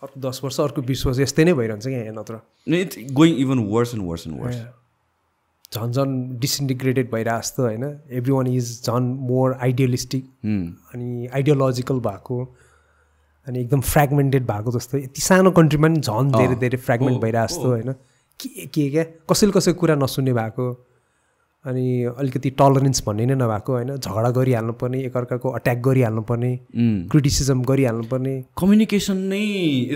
अर्को 10 वर्ष अर्को 20 वर्ष यस्तै नै भइरहन्छ कि यहाँ नत्र it's going even worse and worse and worse झन् झन् डिसइन्टिग्रेटेड भइरहेको जस्तो होइन एभ्री वान इज झन् मोर आइडियलिस्टिक अनि आइडियोलोजिकल भएको अनि एकदम फ्रेगमेन्टेड भएको जस्तो यति सानो कन्ट्रीमा पनि झन् धेरै धेरै फ्रेगमेन्ट भइरहेको जस्तो होइन के क्या कसैको कुरा नसुन्ने भएको अनि अलिकति टलरेन्स भन्ने नै नभएको होइन झगडा गरिहाल्नु पर्ने एकअर्काको अट्याक गरिहाल्नु पर्ने क्रिटिसिजम गरिहाल्नु पर्ने कम्युनिकेसन नै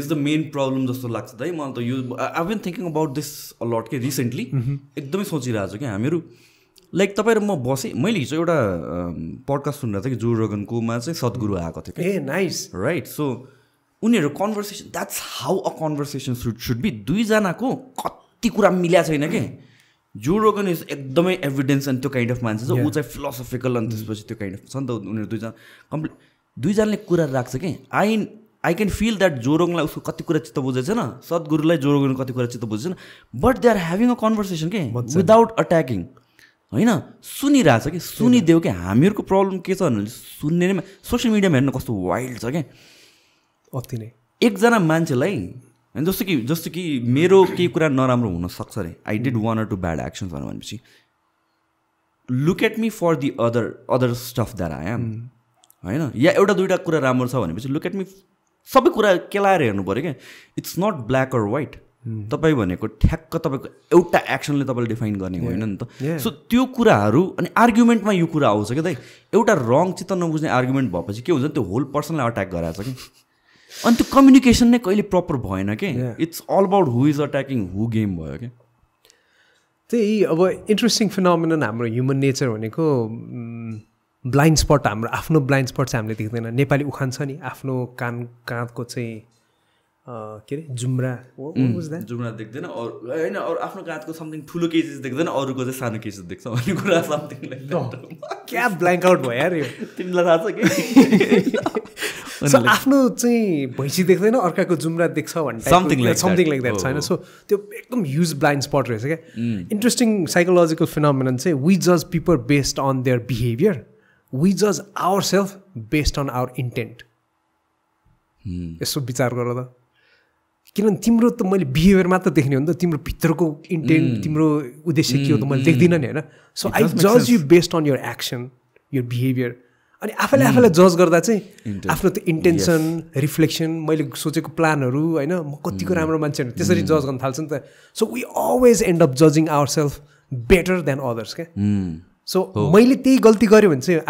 इज द मेन प्रब्लम जस्तो लाग्छ है मलाई त यो I been thinking about this a lot के रिसेन्टली एकदमै सोचिरहेको छु कि हामीहरू लाइक तपाईँ र म बसेँ मैले हिजो एउटा पडकास्ट सुनिरहेको थिएँ कि जो रोगनकोमा चाहिँ सद्गुरु आएको थियो कि नाइस राइट सो उनीहरू conversation that's how a conversation should be दुईजनाको कति कुरा मिल्या छैन कि जो रोगन इज एकदमै एभिडेन्स अनि त्यो काइन्ड अफ मान्छे छ ऊ चाहिँ फिलोसफिकल अनि त्यसपछि त्यो काइन्ड अफ छ नि त उनीहरू दुईजनाले कुरा राख्छ कि आई क्यान फिल द्याट जो रोगनलाई उसको कति कुरा चित्त बुझेको छैन सद्गुरुलाई जो रोगन कति कुरा चित्त बुझेको छैन but they are having a conversation के विदाउट अट्याकिङ होइन सुनिरहेछ कि सुनिदेऊ कि हामीहरूको प्रब्लम के छ भने सुन्ने नै सोसियल मिडियामा हेर्नु कस्तो वाइल्ड छ क्या अति नै एकजना मान्छेलाई जस्तो कि मेरो केही कुरा नराम्रो हुनसक्छ अरे I did 1 or 2 bad actions भनेपछि look at me for the other stuff that I am होइन या एउटा दुइटा कुरा राम्रो छ भनेपछि लुक एट मी सबै कुरा केलाएर हेर्नु पऱ्यो क्या it's not black or white तपाईँ भनेको ठ्याक्क तपाईँको एउटा एक्सनले तपाईँले डिफाइन गर्ने होइन नि त सो त्यो कुराहरू अनि आर्ग्युमेन्टमा यो कुरा आउँछ क्या दाइ एउटा रङ चित्त नबुझ्ने आर्ग्युमेन्ट भएपछि के हुन्छ त्यो होल पर्सनलाई अट्याक गराएको छ कि अनि त्यो कम्युनिकेसन नै कहिले प्रपर भएन कि it's all about who is attacking who game भयो क्या त्यही अब इन्ट्रेस्टिङ फिनोमिनन हाम्रो ह्युमन नेचर भनेको ब्लाइन्ड स्पट हाम्रो आफ्नो ब्लाइन्ड स्पट चाहिँ हामीले देख्दैन नेपाली उखान छ नि आफ्नो काँधको चाहिँ के अरे जुम्रा जुम्रा देख्दैन होइन अरू आफ्नो काँधको समथिङ ठुलो केसेस देख्दैन अरूको चाहिँ सानो केसेस देख्छ भन्ने कुरा समथिङ लाइक क्या ब्ल्याङ्क आउट भयो यार यो तिमीलाई थाहा छ कि सो आफ्नो चाहिँ भैँसी देख्दैन अर्काको जुम्रा देख्छ भन्ने समथिङ लाइक द्याट छैन सो त्यो एकदम ह्युज ब्लाइन्ड स्पट रहेछ क्या इन्ट्रेस्टिङ साइकोलोजिकल फिनोमिनन चाहिँ वी जज people based on there behaviour we जज our self based on our intent यसो विचार गर त किनभने तिम्रो त मैले बिहेभियर मात्र देख्ने हो नि त तिम्रो भित्रको इन्टेन्ट तिम्रो उद्देश्य के हो त मैले देख्दिनँ नि होइन सो आई जज you based on your action your behaviour अनि आफैलाई जज गर्दा चाहिँ आफ्नो त्यो इन्टेन्सन रिफ्लेक्सन मैले सोचेको प्लानहरू होइन म कतिको राम्रो मान्छे त्यसरी जज गर्न थाल्छ नि त so we always end up जजिङ our self better than others क्या सो मैले त्यही गल्ती गरेँ भने चाहिँ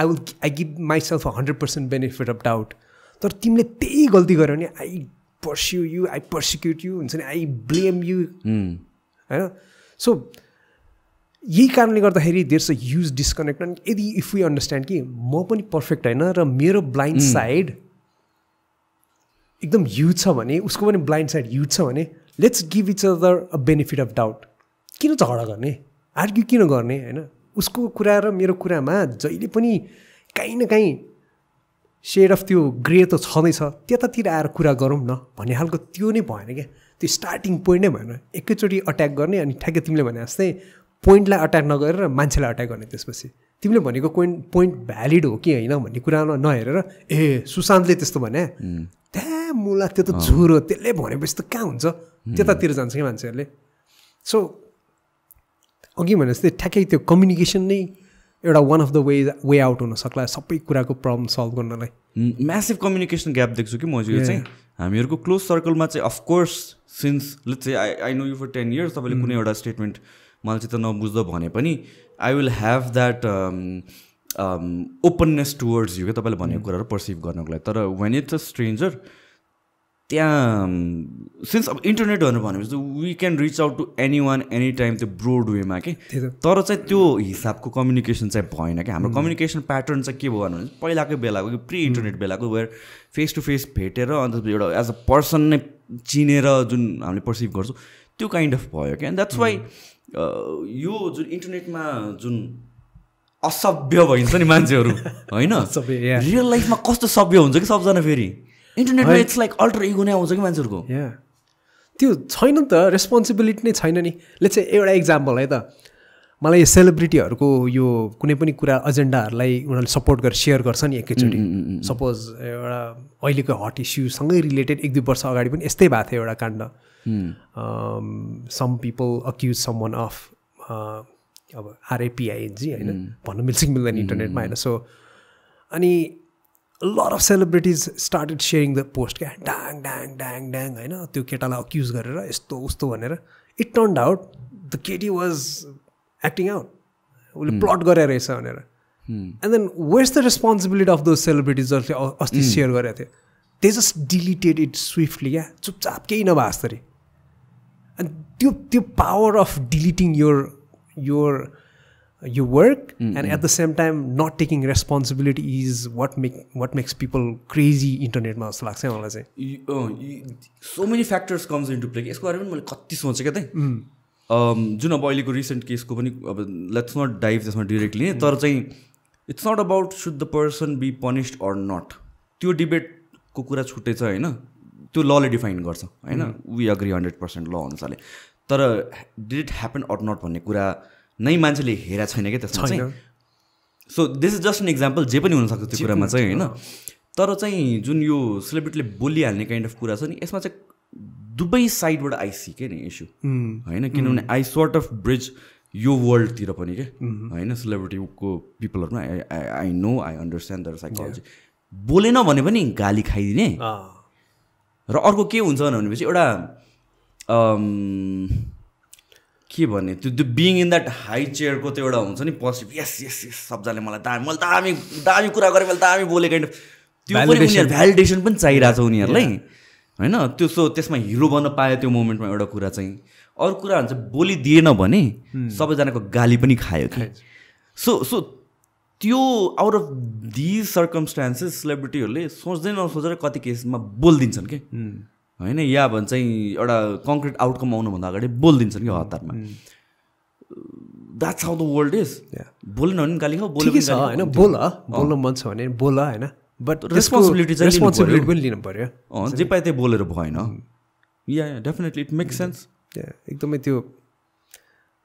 I give my self 100% benefit of doubt तर तिमीले त्यही गल्ती गर्यो भने I pursue you I persecute you हुन्छ नि आई ब्लेम यु होइन सो यही कारणले गर्दाखेरि देयर्स अ ह्युज डिस्कनेक्ट अनि यदि इफ वी अन्डरस्ट्यान्ड कि म पनि पर्फेक्ट होइन र मेरो ब्लाइन्ड साइड एकदम ह्युज छ भने उसको पनि ब्लाइन्ड साइड ह्युज छ भने let's give each other a benefit of doubt किन झगडा गर्ने आर्ग्यु किन गर्ने होइन उसको कुरा र मेरो कुरामा जहिले पनि काहीँ न काहीँ सेड अफ त्यो ग्रे त छँदैछ त्यतातिर आएर कुरा गरौँ न भन्ने खालको त्यो नै भएन क्या त्यो स्टार्टिङ पोइन्ट नै भएन एकैचोटि अट्याक गर्ने अनि ठ्याक्कै तिमीले भने जस्तै पोइन्टलाई अट्याक नगरेर मान्छेलाई अट्याक गर्ने त्यसपछि तिमीले भनेको पोइन्ट भ्यालिड हो कि होइन भन्ने कुरामा नहेरेर ए सुशान्तले त्यस्तो भने त्यहाँ मुला त्यो त झुर हो त्यसले भनेपछि त कहाँ हुन्छ त्यतातिर जान्छ कि मान्छेहरूले सो अघि भने जस्तै ठ्याक्कै त्यो कम्युनिकेसन नै एउटा one of the way out हुन सक्ला सबै कुराको प्रब्लम सल्भ गर्नलाई म्यासिभ कम्युनिकेसन ग्याप देख्छु कि म चाहिँ हामीहरूको क्लोज सर्कलमा चाहिँ of course since let's say I know you for 10 years तपाईँले कुनै एउटा स्टेटमेन्ट मलाई चाहिँ त नबुझ्दो भने पनि I will have that openness towards you क्या तपाईँले भनेको कुराहरू पर्सिभ गर्नको लागि तर वेन इट्स अ स्ट्रेन्जर त्यहाँ सिन्स अब इन्टरनेट भनेपछि we can reach out to any one any time त्यो ब्रोड वेमा के तर चाहिँ त्यो हिसाबको कम्युनिकेसन चाहिँ भएन क्या हाम्रो कम्युनिकेसन प्याटर्न चाहिँ के भयो भने पहिलाकै बेलाको कि प्री इन्टरनेट बेलाको वेयर फेस टु फेस भेटेर अन्त एउटा एज अ पर्सन नै चिनेर जुन हामीले पर्सिभ गर्छौँ त्यो काइन्ड अफ भयो क्या एन्ड द्याट्स वाइ यो जुन इन्टरनेटमा जुन असभ्य भइन्छ नि मान्छेहरू होइन रियल लाइफमा कस्तो सभ्य हुन्छ कि सबजना फेरि इन्टरनेटमा इट्स लाइक अल्टर इगो नै आउँछ कि मान्छेहरूको त्यो छैन नि त रेस्पोन्सिबिलिटी नै छैन नि लेट्स से एउटा इक्जाम्पल है त मलाई यो सेलिब्रिटीहरूको यो कुनै पनि कुरा एजेन्डाहरूलाई उनीहरूले सपोर्ट गरेर सेयर गर्छ नि एकैचोटि सपोज एउटा अहिलेको हट इस्युसँगै रिलेटेड 1-2 वर्ष अगाडि पनि यस्तै भएको थियो एउटा काण्ड some people accuse some one of अब आरएपिआइएनजी होइन भन्नु मिल्छ कि मिल्दैन इन्टरनेटमा होइन सो अनि lot of celebrities started sharing the post क्या डाङ डाङ डाङ डाङ होइन त्यो केटालाई अक्युज गरेर यस्तो उस्तो भनेर इट टर्न्ड आउट द केटी वाज एक्टिङ आउट उसले प्लट गरेर रहेछ भनेर and then where's the responsibility of those celebrities जसले अस्ति सेयर गरेको थियो they just deleted it swiftly क्या चुपचाप केही नभए जस्तरी अनि त्यो power of deleting your work and at the same time not taking responsibility is what makes people crazy internet मा जस्तो लाग्छ मलाई चाहिँ so many factors comes into play यसको बारेमा मैले कति सोचेँ क्या त जुन अब अहिलेको रिसेन्ट केसको पनि अब लेट्स नट डाइभ त्यसमा डिरेक्टली तर चाहिँ it's not about should the person be punished or not त्यो डिबेटको कुरा छुट्टै छ होइन त्यो लले डिफाइन गर्छ होइन वी अग्री 100% ल अनुसारले तर did it happen or not भन्ने कुरा नै मान्छेले हेरेको छैन क्या त्यसमा चाहिँ so this is just an example जे पनि हुनसक्छ त्यो कुरामा चाहिँ होइन तर चाहिँ जुन यो सेलिब्रिटीले बोलिहाल्ने काइन्ड अफ कुरा छ नि यसमा चाहिँ दुवै साइडबाट आइसिक्यो नि इस्यु होइन किनभने आई सर्ट अफ ब्रिज यो वर्ल्डतिर पनि के होइन सेलिब्रिटीको पिपलहरूमा आई नो आई अन्डरस्ट्यान्ड दर साइकोलोजी बोलेन भने पनि गाली खाइदिने र अर्को के हुन्छ भनेपछि एउटा के भन्ने त्यो बिङ इन द्याट हाई चेयरको त्यो एउटा हुन्छ नि पोजिटिभ यस यस यस सबजनाले मैले दामी कुरा गरेँ मैले दामी बोलेँ काइन्ड अफ त्यो पनि उनीहरू भ्यालिडेसन पनि चाहिरहेको छ उनीहरूलाई होइन त्यो सो त्यसमा हिरो बन्न पायो त्यो मोमेन्टमा एउटा कुरा चाहिँ अरू कुरा हुन्छ बोलिदिएन भने सबैजनाको गाली पनि खायो कि सो त्यो आउट अफ दिज सर्कमस्टान्सेस सेलिब्रिटीहरूले सोच्दै नसोचेर कति केसमा बोलिदिन्छन् कि होइन या भन्छ चाहिँ एउटा कङ्क्रिट आउटकम आउनुभन्दा अगाडि बोलिदिन्छन् कि हतारमा that's how the world is बोलेन भने गाली खाऊ बोले छ होइन बोल्न मन छ भने बोल होइन बट रेस्पोन्सिबिलिटी पनि लिनु पऱ्यो जे पाए त्यही बोलेर भएन या डेफिनेटली इट मेक्स सेन्स एकदमै त्यो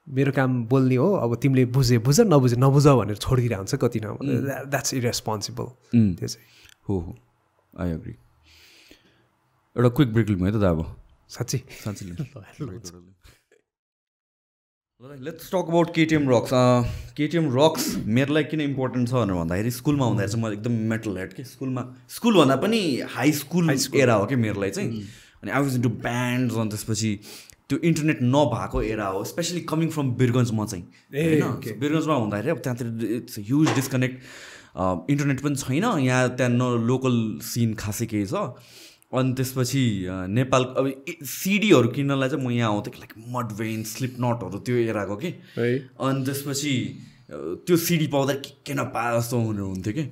मेरो काम बोल्ने हो अब तिमीले बुझ नबुझ भनेर छोडिदिएर हुन्छ कति न द्याट्स इरेस्पोन्सिबल त्यो चाहिँ हो आई एग्री एउटा क्विक ब्रेक लिउँ है त अब साँच्ची let's talk about KtmRocks KtmRocks मेरो लागि किन इम्पोर्टेन्ट छ भनेर भन्दाखेरि स्कुलमा हुँदाखेरि चाहिँ म एकदम मेटल हेड कि स्कुल भन्दा पनि हाई स्कुल एरा हो कि मेरो लागि चाहिँ अनि आई वाज इन्टु ब्यान्ड्स अनि त्यसपछि त्यो इन्टरनेट नभएको एरा हो स्पेसली कमिङ फ्रम बिरगन्जमा चाहिँ होइन बिरगन्जमा हुँदाखेरि अब त्यहाँतिर इट्स ह्युज डिस्कनेक्ट इन्टरनेट पनि छैन यहाँ त्यहाँ न लोकल सिन खासै केही छ अनि त्यसपछि नेपाल अब सिडीहरू किन्नलाई चाहिँ म यहाँ आउँथेँ लाइक मड भेन स्लिप नटहरू त्यो एराको कि अनि त्यसपछि त्यो सिडी पाउँदा के नपाए जस्तो हुन्थ्यो कि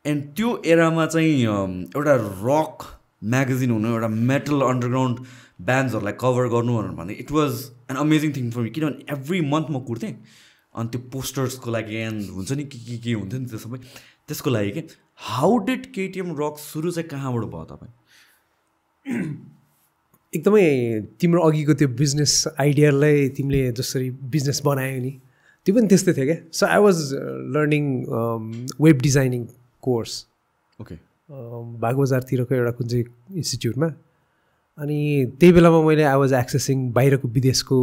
एन्ड त्यो एरामा चाहिँ एउटा रक म्यागजिन हुनु एउटा मेटल अन्डरग्राउन्ड ब्यान्ड्सहरूलाई कभर गर्नु भनेर भन्दै it was an amazing thing for me किनभने एभ्री मन्थ म कुर्थेँ अनि त्यो पोस्टर्सको लागि एन्ड हुन्छ नि के हुन्थ्यो नि त्यो सबै त्यसको लागि कि हाउ डिड KtmRocks सुरु चाहिँ कहाँबाट भयो तपाईँ एकदमै तिम्रो अघिको त्यो बिजनेस आइडियालाई तिमीले जसरी बिजनेस बनायो नि त्यो पनि त्यस्तै थियो क्या so I was learning web designing course okay बागबजारतिरको एउटा कुन चाहिँ इन्स्टिट्युटमा अनि त्यही बेलामा मैले आई वाज एक्सेसिङ बाहिरको विदेशको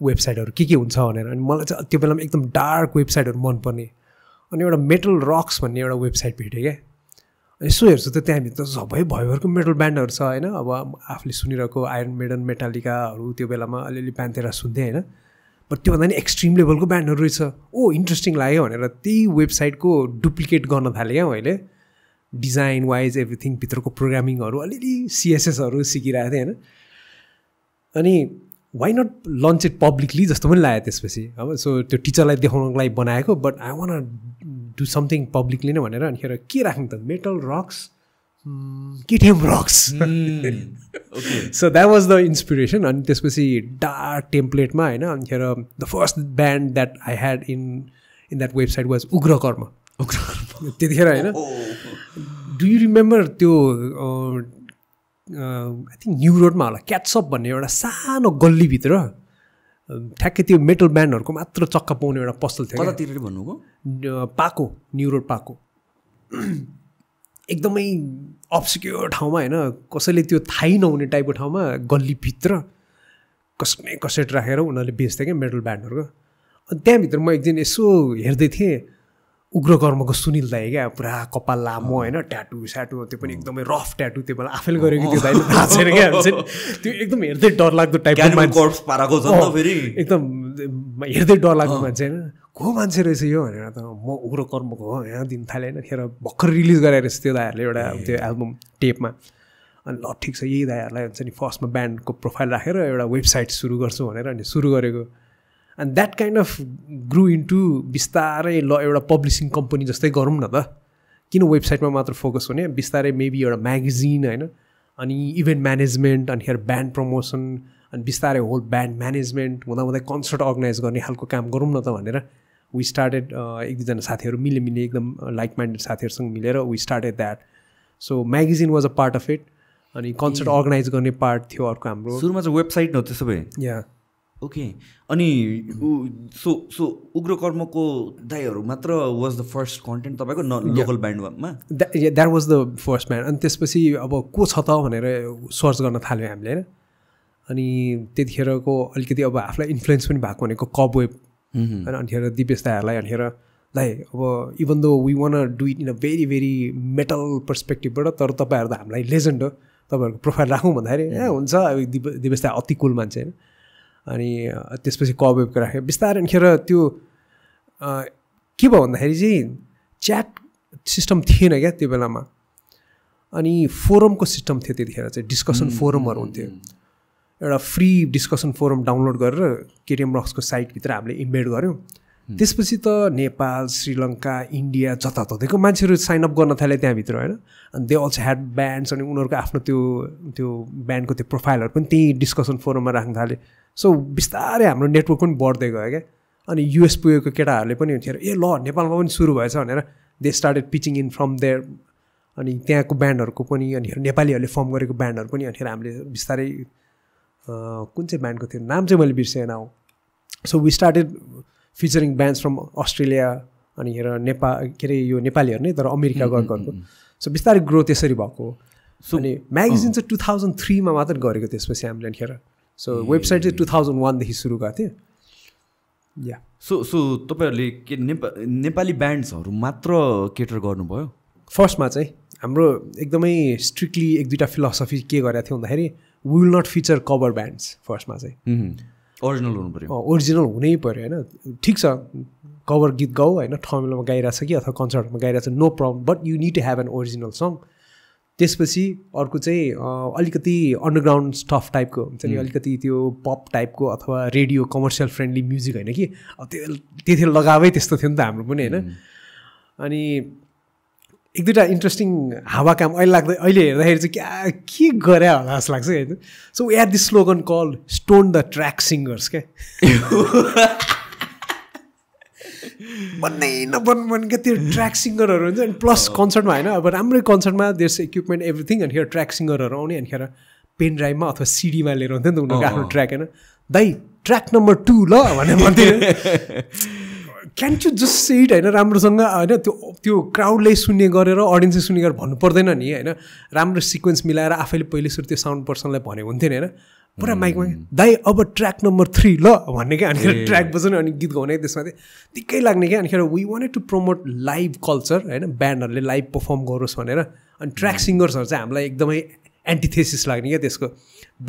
वेबसाइटहरू के हुन्छ भनेर अनि मलाई चाहिँ त्यो बेलामा एकदम डार्क वेबसाइटहरू मनपर्ने अनि एउटा मेटल रक्स भन्ने एउटा वेबसाइट भेटेँ क्या यसो हेर्छु त त्यहाँभित्र सबै भयभरको मेटल ब्यान्डहरू छ होइन अब आफूले सुनिरहेको आयरन मेडन मेटालिकाहरू त्यो बेलामा अलिअलि प्यान्थेरा सुन्थेँ होइन बट त्योभन्दा नि एक्सट्रिम लेभलको ब्यान्डहरू रहेछ इन्ट्रेस्टिङ लाग्यो भनेर त्यही वेबसाइटको डुप्लिकेट गर्न थालेँ क्या मैले डिजाइन वाइज एभ्रिथिङ भित्रको प्रोग्रामिङहरू अलिअलि सिएसएसहरू सिकिरहेको थिएँ होइन अनि why not launch it publicly जस्तो पनि लाग्यो त्यसपछि अब सो त्यो टिचरलाई देखाउनको लागि बनाएको but I want do something publicly नै भनेर अनिखेर के राख्नु त metal rocks KtmRocks so that was the inspiration अनि त्यसपछि डार्क टेम्प्लेटमा होइन अनिखेर the first band that I had in that website was Ugrakarma त्यतिखेर होइन डु यु रिमेम्बर त्यो आई थिङ्क न्यु रोडमा होला क्याट्सअप भन्ने एउटा सानो गल्लीभित्र ठ्याक्कै त्यो मेटल ब्यान्डहरूको मात्र चक्का पाउने एउटा पसल थियो कतातिर भन्नुभयो पाको न्यु रोड पाको एकदमै अब्सक्योर ठाउँमा होइन कसैले त्यो थाहै नहुने टाइपको ठाउँमा गल्लीभित्र कसै कसैट राखेर उनीहरूले बेच्थ्यो क्या मेटल ब्यान्डहरूको अनि त्यहाँभित्र म एकदिन यसो हेर्दै थिएँ उग्रकर्मको सुनिल दाइ क्या पुरा कपाल लामो होइन ट्याटु स्याटु त्यो पनि एकदमै रफ ट्याटु त्यो बेला आफैले गरेको त्यो दाइले थाहा छैन क्या त्यो एकदम हेर्दै डरलाग्दो टाइपको मान्छे एकदम हेर्दै डरलाग्दो मान्छे होइन को मान्छे रहेछ यो भनेर त म उग्रकर्मको हो यहाँ दिन थालेँ होइन खेर भर्खर रिलिज गराएर रहेछ त्यो दाइहरूले एउटा त्यो एल्बम टेपमा अनि ल ठिक छ यही दाइहरूलाई हुन्छ नि फर्स्टमा ब्यान्डको प्रोफाइल राखेर एउटा वेबसाइट सुरु गर्छु भनेर अनि सुरु गरेको and that kind of grew into बिस्तारै ल एउटा पब्लिसिङ कम्पनी जस्तै गरौँ न त किन वेबसाइटमा मात्र फोकस हुने बिस्तारै मेबी एउटा म्यागजिन होइन अनि इभेन्ट म्यानेजमेन्ट अनि खेर ब्यान्ड प्रमोसन अनि बिस्तारै होल ब्यान्ड म्यानेजमेन्ट हुँदा कन्सर्ट अर्गनाइज गर्ने खालको काम गरौँ न त भनेर वी स्टार्टेड एक दुईजना साथीहरू मिले एकदम लाइक माइन्डेड साथीहरूसँग मिलेर we started that so magazine was a part of it अनि कन्सर्ट अर्गनाइज गर्ने पार्ट थियो अर्को हाम्रो सुरुमा चाहिँ वेबसाइट न त्यसो भए या ओके अनि सो उग्रकर्मको दाइहरू मात्र वाज द फर्स्ट कन्टेन्ट तपाईँको लोकल ब्यान्डमा that was the first band अनि त्यसपछि अब को छ त भनेर सर्च गर्न थाल्यौँ हामीले होइन अनि त्यतिखेरको अलिकति अब आफूलाई इन्फ्लुएन्स पनि भएको भनेको कबवेब होइन अनिखेर दिपेश दाइहरूलाई अनिखेर दाइ अब even though we want do it in a very very metal पर्सपेक्टिभबाट तर तपाईँहरू त हामीलाई लेजेन्ड हो तपाईँहरूको प्रोफाइल राखौँ भन्दाखेरि ए हुन्छ अब दिपेश दाइ अति कुल मान्छे होइन अनि त्यसपछि कबवेबको राख्यो बिस्तारै अनिखेर त्यो के भयो भन्दाखेरि चाहिँ च्याट सिस्टम थिएन क्या त्यो बेलामा अनि फोरमको सिस्टम थियो त्यतिखेर चाहिँ डिस्कसन फोरमहरू हुन्थ्यो एउटा फ्री डिस्कसन फोरम डाउनलोड गरेर KtmRocksको साइटभित्र हामीले इन्भेट गऱ्यौँ त्यसपछि त नेपाल श्रीलङ्का इन्डिया जताततैको मान्छेहरू साइनअप गर्न थाले त्यहाँभित्र होइन अनि दे अल्सो ह्याड ब्यान्ड्स अनि उनीहरूको आफ्नो त्यो ब्यान्डको त्यो प्रोफाइलहरू पनि त्यही डिस्कसन फोरममा राख्न थाले सो बिस्तारै हाम्रो नेटवर्क पनि बढ्दै गयो क्या अनि युएस पुगेको केटाहरूले पनि हुन्थ्यो ए ल नेपालमा पनि सुरु भएछ भनेर they started pitching in from there अनि त्यहाँको ब्यान्डहरूको पनि अनि नेपालीहरूले फर्म गरेको ब्यान्डहरू पनि अनि हामीले बिस्तारै कुन चाहिँ ब्यान्डको थियो नाम चाहिँ मैले बिर्सेँ now so we started featuring bands from Australia अनि हेर नेपाल के अरे यो नेपालीहरू नै तर अमेरिका गएको सो बिस्तारै ग्रो त्यसरी भएको सो अनि म्यागजिन चाहिँ 2003मा मात्र गरेको त्यसपछि हामीले अनिखेर सो वेबसाइट चाहिँ 2001देखि सुरु भएको थियो या सो तपाईँहरूले के नेपाली ब्यान्ड्सहरू मात्र केटर गर्नुभयो फर्स्टमा चाहिँ हाम्रो एकदमै स्ट्रिक्टली एक दुईवटा फिलोसफी के गरेको थियो भन्दाखेरि we will not feature cover bands फर्स्टमा चाहिँ ओरिजिनल हुनु पऱ्यो ओरिजिनल हुनै पऱ्यो होइन ठिक छ कभर गीत गाऊ होइन ठाउँमा गाइरहेछ कि अथवा कन्सर्टमा गाइरहेछ no problem but you need to have an original song त्यसपछि अर्को चाहिँ अलिकति अन्डरग्राउन्ड स्टफ टाइपको हुन्छ नि अलिकति त्यो पप टाइपको अथवा रेडियो कमर्सियल फ्रेन्डली म्युजिक होइन कि अब त्यतिखेर लगावै त्यस्तो थियो नि त हाम्रो पनि होइन अनि एक दुईवटा इन्ट्रेस्टिङ हावाकाम अहिले हेर्दाखेरि चाहिँ क्या के गरे होला जस्तो लाग्छ होइन so we had this slogan call stone the track singers क्या भन्नै नबन क्या त्यो ट्र्याक सिङ्गरहरू हुन्छ अनि प्लस कन्सर्टमा होइन अब राम्रै कन्सर्टमा देयर्स इक्विपमेन्ट एभ्रिथिङ अनि ट्र्याक सिङ्गरहरू आउने अनि पेन ड्राइभमा अथवा सिडीमा लिएर हुन्थ्यो नि त उनीहरूको आफ्नो ट्र्याक होइन दाइ ट्र्याक नम्बर 2 ल भनेर भन्थ्यो can't you just say it होइन राम्रोसँग होइन त्यो क्राउडले सुन्ने गरेर अडियन्सले सुन्ने गरेर भन्नु पर्दैन नि होइन राम्रो सिक्वेन्स मिलाएर आफैले पहिले सुरु त्यो साउन्ड पर्सनलाई भने हुन्थ्यो नि होइन पुरा माइकमा दाइ अब ट्र्याक नम्बर 3 ल भन्ने क्या अनि ट्र्याक बजाउने अनि गीत गाउने त्यसमा चाहिँ दिक्कै लाग्ने क्या अनि we wanted to promote live culture होइन ब्यान्डहरूले लाइभ पर्फर्म गरोस् भनेर अनि ट्र्याक सिङ्गर्सहरू चाहिँ हामीलाई एकदमै एन्टिथेसिस लाग्ने क्या त्यसको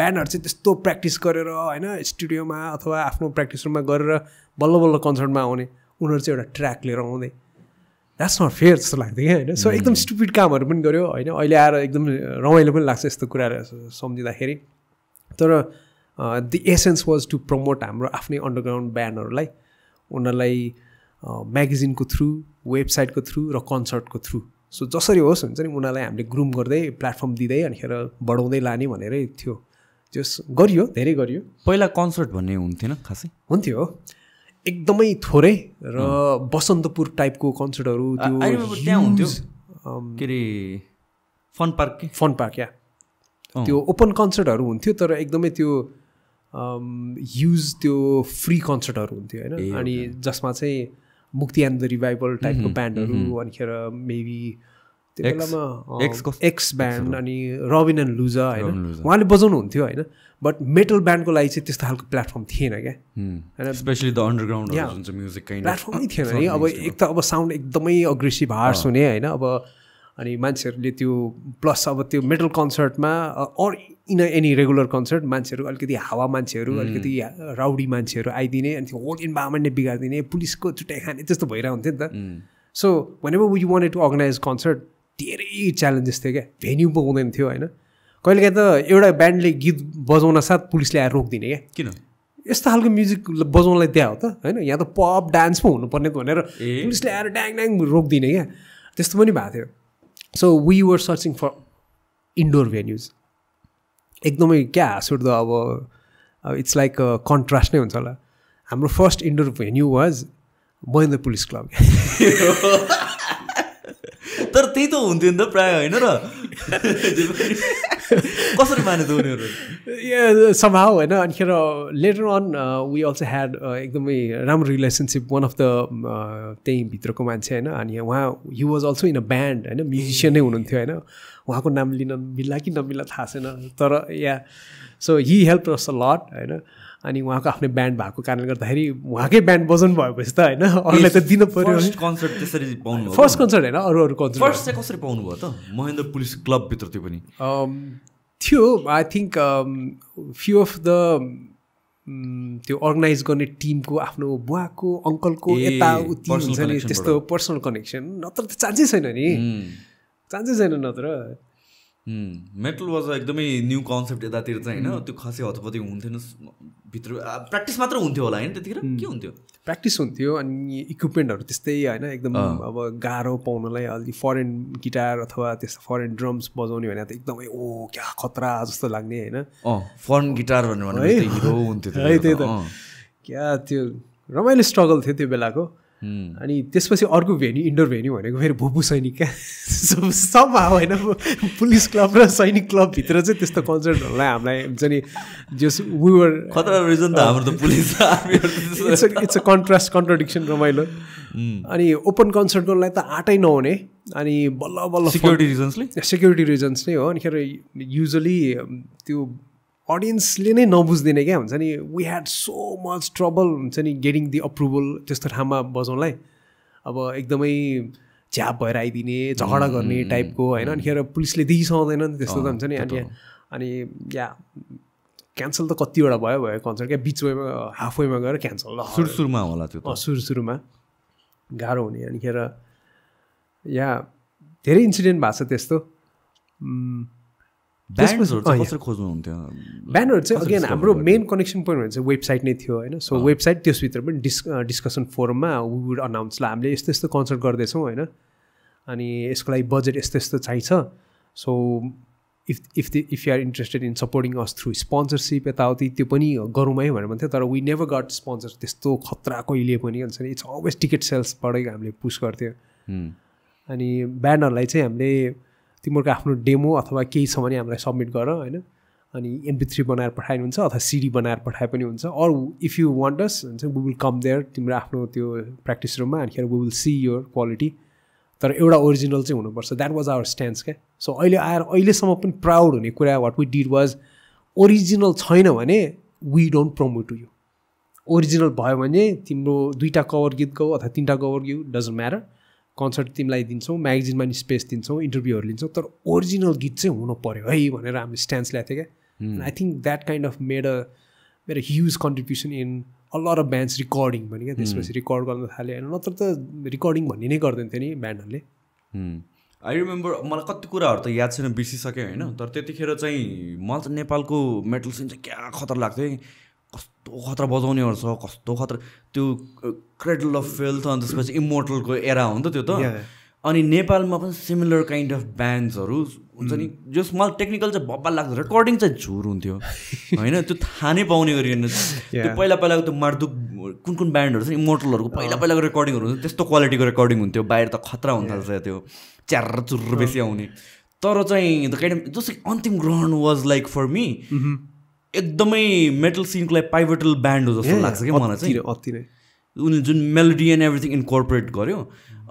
ब्यान्डहरू चाहिँ त्यस्तो प्र्याक्टिस गरेर होइन स्टुडियोमा अथवा आफ्नो प्र्याक्टिस रुममा गरेर बल्ल बल्ल कन्सर्टमा आउने उनीहरू चाहिँ एउटा ट्र्याक लिएर आउँदै द्याट्स नट फेयर जस्तो लाग्थ्यो क्या होइन सो एकदम स्टुपिड कामहरू पनि गऱ्यो होइन अहिले आएर एकदम रमाइलो पनि लाग्छ यस्तो कुराहरू सम्झिँदाखेरि तर the essence was to promote हाम्रो आफ्नै अन्डरग्राउन्ड ब्यान्डहरूलाई उनीहरूलाई म्यागजिनको थ्रु वेबसाइटको थ्रु र कन्सर्टको थ्रु सो जसरी होस् हुन्छ नि उनीहरूलाई हामीले ग्रुम गर्दै प्लेटफर्म दिँदै अनिखेर बढाउँदै लाने भनेरै थियो जस गरियो धेरै गरियो पहिला कन्सर्ट भन्ने हुन्थेन खासै हुन्थ्यो एकदमै थोरै र बसन्तपुर टाइपको कन्सर्टहरू त्यो त्यहाँ हुन्थ्यो के अरे फन पार्क या त्यो ओपन कन्सर्टहरू हुन्थ्यो तर एकदमै त्यो युज त्यो फ्री कन्सर्टहरू हुन्थ्यो होइन अनि जसमा चाहिँ मुक्ति एन्ड द रिभाइभल टाइपको ब्यान्डहरू अनिखेर मेबी त्यो बेलामा एक्स ब्यान्ड अनि रबिन एन्ड लुजा होइन उहाँले बजाउनु हुन्थ्यो होइन बट मेटल ब्यान्डको लागि चाहिँ त्यस्तो खालको प्लेटफर्म थिएन क्या होइन स्पेसली द अन्डरग्राउन्ड म्युजिक प्लेटफर्मै थिएन नि अब एक त अब साउन्ड एकदमै अग्रेसिभ हार्स हुने होइन अब अनि मान्छेहरूले त्यो प्लस अब त्यो मेटल कन्सर्टमा or in any regular concert मान्छेहरू अलिकति हावा मान्छेहरू अलिकति राउडी मान्छेहरू आइदिने अनि त्यो होल इन्भाइरोमेन्ट नै बिगारिदिने पुलिसको चुटाइ खाने त्यस्तो भइरहेको हुन्थ्यो नि त so whenever you wanted to organize concert धेरै च्यालेन्जेस थियो क्या भेन्यू पाउँदैन थियो होइन कहिलेकाहीँ त एउटा ब्यान्डले गीत बजाउन साथ पुलिसले आएर रोकिदिने क्या किन यस्तो खालको म्युजिक बजाउनलाई त्यहाँ हो त होइन यहाँ त पप डान्स पो हुनुपर्ने भनेर पुलिसले आएर ड्याङ ड्याङ रोकिदिने क्या त्यस्तो पनि भएको थियो so we were searching for indoor venues एकदमै क्या हाँसउठ्दो अब इट्स लाइक कन्ट्रास्ट नै हुन्छ होला हाम्रो first indoor venue was Mahendra police club तर त्यही त हुन्थ्यो नि त प्रायः होइन र कसरी माने त उनीहरू somehow होइन अनिखेर later on we also had एकदमै राम्रो रिलेसनसिप वान अफ द त्यही भित्रको मान्छे होइन अनि उहाँ he was also in a band होइन म्युजिसियन नै हुनुहुन्थ्यो होइन उहाँको नाम लिन मिल्ला कि नमिल्ला थाहा छैन तर yeah so he help us a lot होइन अनि उहाँको आफ्नै ब्यान्ड भएको कारणले गर्दाखेरि उहाँकै ब्यान्ड बजाउनु भएपछि त होइन अरूलाई त दिनु पर्यो कन्सर्ट त्यसरी पाउनु फर्स्ट कन्सर्ट होइन अरू कन्सर्ट फर्स्ट चाहिँ कसरी पाउनु भयो त महेन्द्र पुलिस क्लबभित्र त्यो पनि थियो I think few of the त्यो अर्गनाइज गर्ने टिमको आफ्नो बुवाको अङ्कलको यताउति हुन्छ नि त्यस्तो पर्सनल कनेक्सन नत्र त चान्सै छैन नि चान्सै छैन नत्र मेटल वाज एकदमै न्यू कन्सेप्ट यतातिर चाहिँ होइन त्यो खासै हतपति हुन्थेन भित्र प्र्याक्टिस मात्र हुन्थ्यो होला होइन त्यतिखेर के हुन्थ्यो प्र्याक्टिस हुन्थ्यो अनि इक्विपमेन्टहरू त्यस्तै होइन एकदम अब गाह्रो पाउनलाई अलि फरेन गिटार अथवा त्यस्तो फरेन ड्रम्स बजाउने भने त एकदमै क्या खतरा जस्तो लाग्ने होइन फरेन गिटार भनेर हिरो हुन्थ्यो त्यही त क्या त्यो रमाइलो स्ट्रगल थियो त्यो बेलाको अनि त्यसपछि अर्को भेन्यू इन्डोर भेन्यू भनेको फेरि भुपु सैनिक क्या सब होइन पुलिस क्लब र सैनिक क्लबभित्र चाहिँ त्यस्तो कन्सर्टहरूलाई हामीलाई हुन्छ नि जस वर खतरा रिजन त हाम्रो त पुलिस इट्स अ कन्ट्राडिक्सन रमाइलो अनि ओपन कन्सर्टकोलाई त आँटै नहुने अनि बल्ल बल्ल सेक्युरिटी रिजन्स नै हो अनिखेर युजली त्यो अडियन्सले नै नबुझ्दिने क्या हुन्छ नि we had so much trouble हुन्छ नि गेटिङ दि अप्रुभल त्यस्तो ठाउँमा बजाउनलाई अब एकदमै झ्याप भएर आइदिने झगडा गर्ने टाइपको होइन अनिखेर पुलिसले देखिसक्दैन नि त्यस्तो त हुन्छ नि अनि या क्यान्सल त कतिवटा भयो कन्सर्ट क्या बिचमा हाफवेमा गएर क्यान्सल सुरुमा होला त्यो सुरुमा गाह्रो हुने अनिखेर या धेरै इन्सिडेन्ट भएको छ त्यस्तो ब्यान्डहरू चाहिँ अगेन हाम्रो मेन कनेक्सन पोइन्ट भने चाहिँ वेबसाइट नै थियो होइन सो वेबसाइट त्यसभित्र पनि डिस्कसन फोरममा वी वुड अनाउन्स ल हामीले यस्तो यस्तो कन्सर्ट गर्दैछौँ होइन अनि यसको लागि बजेट यस्तो यस्तो चाहिन्छ so if you are interested in supporting us through sponsorship यताउति त्यो पनि गरौँ है भनेर भन्थ्यो तर वी नेभर गट स्पोन्सर त्यस्तो खतरा कहिले पनि हुन्छ नि इट्स अलवेज टिकट सेल्सबाटै हामीले पुस गर्थ्यो अनि ब्यान्डहरूलाई चाहिँ हामीले तिमीहरूको आफ्नो डेमो अथवा केही छ भने हामीलाई सबमिट गर होइन अनि MP3 बनाएर पठाइनुहुन्छ अथवा CD बनाएर पठाए पनि हुन्छ or if you want us हुन्छ वी विल कम देयर तिम्रो आफ्नो त्यो प्र्याक्टिस रुममा अनिखेर we will see your quality तर एउटा ओरिजिनल चाहिँ हुनुपर्छ द्याट वाज आवर स्ट्यान्स क्या सो अहिले आएर अहिलेसम्म पनि प्राउड हुने कुरा what we did was original छैन भने we don't promote to you original भयो भने तिम्रो 2टा कभर गीत गाऊ अथवा 3टा कभर गीत डजन्ट म्याटर कन्सर्ट तिमीलाई दिन्छौँ म्यागजिनमा नि स्पेस दिन्छौँ इन्टरभ्यूहरू लिन्छौँ तर ओरिजिनल गीत चाहिँ हुनु पऱ्यो है भनेर हामीले स्ट्यान्स ल्याएको थियो क्या I think that kind of made a huge contribution in a lot of bands recording पनि क्या त्यसपछि रिकर्ड गर्न थाले होइन नत्र त रिकर्डिङ भन्ने नै गर्दैन थियो नि ब्यान्डहरूले आई रिमेम्बर मलाई कति कुराहरू त याद छैन बिर्सिसकेँ होइन तर त्यतिखेर चाहिँ मलाई चाहिँ नेपालको मेटल सिन चाहिँ क्या खतरा लाग्थ्यो कस्तो खतरा बजाउनेहरू छ कस्तो खतरा त्यो क्रेडल अफ फिल्थ अनि त्यसपछि इमोर्टलको एरा हो नि त त्यो त अनि नेपालमा पनि सिमिलर काइन्ड अफ ब्यान्ड्सहरू हुन्छ नि जस मलाई टेक्निकल चाहिँ बब्बा लाग्थ्यो रेकर्डिङ चाहिँ झुर हुन्थ्यो होइन त्यो थाहा नै पाउने गरिएन त्यो पहिलाको त्यो मार्दुक कुन ब्यान्डहरू छ इमोर्टलहरूको पहिलाको रेकर्डिङहरू हुन्छ त्यस्तो क्वालिटीको रेकर्डिङ हुन्थ्यो बाहिर त खतरा हुन थाल्छ त्यो च्यार चुर बेसी आउने तर चाहिँ द काइन्ड अफ जस्तै अन्तिम ग्रहण वाज लाइक फर मी एकदमै मेटल सिनको लागि पाइभटल ब्यान्ड हो जस्तो लाग्छ कि मलाई चाहिँ उनीहरूले जुन मेलोडी एन्ड एभ्रिथिङ इन्कर्पोरेट गर्यो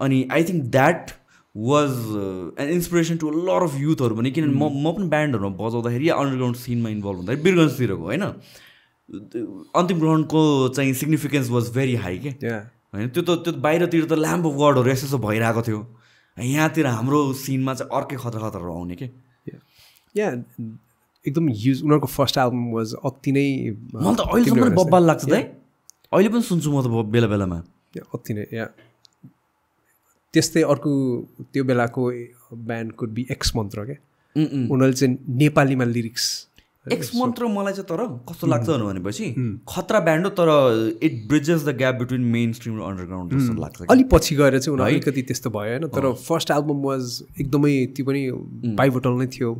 अनि I think that was an inspiration to lot of युथहरू पनि किनभने म पनि ब्यान्डहरूमा बजाउँदाखेरि या अन्डरग्राउन्ड सिनमा इन्भल्भ हुँदाखेरि बिरगन्जतिरको होइन अन्तिम ग्रहणको चाहिँ सिग्निफिकेन्स वाज भेरी हाई क्या होइन त्यो बाहिरतिर त ल्याम्प अफ गडहरू यसो भइरहेको थियो यहाँतिर हाम्रो सिनमा चाहिँ अर्कै खतराहरू आउने के या एकदम युज उनीहरूको फर्स्ट एल्बम वाज अति नै मलाई त अहिलेसम्म बब्बाल लाग्छ त अहिले पनि सुन्छु म त बेला बेलामा अति नै या त्यस्तै अर्को त्यो बेलाको ब्यान्ड कुड बी एक्स मन्त्र क्या उनीहरूले चाहिँ नेपालीमा लिरिक्स एक्स मन्त्र मलाई चाहिँ तर कस्तो लाग्छ भनेपछि खतरा ब्यान्ड हो तर it bridges the gap between main stream र अन्डरग्राउन्ड जस्तो लाग्छ अलिक पछि गएर चाहिँ उनीहरू अलिकति त्यस्तो भयो होइन तर फर्स्ट एल्बम वाज एकदमै त्यो पनि बाइभोटल नै थियो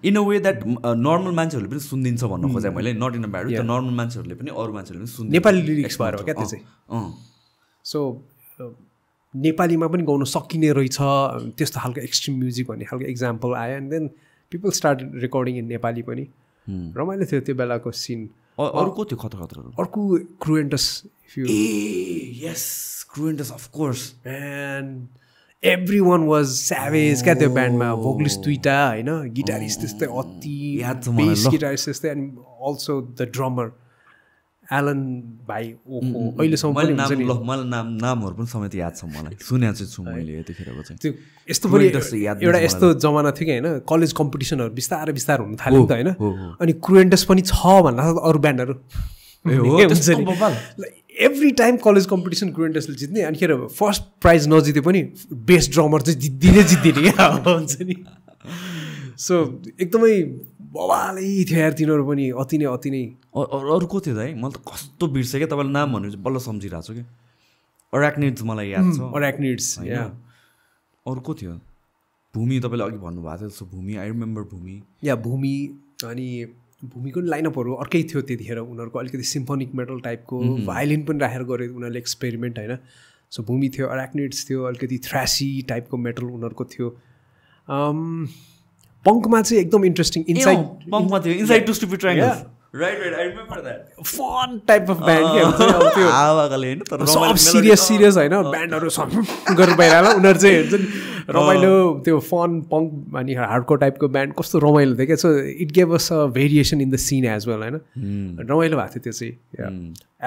in a way that normal मान्छेहरूले पनि सुनिदिन्छ भन्न खोजेँ मैले नट इन अ ब्याड त नर्मल मान्छेहरूले पनि अरू मान्छेहरूले पनि सुन्दिन्छ नेपाली लिरिक्स भएर क्या त्यो चाहिँ सो नेपालीमा पनि गाउन सकिने रहेछ त्यस्तो खालको एक्सट्रिम म्युजिक भन्ने खालको इक्जाम्पल आयो and then people start recording in Nepali पनि रमाइलो थियो त्यो बेलाको सिन अरू को थियो खतरा अर्को Cruentus yes Cruentus of course and every one was savage क्या त्यो ब्यान्डमा भोकलिस्ट दुइटा होइन गिटारिस्ट त्यस्तै अति बेस गिटारिस्ट त्यस्तै and also the drummer Alan भाइ ओहो अहिलेसम्म पनि हुन्छ नि मलाई नामहरू पनि समेत याद छ मलाई सुनेको चाहिँ छु मैले यतिखेरको चाहिँ त्यो यस्तो पनि एउटा यस्तो जमाना थियो कि होइन कलेज कम्पिटिसनहरू बिस्तारै हुन थाल्यो नि त होइन अनि क्रुएन्टस पनि छ भन्दा अरू ब्यान्डहरू एभ्री टाइम कलेज कम्पिटिसन क्रुएन्टसले जित्ने अनिखेर फर्स्ट प्राइज नजिते पनि बेस्ट ड्रमर चाहिँ जित्दिने क्या हुन्छ नि सो एकदमै बवालै थियो यार तिनीहरू पनि अति नै अरू को थियो त है मलाई त कस्तो बिर्सेँ क्या तपाईँले नाम भन्नु बल्ल सम्झिरहेको छु कि अराक्निड्स मलाई याद छ अराक्निड्स अरू को थियो भूमि तपाईँले अघि भन्नुभएको थियो जस्तो भूमि आई रिमेम्बर भूमि या भूमि अनि भूमिको लाइनअपहरू अर्कै थियो त्यतिखेर उनीहरूको अलिकति सिम्फोनिक मेटल टाइपको भायोलिन पनि राखेर गऱ्यो उनीहरूले एक्सपेरिमेन्ट होइन सो भूमि थियो अराक्निड्स थियो अलिकति थ्रासी टाइपको मेटल उनीहरूको थियो पङ्कमा चाहिँ एकदम इन्ट्रेस्टिङ पङ्कमा थियो inside to stupid triangles right I remember that fun type of band के त्यो हावाले हैन तर सब सिरियस हैन ब्यान्डहरु गरेर बाहिरला उनीहरु चाहिँ हुन्छ नि रमाइलो त्यो फन पङ्क अनि हार्डकोर टाइपको ब्यान्ड कस्तो रमाइलो थियो क्या so it gave us a variation in the scene as well हैन रमाइलो भएको थियो त्यो चाहिँ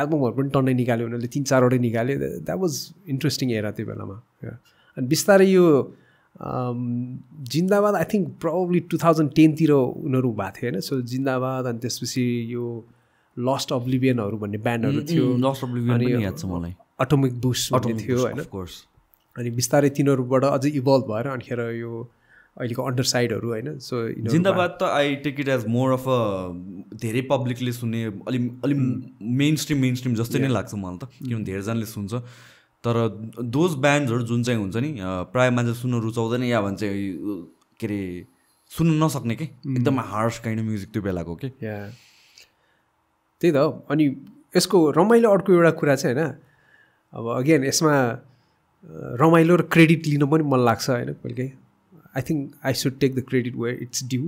एल्बमहरु पनि टन्नै निकाल्यो उनीहरूले 3-4 वटै निकाल्यो द्याट वाज इन्ट्रेस्टिङ एरा त्यो बेलामा अनि बिस्तारै यो जिन्दाबाद आई थिङ्क प्रब्ली 2010 तिर उनीहरू भएको थियो होइन सो जिन्दाबाद अनि त्यसपछि यो लस्ट अब्लिभियनहरू भन्ने ब्यान्डहरू थियो अनि अटोमिक बुस्ट भन्ने थियो होइन अनि बिस्तारै तिनीहरूबाट अझै इभल्भ भएर अनिखेर यो अहिलेको अन्डर साइडहरू होइन सो जिन्दाबाद त I take it as more of a धेरै पब्लिकले सुन्ने अलि मेन स्ट्रिम जस्तै नै लाग्छ मलाई त किनभने धेरैजनाले सुन्छ तर दोज ब्यान्ड्सहरू जुन चाहिँ हुन्छ नि प्रायः मान्छे सुन्न रुचाउँदैन या भन्छ के अरे सुन्नु नसक्ने के एकदम हार्स काइन्ड अफ म्युजिक त्यो बेलाको के त्यही त अनि यसको रमाइलो अर्को एउटा कुरा चाहिँ होइन अब अगेन यसमा रमाइलो र क्रेडिट लिन पनि मन लाग्छ होइन कहिले I think I should take the credit where it's due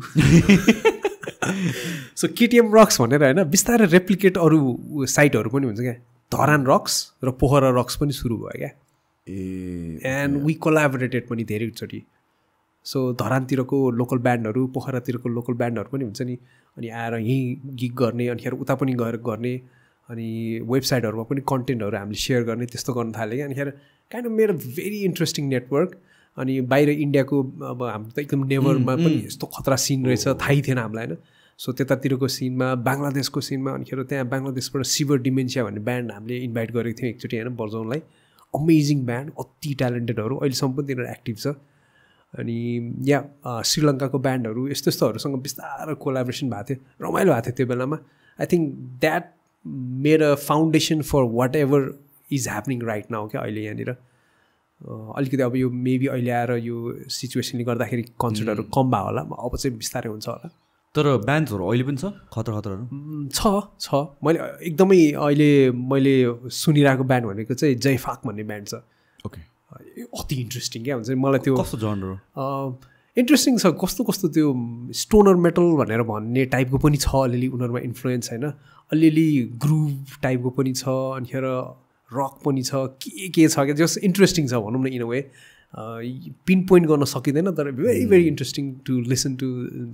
so KtmRocks भनेर होइन बिस्तारै रेप्लिकेट अरू साइटहरू पनि हुन्छ क्या धरान रक्स र पोखरा रक्स पनि सुरु भयो क्या एन्ड वी कोलाबोरेटेड पनि धेरैचोटि सो धरानतिरको लोकल ब्यान्डहरू पोखरातिरको लोकल ब्यान्डहरू पनि हुन्छ नि अनि आएर यहीँ गिग गर्ने अनिखेर उता पनि गएर गर्ने अनि वेबसाइटहरूमा पनि कन्टेन्टहरू हामीले सेयर गर्ने त्यस्तो गर्न थाल्यो क्या अनिखेर काइन्ड अफ मेरो भेरी इन्ट्रेस्टिङ नेटवर्क अनि बाहिर इन्डियाको अब हाम्रो त एकदम नेबरमा पनि यस्तो खतरा सिन रहेछ थाहै थिएन हामीलाई होइन सो त्यतातिरको सिनमा बङ्गलादेशको सिनमा अनिखेर त्यहाँ बङ्गलादेशबाट सिभर डिमेन्सिया भन्ने ब्यान्ड हामीले इन्भाइट गरेको थियौँ एकचोटि होइन बजाउनलाई अमेजिङ ब्यान्ड अति ट्यालेन्टेडहरू अहिलेसम्म पनि तिनीहरू एक्टिभ छ अनि श्रीलङ्काको ब्यान्डहरू यस्तो यस्तोहरूसँग बिस्तारै कोलाबोरेसन भएको थियो रमाइलो भएको थियो त्यो बेलामा I think that made a foundation for whatever is happening right now क्या अहिले यहाँनिर अलिकति अब यो मेबी अहिले आएर यो सिचुएसनले गर्दाखेरि कन्सर्टहरू कम भयो होला अब चाहिँ बिस्तारै हुन्छ होला तर ब्यान्ड्सहरू अहिले पनि छ खतरा खतराहरू छ मैले एकदमै अहिले मैले सुनिरहेको ब्यान्ड भनेको चाहिँ जयफाक भन्ने ब्यान्ड छ ओके अति इन्ट्रेस्टिङ क्या हुन्छ मलाई त्यो कस्तो जनर इन्ट्रेस्टिङ छ कस्तो कस्तो त्यो स्टोनर मेटल भनेर भन्ने टाइपको पनि छ अलिअलि उनीहरूमा इन्फ्लुएन्स होइन अलिअलि ग्रुभ टाइपको पनि छ अनिखेर रक पनि छ के छ क्या जस्ट इन्ट्रेस्टिङ छ भनौँ न in a way pin point गर्न सकिँदैन तर very very interesting to listen to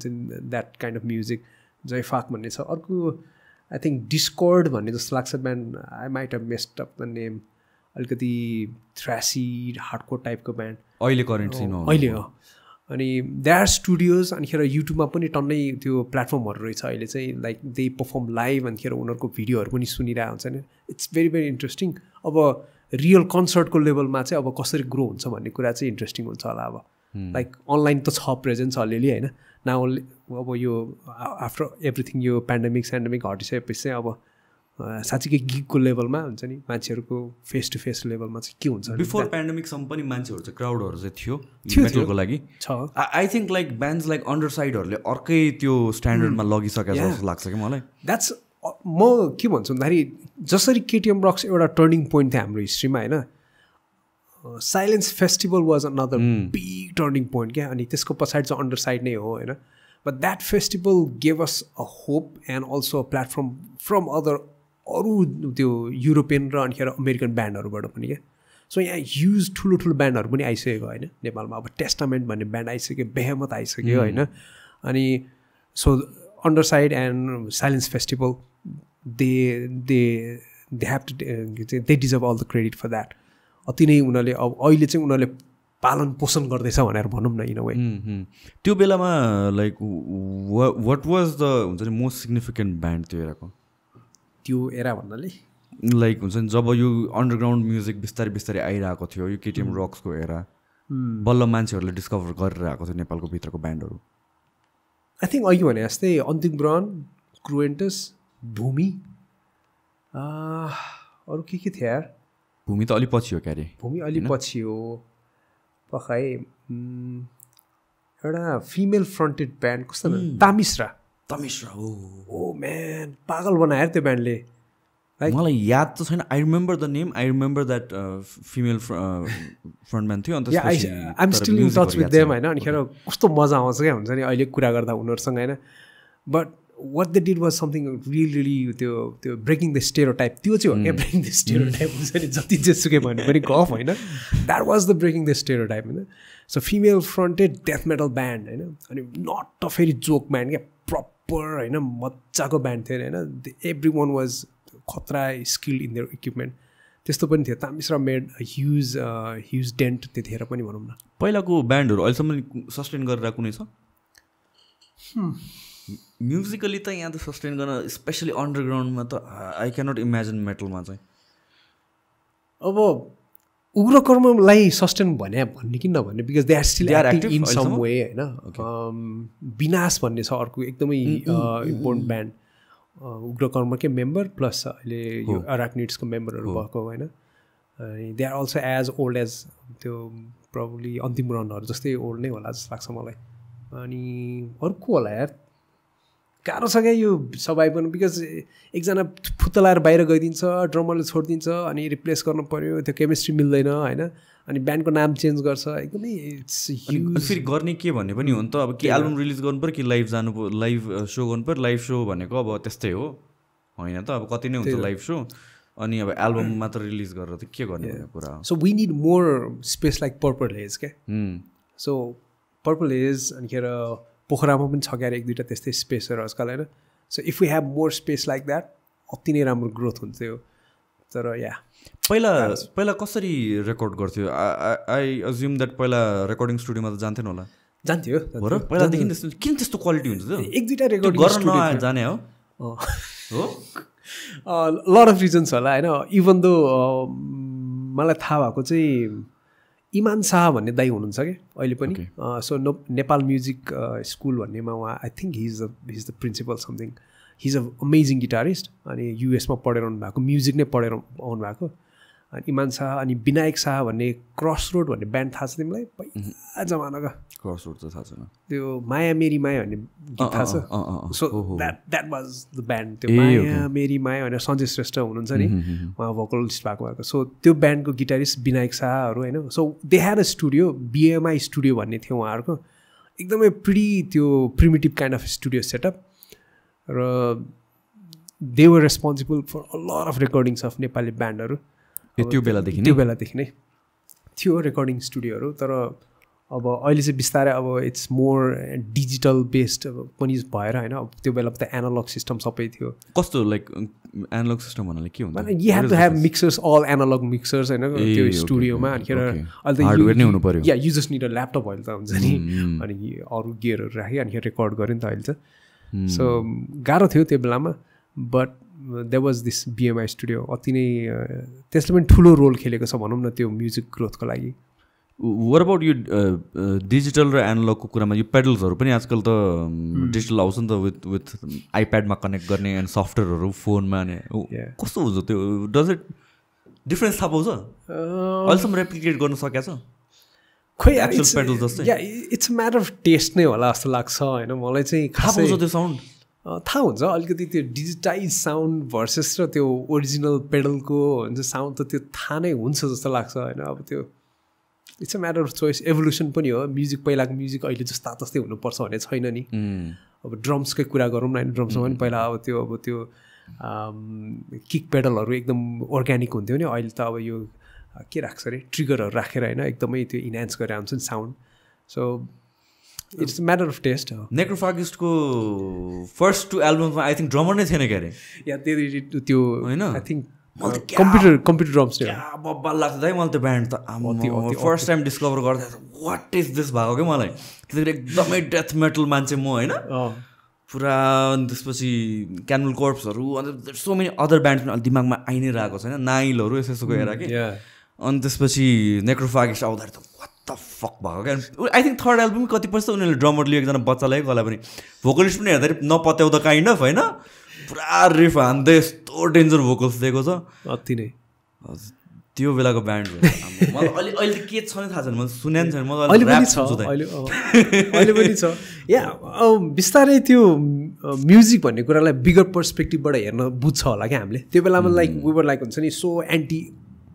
that kind of music जयफाक भन्ने छ अर्को आई थिङ्क डिस्कर्ड भन्ने जस्तो लाग्छ band I might have messed up the name अलिकति थ्रासी हार्डकोर टाइपको ब्यान्ड अहिले करेन्ट सिनमा अहिले हो अनि देयर स्टुडियोज अनिखेर युट्युबमा पनि टन्नै त्यो प्लेटफर्महरू रहेछ अहिले चाहिँ लाइक दे पर्फर्म लाइभ अनिखेर उनीहरूको भिडियोहरू पनि सुनिरहेको हुन्छ नि इट्स भेरी भेरी इन्ट्रेस्टिङ अब रियल कन्सर्टको लेभलमा चाहिँ अब कसरी ग्रो हुन्छ भन्ने कुरा चाहिँ इन्ट्रेस्टिङ हुन्छ होला अब लाइक अनलाइन त छ प्रेजेन्स अलिअलि होइन नाउ अब यो आफ्टर एभ्रिथिङ यो पेन्डेमिक हटिसकेपछि चाहिँ अब साँच्चीकै गिगको लेभलमा हुन्छ नि मान्छेहरूको फेस टु फेस लेभलमा चाहिँ के हुन्छ बिफोर पेन्डेमिकसम्म पनि मान्छेहरू चाहिँ क्राउडहरू चाहिँ थियो मेटलको लागि छ I think like bands like अन्डर साइडहरूले अर्कै त्यो स्ट्यान्डर्डमा लगिसकेको जस्तो लाग्छ कि मलाई द्याट्स म के भन्छु भन्दाखेरि जसरी KtmRocks एउटा टर्निङ पोइन्ट थियो हाम्रो हिस्ट्रीमा होइन silence festival was another big turning point क्या अनि त्यसको पछाडि चाहिँ अन्डर साइड नै हो होइन but that festival gave us a hope and also a platform from अरू त्यो युरोपियन र अनिखेर अमेरिकन ब्यान्डहरूबाट पनि क्या सो यहाँ ह्युज ठुलो ठुलो ब्यान्डहरू पनि आइसकेको होइन नेपालमा अब टेस्टामेन्ट भन्ने ब्यान्ड आइसक्यो बेहेमत आइसक्यो होइन अनि so under side and silence festival they have to they deserve all the credit for that अति नै उनीहरूले अब अहिले चाहिँ उनीहरूले पालन पोषण गर्दैछ भनेर भनौँ न इन अ वे त्यो बेलामा लाइक वाट वाज द हुन्छ नि मोस्ट सिग्निफिकेन्ट ब्यान्ड त्यो एरा भन्नाले लाइक हुन्छ नि जब यो अन्डरग्राउन्ड म्युजिक बिस्तारै बिस्तारै आइरहेको थियो यो KtmRocksको एरा बल्ल मान्छेहरूले डिस्कभर गरिरहेको थियो नेपालको भित्रको ब्यान्डहरू आई थिङ्क अघि भने जस्तै अन्तिम ब्रन क्रुएन्टस भूमि अरू के थियो यार भूमि त अलिक पछि हो क्यारे भूमि अलिक पछि हो पखाइ एउटा फिमेल फ्रन्टेड ब्यान्ड कस्तो तामिस्रा ओ म्यान पागल बनायो त्यो ब्यान्डले मलाई याद त छैन I remember the name I remember that female frontman थियो अन्त I am still in touch with them होइन अनिखेर कस्तो मजा आउँछ क्या हुन्छ नि अहिले कुरा गर्दा उनीहरूसँग होइन but what they did was something really त्यो ब्रेकिङ द स्टेरियोटाइप त्यो चाहिँ हो क्या ब्रेकिङ द स्टेरियोटाइप हुन्छ नि जति जेसुकै भन्यो भने गफ होइन that was the breaking the stereotype होइन so female fronted death metal band होइन अनि नट अ फेरि जोक ब्यान्ड क्या प्रपर होइन मजाको ब्यान्ड थियो होइन एभ्री वान वाज खतरा स्किल इन देयर इक्विपमेन्ट त्यस्तो पनि थियो तामिस्रा मेड ह्युज डेन्ट त्यतिखेर पनि भनौँ न पहिलाको ब्यान्डहरू अहिलेसम्म सस्टेन गरेर कुनै छ म्युजिकली त यहाँ त सस्टेन गर्न स्पेसली अन्डरग्राउन्डमा त आई क्यानट इमेजिन मेटलमा चाहिँ अब उग्रकर्मलाई सस्टेन भन्ने किन नभन्ने because they are still active in some way होइन विनाश भन्ने छ अर्को एकदमै इम्पोर्टेन्ट ब्यान्ड उग्रकर्मकै मेम्बर प्लस अहिले यो अराक्निड्सको मेम्बरहरू भएको होइन they are also as old as त्यो प्रब्ली अन्तिम रनहरू जस्तै ओल्ड नै होला जस्तो लाग्छ मलाई अनि अर्को होला यार गाह्रो छ क्या यो सर्भाइभ गर्नु बिकज एकजना फुत्तलाएर बाहिर गइदिन्छ ड्रमरले छोडिदिन्छ अनि रिप्लेस गर्नु पऱ्यो त्यो केमिस्ट्री मिल्दैन होइन अनि ब्यान्डको नाम चेन्ज गर्छ एकदमै फेरि गर्ने के भन्ने पनि हो नि त अब के एल्बम रिलिज गर्नु पऱ्यो कि लाइभ जानु लाइभ सो गर्नु पऱ्यो लाइभ सो भनेको अब त्यस्तै हो होइन त अब कति नै हुन्छ लाइभ सो अनि अब एल्बम मात्र रिलिज गरेर त के गर्ने भन्ने कुरा हो so we need more space like Purple Haze क्या सो पर्पल हेज अनिखेर पोखरामा पनि छ क्यारे एक दुईवटा त्यस्तै स्पेसहरू आजकल होइन so if we have more space like that अति नै राम्रो ग्रोथ हुन्थ्यो तर या पहिला कसरी रेकर्ड गर्थ्यो आई अज्युम द्याट पहिला रेकर्डिङ स्टुडियोमा त जान्थेन होला जान्थ्यो हो र पहिलादेखि त्यस्तो किन त्यस्तो क्वालिटी हुन्छ त एक दुईटा रेकर्डिङ गर्न नजाने हो हो लट अफ रिजन्स होला होइन इभन दो मलाई थाहा भएको चाहिँ इमान शाह भन्ने दाइ हुनुहुन्छ क्या अहिले पनि सो नेपाल म्युजिक स्कुल भन्नेमा उहाँ I think he is the principal something he is a amazing guitarist अनि युएसमा पढेर आउनु भएको म्युजिक नै पढेर आउनु भएको अनि इमान शाह अनि विनायक शाह भन्ने क्रस रोड भन्ने ब्यान्ड थाहा छ तिमीलाई पहिला जमानाको क्रस रोड त थाहा छैन त्यो माया मेरी माया भन्ने गीत थाहा छ so that was the band त्यो माया मेरी माया भनेर सञ्जय श्रेष्ठ हुनुहुन्छ नि उहाँ भोकलिस्ट भएको सो त्यो ब्यान्डको गिटारिस्ट विनायक शाहहरू होइन so they had a studio BMI studio भन्ने थियो उहाँहरूको एकदमै प्रिटी त्यो primitive kind of studio setup र they were responsible for a lot of recordings of Nepali ब्यान्डहरू त्यो बेलादेखि नै थियो रेकर्डिङ स्टुडियोहरू तर अब अहिले चाहिँ बिस्तारै अब इट्स मोर डिजिटल बेस्ड पनि भएर होइन अब त्यो बेला त एनालग सिस्टम सबै थियो कस्तो लाइक एनालग सिस्टम भन्नाले के हुन्छ you have to have mixers all analog mixers होइन त्यो स्टुडियोमा अनिखेर अहिले त you just need a laptop अहिले त हुन्छ नि अनि अरू गियरहरू राखेँ अनिखेर रेकर्ड गऱ्यो नि त अहिले त सो गाह्रो थियो त्यो बेलामा but there was this BMI studio अति नै त्यसले पनि ठुलो रोल खेलेको छ भनौँ न त्यो म्युजिक ग्रोथको लागि वर अबाउट यो डिजिटल र एनालगको कुरामा यो पेडल्सहरू पनि आजकल त डिजिटल आउँछ नि त विथ आइप्याडमा कनेक्ट गर्ने एन्ड सफ्टवेयरहरू फोनमा कस्तो हुन्छ त्यो डज इट डिफ्रेन्स थाहा पाउँछ अहिलेसम्म रेप्लिकेट गर्न सकेको छ खोइ एक्चुअल पेडल जस्तै इट्स म्याटर अफ टेस्ट नै होला जस्तो लाग्छ होइन मलाई चाहिँ थाहा पाउँछ त्यो साउन्ड थाहा हुन्छ अलिकति त्यो डिजिटाइज साउन्ड भर्सेस र त्यो ओरिजिनल पेडलको हुन्छ साउन्ड त त्यो थाहा नै हुन्छ जस्तो लाग्छ होइन अब त्यो it's a matter of choice evolution पनि हो म्युजिक पहिलाको म्युजिक अहिले जस्ता जस्तै हुनुपर्छ भन्ने छैन नि अब ड्रम्सकै कुरा गरौँ न होइन ड्रम्समा पनि पहिला अब त्यो किक पेडलहरू एकदम अर्ग्यानिक हुन्थ्यो नि अहिले त अब यो के राख्छ अरे ट्रिगरहरू राखेर होइन एकदमै त्यो इन्हान्स गरेर आउँछ नि sound so it's matter of taste नेक्रोफागिस्टको फर्स्ट 2 एल्बममा आई थिङ्क ड्रमर नै थिएन क्या अरे या त्यो होइन आई थिङ्क कम्प्युटर ड्रम्स बब्बा लाग्छ है मलाई त्यो ब्यान्ड त फर्स्ट टाइम डिस्कभर गर्दा वाट इज दिस भएको क्या मलाई त्यतिखेर एकदमै डेथ मेटल मान्छे म होइन पुरा त्यसपछि क्यानल कर्प्सहरू अन्त सो मेनी अदर ब्यान्ड्स पनि दिमागमा आइ नै रहेको छैन नाइलहरू यसो गएर कि अनि त्यसपछि नेक्रोफागिस्ट आउँदाखेरि त वाट द फक भएको क्या आई थिङ्क थर्ड एल्बम कति पर्छ उनीहरूले ड्रमर लियो एकजना बच्चालाई गला पनि भोकलिस्ट पनि हेर्दाखेरि नपत्याउँदा काइन्ड अफ होइन पुरा रिफ हान्दै यस्तो डेन्जर भोकल्स दिएको छ अति नै त्यो बेलाको ब्यान्ड मलाई अहिले के छ नि थाहा छैन मैले सुने नि छैन अहिले पनि छ या बिस्तारै त्यो म्युजिक भन्ने कुरालाई बिगर पर्सपेक्टिभबाट हेर्न बुझ्छ होला क्या हामीले त्यो बेलामा लाइक वी वर लाइक हुन्छ नि सो एन्टी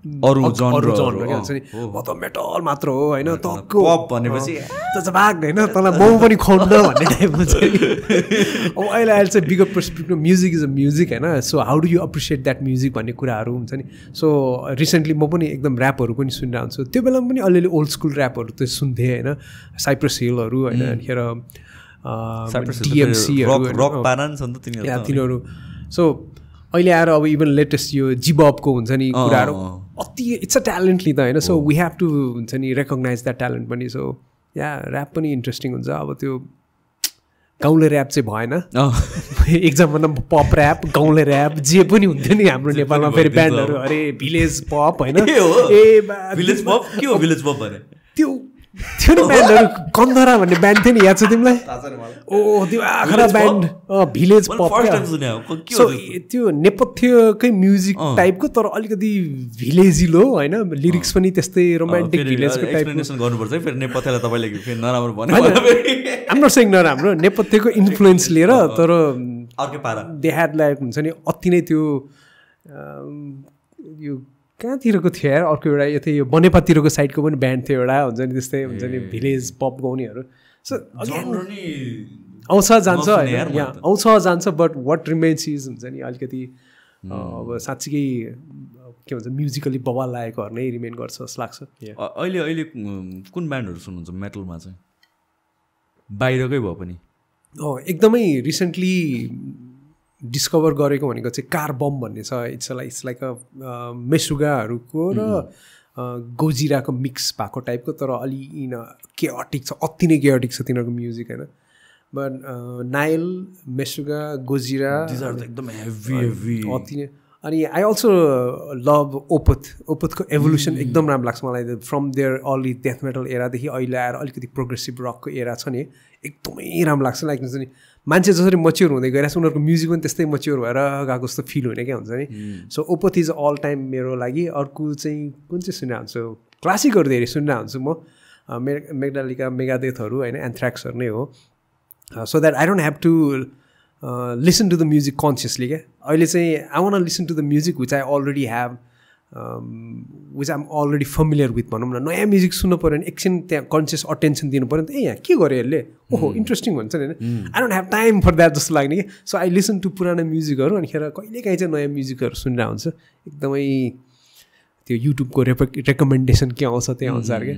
अरू जनर हुन्छ नि म त मेटल मात्र हो होइन पप भनेपछि त भाग होइन तँलाई म पनि खुवाउन भन्ने टाइपको चाहिँ अब अहिले चाहिँ bigger perspective music is a music होइन so how do you appreciate that music भन्ने कुराहरू हुन्छ नि सो रिसेन्टली म पनि एकदम ऱ्यापहरू पनि सुनिरहेको हुन्छु त्यो बेलामा पनि अलिअलि ओल्ड स्कुल ऱ्यापहरू त सुन्थेँ होइन साइप्रस हिलहरू होइन अनिखेर डिएमसीहरू तिनीहरू सो अहिले आएर अब इभन लेटेस्ट यो जिबअपको हुन्छ नि कुराहरू अति इट्स अ ट्यालेन्टली त होइन सो वी हेभ टु हुन्छ नि रेकग्नाइज द्याट ट्यालेन्ट पनि सो या ऱ्याप पनि इन्ट्रेस्टिङ हुन्छ अब त्यो गाउँले ऱ्याप चाहिँ भएन एक जमाना पप ऱ्याप गाउँले ऱ्याप जे पनि हुन्थ्यो नि हाम्रो नेपालमा फेरि ब्यान्डहरू अरे भिलेज पप होइन भिलेज पप के हो भिलेज पप भने त्यो थियो नि ब्यान्डहरू कन्दरा भन्ने ब्यान्ड थियो नि याद छ तिमीलाई ओ त्यो आखरा ब्यान्ड भिलेज पप सो त्यो नेपथ्यकै म्युजिक टाइपको तर अलिकति भिलेजिलो होइन लिरिक्स पनि त्यस्तै रोमान्टिक भिलेजको टाइपको गर्नुपर्छ फेरि नेपथ्यलाई तपाईँले फेरि नराम्रो भन्यो हाम्रो सेङ नराम्रो नेपथ्यको इन्फ्लुएन्स लिएर तर अर्कै पारा दे ह्याड लाइक हुन्छ नि अति नै त्यो यो कहाँतिरको थियो यार अर्को एउटा यो थियो यो बनेपातिरको साइडको पनि ब्यान्ड थियो एउटा हुन्छ नि त्यस्तै हुन्छ नि भिलेज पप गाउनेहरू सो आउँछ जान्छ होइन यहाँ आउँछ जान्छ बट वाट रिमेन्स इज हुन्छ नि अलिकति अब साँच्चीकै के भन्छ म्युजिकली बवाल लागेकोहरू नै रिमेन गर्छ जस्तो लाग्छ अहिले कुन ब्यान्डहरू सुन्नुहुन्छ मेटलमा चाहिँ बाहिरकै भयो पनि एकदमै रिसेन्टली डिस्कभर गरेको भनेको चाहिँ कार बम भन्ने छ इट्स लाइक अ मेसुगाहरूको र गोजिराको मिक्स भएको टाइपको तर अलि केअटिक छ, अति नै केअटिक छ तिनीहरूको म्युजिक होइन. बट नाइल, मेसुगा, गोजिरा एकदम हेभी अति नै. अनि आई अल्सो लभ ओपथको एभोल्युसन एकदम राम्रो लाग्छ मलाई. From their early death metal एरादेखि अहिले आएर अलिकति प्रोग्रेसिभ रकको एरा छ नि, एकदमै राम्रो लाग्छ. लाइक हुन्छ नि मान्छे जसरी मच्योर हुँदै गइरहेको छ उनीहरूको म्युजिक पनि त्यस्तै मच्योर भएर गएको जस्तो फिल हुने क्या हुन्छ नि. सो ओपथ इज अल टाइम मेरो लागि. अर्को चाहिँ कुन चाहिँ सुनेर हुन्छु, क्लासिकहरू धेरै सुनेर हुन्छु म, मेगालिका, मेगाडेथहरू होइन, एन्थ्राक्सहरू नै हो. So that I don't have to listen to the music consciously क्या. अहिले चाहिँ I want listen to the music which I already have, which I am already familiar with भनौँ न. नयाँ म्युजिक सुन्नु पऱ्यो भने एकछिन त्यहाँ कन्सियस अटेन्सन दिनु पऱ्यो नि त. यहाँ के गर्यो यसले, ओहो इन्ट्रेस्टिङ हुन्छ नि होइन. I don't have time for that जस्तो लाग्ने कि. सो आई लिसन टु पुरानो म्युजिकहरू, अनिखेर कहिलेकाहीँ चाहिँ नयाँ म्युजिकहरू सुनेर हुन्छ. एकदमै त्यो युट्युबको रेकमेन्डेसन के आउँछ त्यही अनुसार क्या.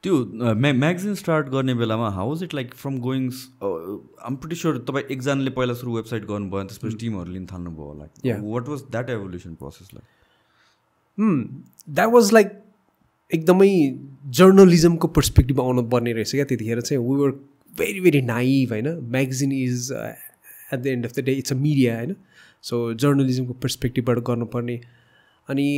त्यो म्यागजिन स्टार्ट गर्ने बेलामा how was it like from going, I'm pretty sure तपाईँ एकजनाले पहिला सुरु वेबसाइट गर्नुभयो अनि त्यसपछि टिमहरू लिन थाल्नुभयो होला. What was that evolution process like? That was like एकदमै जर्नलिजमको पर्सपेक्टिभ आउनु पर्ने रहेछ क्या त्यतिखेर चाहिँ. We were very very naive होइन. Magazine is at the end of the day it's a media होइन. सो जर्नलिजमको पर्सपेक्टिभबाट गर्नुपर्ने. अनि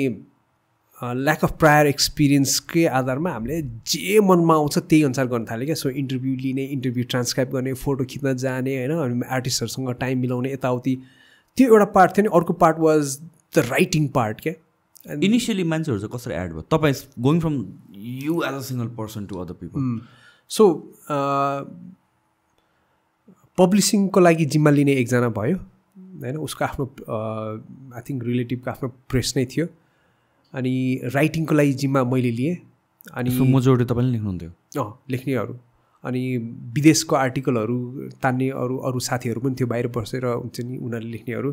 ल्याक अफ प्रायर एक्सपिरियन्सकै आधारमा हामीले जे मनमा आउँछ त्यही अनुसार गर्न थाल्यो क्या. सो इन्टरभ्यू लिने, इन्टरभ्यू ट्रान्सक्राइब गर्ने, फोटो खिच्न जाने होइन, अनि आर्टिस्टहरूसँग टाइम मिलाउने यताउति, त्यो एउटा पार्ट थियो नि. अर्को part was the writing part क्या. इनिसियली मान्छेहरू चाहिँ कसरी एड भयो तपाईँ going from you as a single person to other people? सो पब्लिसिङको लागि जिम्मा लिने एकजना भयो होइन, उसको आफ्नो आई थिङ्क रिलेटिभको आफ्नो प्रेस नै थियो. अनि राइटिङको लागि जिम्मा मैले लिएँ. अनि मेजोरिटी तपाईँले लेख्नुहुन्थ्यो? लेख्नेहरू. अनि विदेशको आर्टिकलहरू तान्ने अरू साथीहरू पनि थियो बाहिर बसेर हुन्छ नि उनीहरूले लेख्नेहरू.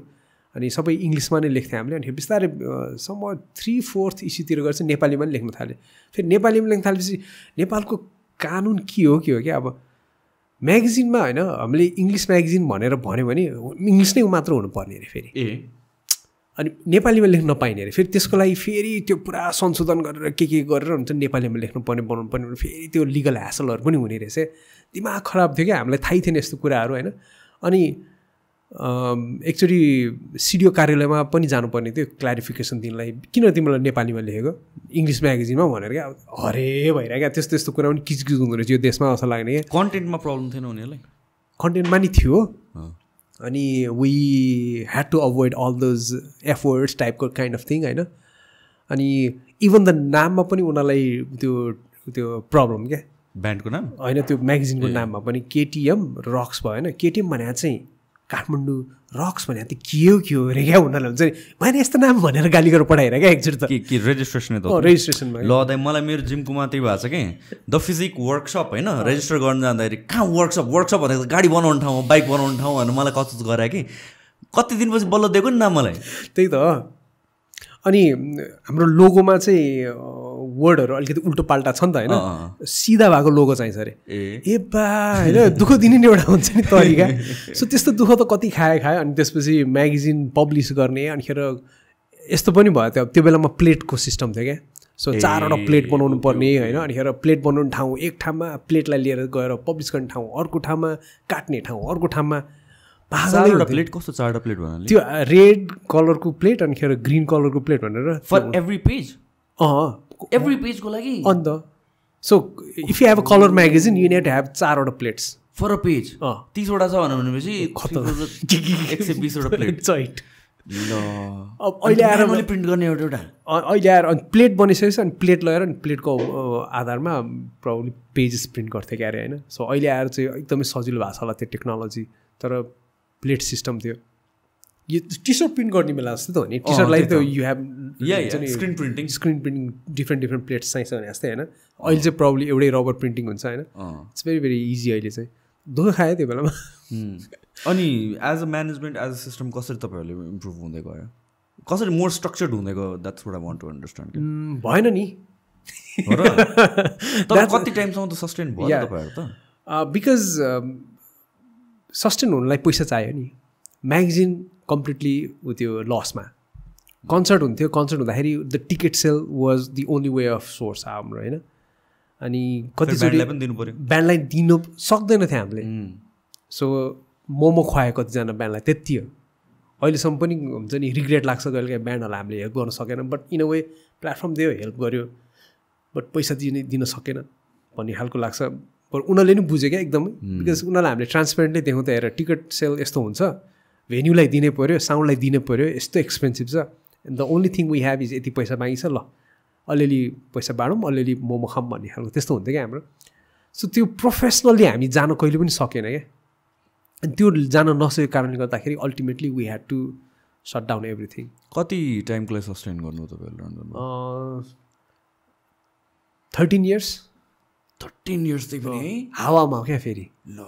अनि सबै इङ्ग्लिसमा नै लेख्थेँ हामीले. अनि बिस्तारै सम्म 3/4 इस्युतिर गएर चाहिँ नेपालीमा पनि लेख्न थालेँ. फेरि नेपालीमा लेख्न थालेपछि नेपालको कानुन के हो क्या, अब म्यागजिनमा होइन हामीले इङ्ग्लिस म्यागजिन भनेर भन्यो भने इङ्ग्लिस नै मात्र हुनुपर्ने अरे फेरि. अनि नेपालीमा लेख्न नपाइने अरे. फेरि त्यसको लागि फेरि त्यो पुरा संशोधन गरेर के गरेर हुन्छ नेपालीमा लेख्नुपर्ने बनाउनु पर्ने भने फेरि त्यो लिगल ह्यासलहरू पनि हुने रहेछ. दिमाग खराब थियो क्या, हामीलाई थाहै थिएन यस्तो कुराहरू होइन. अनि एकचोटि सिडिओ कार्यालयमा पनि जानुपर्ने थियो क्ल्यारिफिकेसन दिनलाई, किन तिमीलाई नेपालीमा लेखेको इङ्ग्लिस म्यागजिनमा भनेर क्या. हरे भइरहेको क्या त्यस्तो त्यस्तो कुरा पनि किचकिच हुँदो रहेछ यो देशमा जस्तो लाग्ने क्या. कन्टेन्टमा प्रब्लम थिएन उनीहरूलाई? कन्टेन्टमा नि थियो. अनि we had to avoid all those F words टाइपको काइन्ड अफ थिङ होइन. अनि इभन द नाममा पनि उनीहरूलाई त्यो प्रब्लम क्या. ब्यान्डको नाम होइन, त्यो म्यागजिनको नाममा पनि KtmRocks भयो होइन. KTM भने चाहिँ काठमाडौँ, रक्स भने त के हो अरे क्या. उनीहरूलाई हुन्छ नि मैले यस्तो नाम भनेर गाली गरेर पठाएर क्या एकचोटि त. के रेजिस्ट्रेसन? रेजिस्ट्रेसनमा ल दाइ मलाई मेरो जिमकोमा त्यही भएको छ कि द फिजिक वर्कसप होइन, रेजिस्टर गर्न जाँदाखेरि कहाँ वर्कसप भनेको गाडी बनाउने ठाउँ, बाइक बनाउने ठाउँ भनेर मलाई कस्तो गरायो कि कति दिनपछि बल्ल दिएको नि नाम मलाई. त्यही त. अनि हाम्रो लोगोमा चाहिँ वर्डहरू अलिकति उल्टो पाल्टा छ नि त होइन, सिधा भएको लोगो चाहिन्छ अरे. ए बा होइन, दुःख दिने नि एउटा हुन्छ नि तरिका. सो त्यस्तो दुःख त कति खायो. अनि त्यसपछि म्यागजिन पब्लिस गर्ने. अनिखेर यस्तो पनि भयो त्यो बेलामा प्लेटको सिस्टम थियो क्या. सो 4वटा प्लेट बनाउनु पर्ने होइन. अनिखेर प्लेट बनाउने ठाउँ एक ठाउँमा, प्लेटलाई लिएर गएर पब्लिस गर्ने ठाउँ अर्को ठाउँमा, काट्ने ठाउँ अर्को ठाउँमा. प्लेट कस्तो 4वटा प्लेट भन्नाले? त्यो रेड कलरको प्लेट अनिखेर ग्रिन कलरको प्लेट भनेर फर एभ्री पेज. एभ्री पेजको लागि अन्त. So if you have a colour magazine you need to have 4वटा प्लेट्स फर अ पेज. 30वटा छ भनेपछि 120वटा प्लेट चैट. अब अहिले आएर मैले प्रिन्ट गर्ने एउटा अहिले आएर अनि प्लेट बनिसकेपछि अनि प्लेट लगेर अनि प्लेटको आधारमा प्रब्लम पेजेस प्रिन्ट गर्थ्यो क्या अरे होइन. सो अहिले आएर चाहिँ एकदमै सजिलो भएको छ होला त्यो टेक्नोलोजी. तर प्लेट सिस्टम थियो. यो टी सर्ट प्रिन्ट गर्ने बेला जस्तो त हो नि. टी सर्टलाई त you have screen printing different plates चाहिन्छ भने जस्तै होइन. अहिले चाहिँ प्रब्लम एउटै रबर प्रिन्टिङ हुन्छ होइन. It's very very easy. अहिले चाहिँ दुःख खायो त्यो बेलामा. अनि as a management, as a system कसरी तपाईँहरूले इम्प्रुभ हुँदै गयो, कसरी मोर स्ट्रक्चर्ड हुँदै गयो? That's what I want to understand. भएन नि कति टाइमसम्म त सस्टेन भयो तपाईँहरू त? बिकज सस्टेन हुनलाई पैसा चाहियो नि. म्यागजिन कम्प्लिटली त्यो लसमा कन्सर्ट हुन्थ्यो कन्सर्ट हुँदाखेरि the ticket sale was the only way of source हाम्रो होइन अनि कतिचोटि ब्यान्डलाई दिनु सक्दैन थियो हामीले सो मोमो खुवायो कतिजना ब्यान्डलाई त्यति हो अहिलेसम्म पनि हुन्छ नि रिग्रेट लाग्छ कहिले ब्यान्डहरूलाई हामीले हेल्प गर्न सकेन but in a way platform दियो हेल्प गर्यो बट पैसा दिन सकेन भन्ने खालको लाग्छ पर उनीहरूले नि बुझ्यो क्या एकदमै बिकज उनीहरूलाई हामीले ट्रान्सपेरेन्टली देखाउँ त हेर टिकट सेल यस्तो हुन्छ भेन्यूलाई दिनै पऱ्यो साउन्डलाई दिनै पऱ्यो यस्तो एक्सपेन्सिभ छ and the only thing we have is यति पैसा मागिन्छ ल अलिअलि पैसा बाँडौँ अलिअलि मोमो खाऊँ भन्ने खालको त्यस्तो हुन्थ्यो क्या हाम्रो सो त्यो प्रोफेसनल्ली हामी जान कहिले पनि सकेन क्या अनि त्यो जान नसकेको कारणले गर्दाखेरि ultimately we had to shut down everything कति टाइमको लागि सस्टेन गर्नु तपाईँहरूले 13 years 13 years देखि पनि हावामा क्या फेरि ल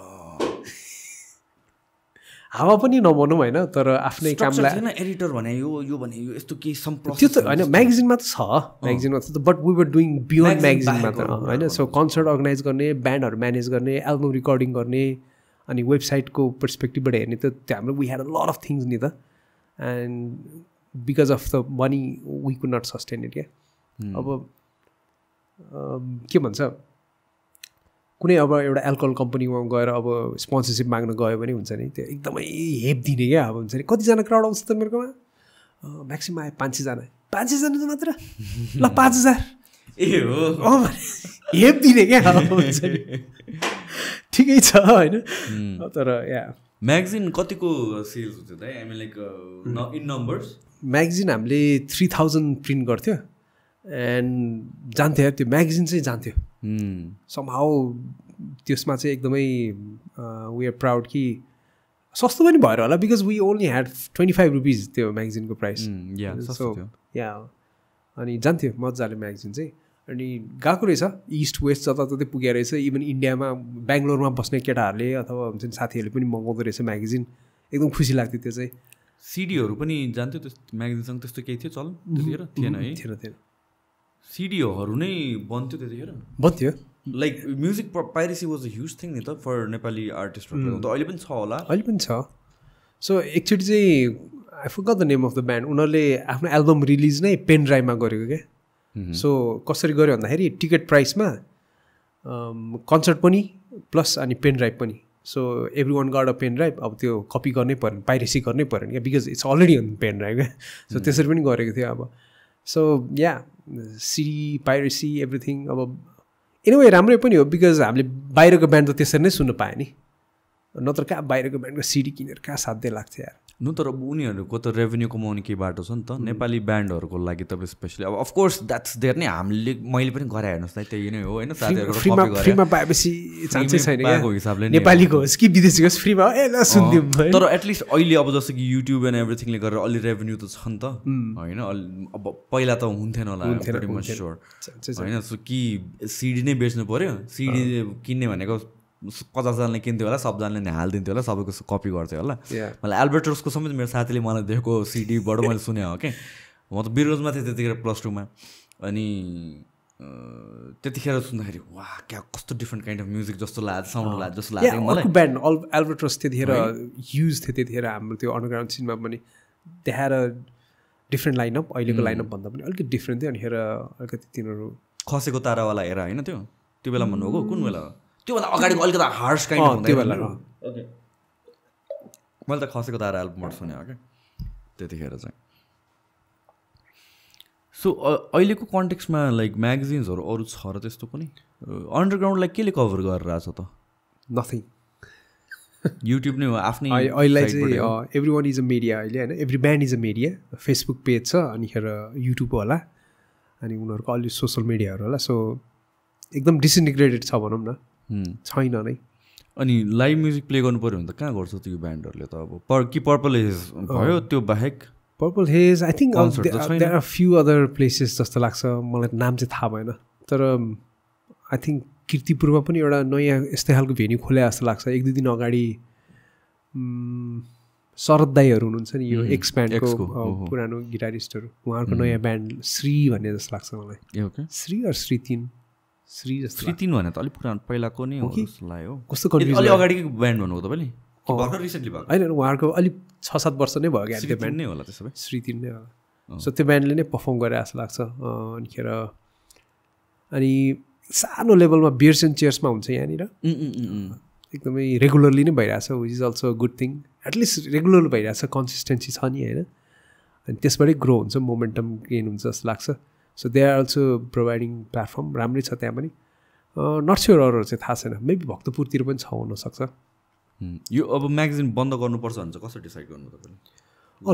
हावा पनि नभनौँ होइन तर आफ्नै कामलाई एडिटर भने यो भने यो यस्तो केही त्यो त होइन म्यागजिनमा त छ म्यागजिनमा त but we were doing beyond म्यागजिनमा त होइन सो कन्सर्ट अर्गनाइज गर्ने ब्यान्डहरू म्यानेज गर्ने एल्बम रिकर्डिङ गर्ने अनि वेबसाइटको पर्सपेक्टिभबाट हेर्ने त हाम्रो we had a lot of things नि त and because of the money we could not sustain it क्या अब के भन्छ कुनै अब एउटा एल्कोहल कम्पनीमा गएर अब स्पोन्सरसिप माग्न गयो भने हुन्छ नि त्यो एकदमै हेप दिने क्या अब हुन्छ नि कतिजना क्राउड आउँछ त मेरोमा म्याक्सिमम आयो 500 जना 500 जना त मात्र ल 5000 ए हो हेप दिने क्या हुन्छ नि ठिकै छ होइन तर या म्यागजिन कतिको सेल्स हुन्थ्यो त I mean like in numbers magazine हामीले 3000 प्रिन्ट गर्थ्यो एन्ड जान्थ्यो त्यो म्यागजिन चाहिँ जान्थ्यो समहाउ त्यसमा चाहिँ एकदमै वी आर प्राउड कि सस्तो पनि भएर होला because we only had 25 rupees त्यो म्यागजिनको प्राइस सो या अनि जान्थ्यो मजाले म्यागजिन चाहिँ अनि गएको रहेछ इस्ट वेस्ट जताततै पुगेर रहेछ इभन इन्डियामा बेङ्गलोरमा बस्ने केटाहरूले अथवा हुन्छ नि साथीहरूले पनि मगाउँदो रहेछ म्यागजिन एकदम खुसी लाग्थ्यो त्यो चाहिँ सिडीहरू पनि जान्थ्यो त्यो म्यागजिनसँग त्यस्तो केही थियो चल त्यतिखेर थिएन है थिएन सिडीहरू नै बन्थ्यो त्यतिखेर बन्थ्यो like music piracy was a huge thing नि त फर नेपाली आर्टिस्टहरू त अहिले पनि छ होला अहिले पनि छ सो एकचोटि चाहिँ I forgot the name of the band उनीहरूले आफ्नो एल्बम रिलिज नै पेन ड्राइभमा गरेको क्या सो कसरी गर्यो भन्दाखेरि टिकट प्राइसमा कन्सर्ट पनि प्लस अनि पेन ड्राइभ पनि so every one got a pen drive अब त्यो कपी गर्नै पऱ्यो पाइरेसी गर्नै पऱ्यो क्या because it's already on pen drive क्या सो त्यसरी पनि गरेको थियो अब सो या सिडी पाइरेसी एभ्रिथिङ अब इन वे राम्रै पनि हो बिकज हामीले बाहिरको ब्यान्ड त त्यसरी नै सुन्न पायो नि नत्र कहाँ बाहिरको ब्यान्डको सिडी किनेर कहाँ साध्य लाग्थ्यो यार नु तर उनीहरूको त रेभेन्यू कमाउने केही बाटो छ नि त नेपाली ब्यान्डहरूको लागि तपाईँ स्पेसली अब अफकोर्स द्याट्स देयर नै हामीले मैले पनि गरे हेर्नुहोस् न त्यही नै हो होइन फ्रीमा पाएपछि चान्सै छैन हिसाबले नेपालीको होस् कि विदेशीको होस् फ्रीमा ए ल सुनिदिउँ तर एटलिस्ट अहिले अब जस्तो कि युट्युब एन्ड एभ्रिथिङले गरेर अलि रेभेन्यू त छ नि त होइन अब पहिला त हुन्थेन होला होइन सो कि सिडी नै बेच्नु पऱ्यो सिडी किन्ने भनेको 50जनाले किन्थ्यो होला सबजनाले हालिदिन्थ्यो होला सबैको कपी गर्थ्यो होला मलाई एल्बर्टर्सको समेत मेरो साथीले मलाई दिएको सिडीबाट मैले सुने हो क्या म त बिरोजमा थिएँ त्यतिखेर +2 मा अनि त्यतिखेर सुन्दाखेरि वाह क्या कस्तो डिफ्रेन्ट काइन्ड अफ म्युजिक जस्तो लाग्यो साउन्ड लाग्यो जस्तो लाग्यो मलाई ब्यान्ड एल्बर्टर्स त्यतिखेर युज थियो त्यतिखेर हाम्रो त्यो अन्डरग्राउन्ड सिनमा पनि देखाएर डिफ्रेन्ट लाइनअप अहिलेको लाइनअप भन्दा पनि अलिकति डिफ्रेन्ट थियो अनि हेर अलिकति तिनीहरू खसेको तारावाला हेर होइन त्यो बेला भन्नुभएको कुन बेला त्योभन्दा अगाडिको अलिकति हार्स काइन्ड अफ त्यो बेला ओके मैले त खसेको तारा एल्बमबाट सुने हो क्या त्यतिखेर चाहिँ सो अहिलेको कन्टेक्स्टमा लाइक म्यागजिन्सहरू अरू छ र त्यस्तो पनि अन्डरग्राउन्डलाई केले कभर गरेर आएको छ त नथिङ युट्युब नै हो आफ्नै अहिले चाहिँ every one is a media अहिले होइन every band is a media Facebook page छ अनिखेर युट्युब होला अनि उनीहरूको अलि सोसल मिडियाहरू होला सो एकदम डिसइन्टिग्रेटेड छ भनौँ न छैन नै अनि लाइभ म्युजिक प्ले गर्नु पऱ्यो भने त कहाँ गर्छ त्यो ब्यान्डहरूले त अब कि पर्पल हेज भयो त्यो बाहेक Purple Haze I think there are few other places जस्तो लाग्छ मलाई नाम चाहिँ थाहा भएन तर आई थिङ्क कीर्तिपुरमा पनि एउटा नयाँ यस्तै खालको भेन्यू खोले जस्तो लाग्छ 1-2 दिन अगाडि शरद दाईहरू हुनुहुन्छ नि यो एक्स ब्यान्डको पुरानो गिटारिस्टहरू उहाँहरूको नयाँ ब्यान्ड श्री भन्ने जस्तो लाग्छ मलाई श्री अर श्री जस्तो 3 भने त अलिक पुरानो पहिलाको नै हो जस्तो लाग्यो कस्तो कन्फ्युज अलि अगाडिको ब्यान्ड भन्नुभयो तपाईँले भर्खर रिसेन्टली भएको होइन उहाँहरूको अलिक 6-7 वर्ष नै भयो क्या त्यो ब्यान्ड नै होला त्यसो भए श्री 3 नै होला सो त्यो ब्यान्डले नै पर्फर्म गरेर जस्तो लाग्छ अनिखेर अनि सानो लेभलमा बियर्स एन्ड चेयर्समा हुन्छ यहाँनिर एकदमै रेगुलरली नै भइरहेछ which is also good thing at least regular भइरहेछ कन्सिस्टेन्सी छ नि होइन अनि त्यसबाटै ग्रो हुन्छ मोमेन्टम गेन हुन्छ जस्तो लाग्छ so they are also providing platform राम्रै छ त्यहाँ पनि नट स्योर अरूहरू चाहिँ थाहा छैन मेबी भक्तपुरतिर पनि छ हुनसक्छ यो अब म्यागजिन बन्द गर्नुपर्छ भने चाहिँ कसरी डिसाइड गर्नु तपाईँले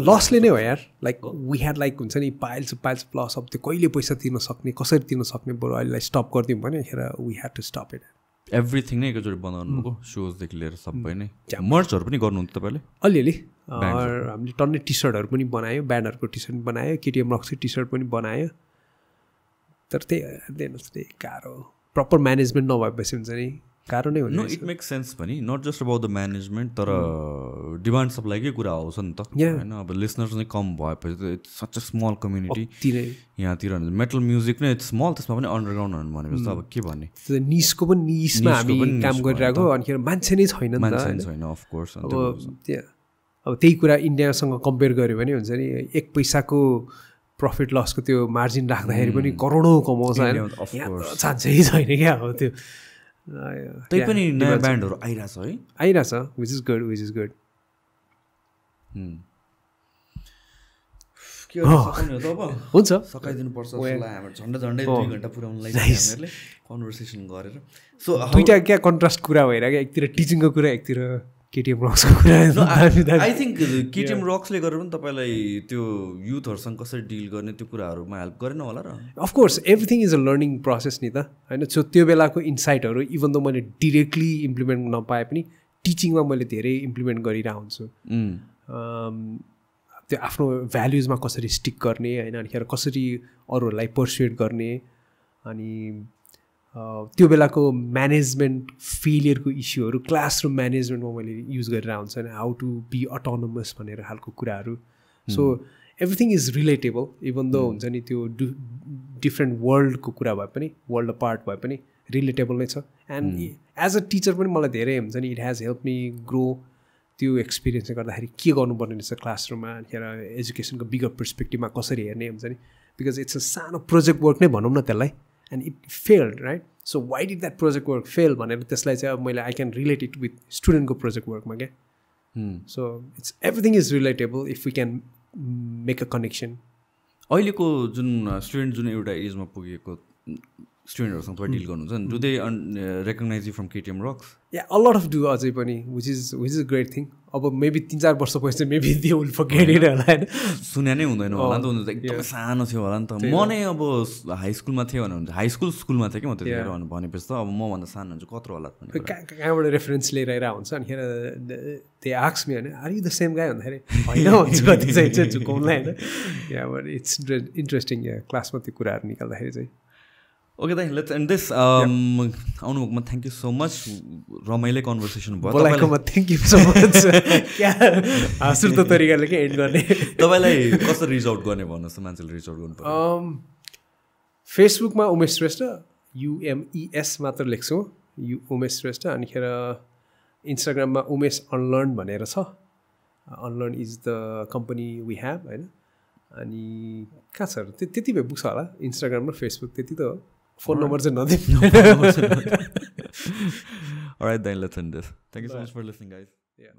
लसले नै हो यार लाइक वी ह्याड लाइक हुन्छ नि पाइल्स प्लस अब त्यो कहिले पैसा तिर्न सक्ने कसरी तिर्न सक्ने बरु अहिलेलाई स्टप गरिदिउँ भने खेर we had to stop it everything नै एकचोटि बनाउनुको सोजदेखि लिएर सबै नै मर्चहरू पनि गर्नुहुन्छ तपाईँले अलिअलि हामीले टन्नै टी सर्टहरू पनि बनायो ब्यान्डहरूको टी सर्ट बनायो KtmRocks टी सर्ट पनि बनायो तर त्यही गाह्रो प्रपर म्यानेजमेन्ट नभएपछि हुन्छ नि गाह्रो नै हुन्छ इट मेक्स सेन्स पनि not just about the management तर डिमान्ड सप्लाईकै कुरा आउँछ नि त होइन अब लिसनर्स नै कम भएपछि त it's such a small community यहाँतिर मेटल म्युजिक नै इट्स स्मल त्यसमा पनि अन्डरग्राउन्ड भनेपछि त अब के भन्ने निसको पनि निसमा हामी काम गरिरहेको अनि मान्छे नै छैन अफकोर्स अब त्यही कुरा इन्डियासँग कम्पेयर गऱ्यो भने हुन्छ नि 1 पैसाको प्रफिट लसको त्यो मार्जिन राख्दाखेरि पनि करोडौँ कमाउँछ होइन चान्सै छैन क्या अब त्यो त्यही पनि नयाँ ब्यान्डहरू आइरहेछ है आइरहेछ विच इज गुड हुन्छ सकाइदिनुपर्छ झन्डै 2 घन्टा पुऱ्याउनुलाई हामीहरूले कन्भर्सेसन गरेर सो दुईवटा क्या कन्ट्रास्ट कुरा भइरहेको एकतिर टिचिङको कुरा एकतिर KtmRocksको कुरा आई थिङ्क KtmRocksले गरेर पनि तपाईँलाई त्यो युथहरूसँग कसरी डिल गर्ने त्यो कुराहरूमा हेल्प गरेन होला र of course everything is a learning process नि त होइन सो त्यो बेलाको इन्साइटहरू इभन दो मैले डिरेक्टली इम्प्लिमेन्ट नपाए पनि टिचिङमा मैले धेरै इम्प्लिमेन्ट गरिरहेको हुन्छु त्यो आफ्नो भ्याल्युजमा कसरी स्टिक गर्ने होइन अनिखेर कसरी अरूहरूलाई पर्सुएट गर्ने अनि त्यो बेलाको म्यानेजमेन्ट फेलियरको इस्युहरू क्लासरुम म्यानेजमेन्टमा मैले युज गरेर हुन्छ नि हाउ टु बी अटोनोमस भनेर खालको कुराहरू so everything is relatable even though हुन्छ नि त्यो डिफ्रेन्ट वर्ल्डको कुरा भए पनि वर्ल्ड पार्ट भए पनि रिलेटेबल नै छ एन्ड एज अ टिचर पनि मलाई धेरै हुन्छ नि it has help me grow त्यो एक्सपिरियन्सले गर्दाखेरि के गर्नुपर्ने रहेछ क्लासरुममा अनिखेर एजुकेसनको बिगर पर्सपेक्टिभमा कसरी हेर्ने हुन्छ नि बिकज इट्स अ सानो प्रोजेक्ट वर्क नै भनौँ न त्यसलाई and it failed right so why did that project work fail भनेर त्यसलाई चाहिँ अब मैले I can relate it with स्टुडेन्टको प्रोजेक्ट वर्कमा क्या so it's everything is relatable if we can make a connection अहिलेको जुन स्टुडेन्ट जुन एउटा एजमा पुगेको स्टुडेन्टहरूसँग तपाईँ डिल गर्नुहुन्छ नि do they recognize you from KtmRocks या अ लट अफ डु अझै पनि which is a great thing अब मेबी 3-4 वर्षपछि maybe they will forget it होला होइन सुने नै हुँदैन होला नि त उनीहरू त एकदमै सानो थियो होला नि त म नै अब हाई स्कुलमा थिएँ भने हाई स्कुलमा थिएँ कि म त्यतिखेर भनेपछि त अब मभन्दा सानो हुन्छ कत्रो होला कहाँबाट रेफरेन्स लिएर आइरहेको हुन्छ अनिखेर त्यो आक्स मी होइन आर यु द सेम गाई भन्दाखेरि होइन हुन्छ कति चाहिँ झुकाउँला होइन यहाँबाट इट्स इन्ट्रेस्टिङ क्लासमा त्यो कुराहरू निकाल्दाखेरि चाहिँ ओके दाइ लेट्स एन्ड दिस आउनुभएकोमा थ्याङ्क यू सो मच रमाइलो कन्भर्सेसन भयो थ्याङ्क यू सो मच क्या हाँसुर्दो तरिकाले के एन्ड गर्ने तपाईँलाई कसरी रिच आउट गर्ने भन्नुहोस् त मान्छेले रिच आउट गर्नु फेसबुकमा उमेश श्रेष्ठ UMES मात्र लेख्छु उमेश श्रेष्ठ अनिखेर इन्स्टाग्राममा उमेश अनलर्न भनेर छ Unlearn is the company we have होइन अनि कहाँ छ त्यति भए पुग्छ होला इन्स्टाग्राम र फेसबुक त्यति त हो फोन नम्बर चाहिँ नदिनु Alright then, let's end this. Thank you so much for listening, guys. Yeah.